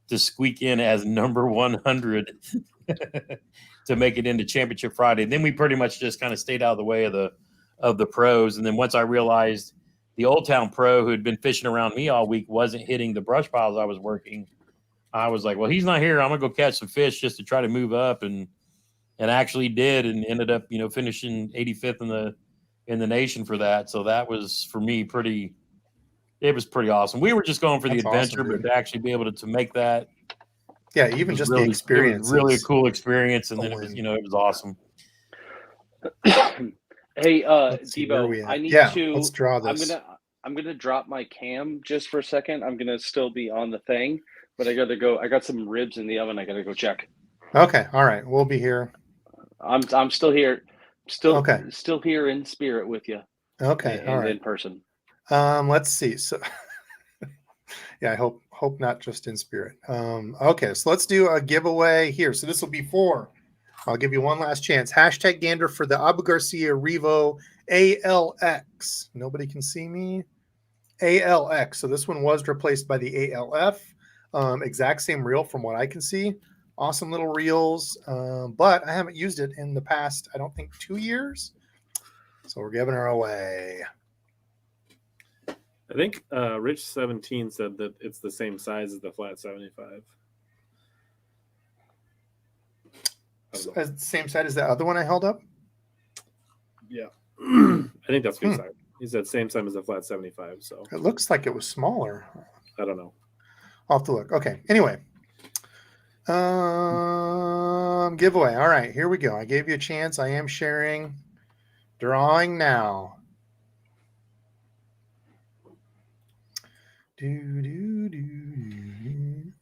to squeak in as number 100 to make it into Championship Friday. And then we pretty much just kind of stayed out of the way of the pros. And then once I realized the Old Town pro who had been fishing around me all week wasn't hitting the brush piles I was working, I was like, well, he's not here. I'm gonna go catch some fish just to try to move up, and actually did, and ended up finishing 85th in the nation for that. So that was for me pretty awesome. We were just going for the adventure, but to actually be able to make that, even just really, the experience, really a cool experience, and then it was awesome. Hey, Debo, I need to. Let's draw this. I'm gonna drop my cam just for a second. I'm gonna still be on the thing, but I gotta go. I got some ribs in the oven. I gotta go check. Okay, all right, we'll be here. I'm still here, still here in spirit with you. Okay, and all right, in person. Let's see. So, I hope not just in spirit. Okay, so let's do a giveaway here. So this will be 4. I'll give you one last chance. Hashtag Gander for the Abu Garcia Revo ALX. Nobody can see me. ALX. So this one was replaced by the ALF. Exact same reel from what I can see. Awesome little reels. But I haven't used it in the past, I don't think, 2 years. So we're giving her away. I think Rich 17 said that it's the same size as the flat 75. Same size as the other one I held up? Yeah. I think that's good size. He said same size as the flat 75. So it looks like it was smaller. I don't know. I'll have to look. Okay. Anyway. Giveaway. All right. Here we go. I gave you a chance. I am sharing. Drawing now.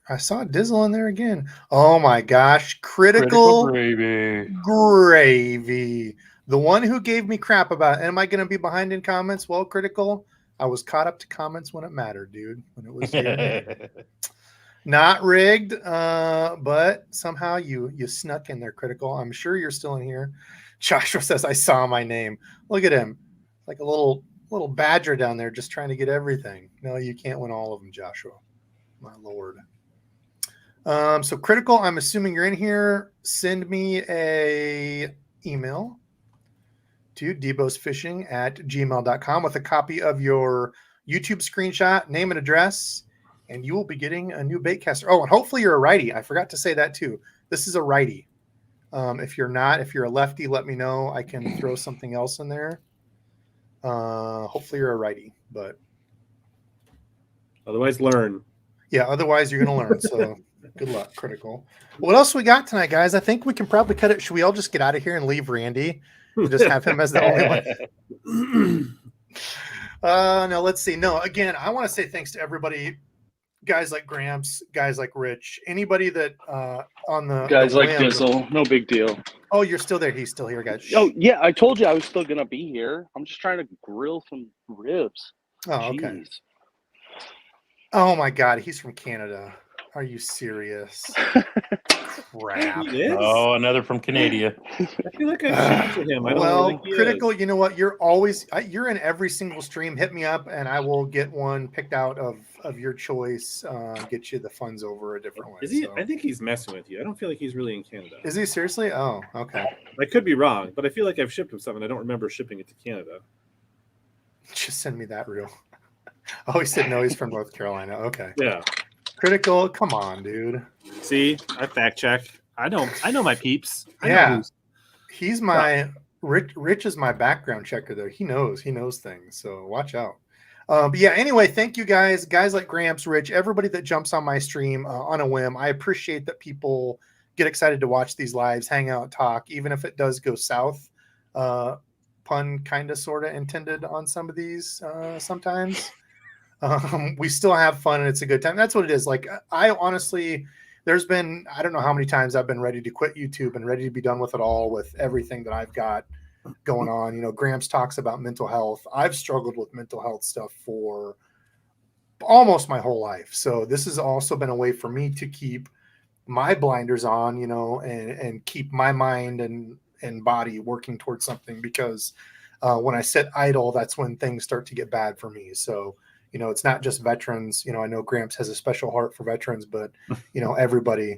I saw Dizzle in there again. Oh my gosh. Critical gravy. The one who gave me crap about, am I going to be behind in comments? Well, Critical, I was caught up to comments when it mattered, dude. When it was your name. Not rigged, but somehow you snuck in there, Critical. I'm sure you're still in here. Joshua says, I saw my name. Look at him. Like a little badger down there just trying to get everything. No, you can't win all of them, Joshua. My Lord. So Critical, I'm assuming you're in here. Send me a email to DEBO'SFishing@gmail.com with a copy of your YouTube screenshot, name and address, and you will be getting a new Baitcaster. Oh, and hopefully you're a righty. I forgot to say that too. This is a righty. If you're not, if you're a lefty, let me know. I can throw something else in there. Hopefully you're a righty, but otherwise learn. Yeah, otherwise you're going to learn. So good luck, Critical. What else we got tonight, guys? I think we can probably cut it. Should we all just get out of here and leave Randy and just have him as the only one? No, let's see. No, again, I want to say thanks to everybody. Guys like Gramps, guys like Rich, anybody that on the guys like Dizzle, no big deal. Oh, you're still there. He's still here, guys. Oh, yeah, I told you I was still gonna be here. I'm just trying to grill some ribs. Oh, okay. Oh my God, he's from Canada. Are you serious? Crap. Oh, another from Canada. I feel like I shot to him. I don't well, think Critical, you know what? You're in every single stream. Hit me up and I will get one picked out of your choice. Get you the funds over a different way. Is he? So. I think he's messing with you. I don't feel like he's really in Canada. Is he seriously? Oh, okay. I could be wrong, but I feel like I've shipped him something. I don't remember shipping it to Canada. Just send me that reel. Oh, he said no. He's from North Carolina. Okay. Yeah. Critical, come on, dude. See, I fact check. I know my peeps. He's my Rich is my background checker though. He knows things, so watch out. But yeah, anyway, thank you guys like Gramps, Rich, everybody that jumps on my stream on a whim. I appreciate that people get excited to watch these lives, hang out, talk, even if it does go south. Pun kind of sort of intended on some of these we still have fun and it's a good time. That's what it is. Like, I honestly, there's been, I don't know how many times I've been ready to quit YouTube and ready to be done with it all, with everything that I've got going on. You know, Gramps talks about mental health. I've struggled with mental health stuff for almost my whole life. So this has also been a way for me to keep my blinders on, you know, and keep my mind and body working towards something, because when I sit idle, that's when things start to get bad for me. So, you know, it's not just veterans. You know, I know Gramps has a special heart for veterans, but, you know, everybody,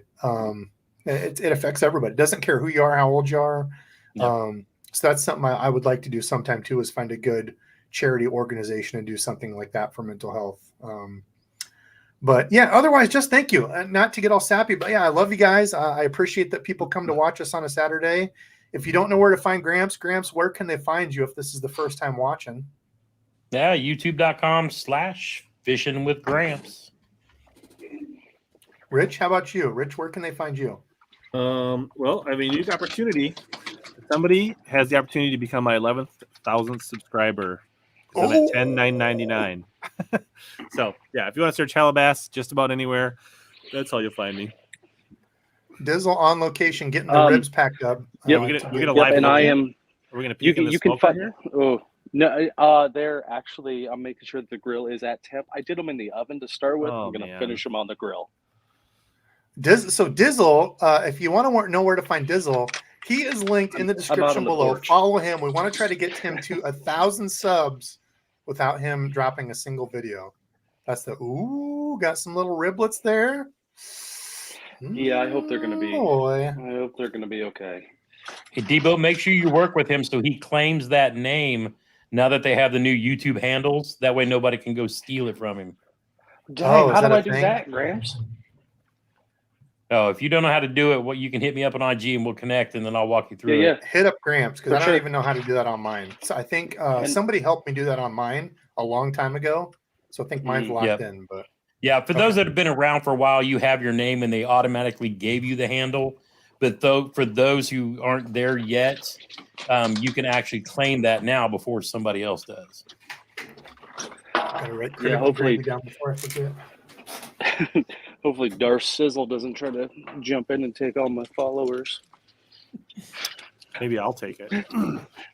it affects everybody. It doesn't care who you are, how old you are. Yeah. So that's something I would like to do sometime too, is find a good charity organization and do something like that for mental health. But yeah, otherwise, just thank you. Not to get all sappy, but yeah, I love you guys. I appreciate that people come to watch us on a Saturday. If you don't know where to find Gramps, where can they find you if this is the first time watching? Yeah, youtube.com/fishing with Gramps. Rich, how about you? Rich, where can they find you? Well, I have a unique opportunity. Somebody has the opportunity to become my 11,000th subscriber. So I'm at 10,999. So yeah, if you want to search Halabass just about anywhere, that's how you'll find me. Dizzle on location, getting the ribs packed up. Yep, we're gonna live. and I am. Are we gonna You peek in can the you can smoke right find. here? Oh no, they're actually. I'm making sure that the grill is at temp. I did them in the oven to start with. Oh, I'm gonna man. finish them on the grill. So Dizzle, if you want to know where to find Dizzle, he is linked in the I'm out description on the below. porch. Follow him. We want to try to get him to 1,000 subs without him dropping a single video. That's got some little riblets there. Yeah, I hope they're gonna be. Boy. I hope they're gonna be okay. Hey, Debo, make sure you work with him so he claims that name now that they have the new YouTube handles. That way nobody can go steal it from him. Dang, is how that do a I do thing? that, Gramps? Oh, if you don't know how to do it, you can hit me up on IG and we'll connect, and then I'll walk you through Yeah, it. Hit up Gramps, because For I don't sure. even know how to do that on mine. So I think And- somebody helped me do that on mine a long time ago. So I think mine's locked Yep. in. But Yeah, for those that have been around for a while, you have your name and they automatically gave you the handle. But for those who aren't there yet, you can actually claim that now before somebody else does. gotta write Yeah, hopefully- gravy down before I forget. Hopefully, Darth Sizzle doesn't try to jump in and take all my followers. Maybe I'll take it.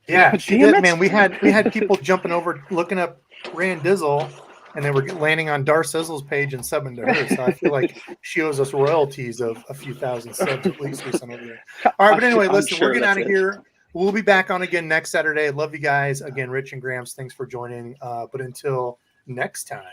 Yeah, she Damn did, it. man. We had people jumping over, looking up Rand Dizzle, and they were landing on Darth Sizzle's page and subbing to her. So I feel like she owes us royalties of a few thousand subs at least we sent over there. All right, but anyway, I'm listen, sure we're getting that's out of it. here. We'll be back on again next Saturday. Love you guys. Again, Rich and Gramps, thanks for joining. But until next time.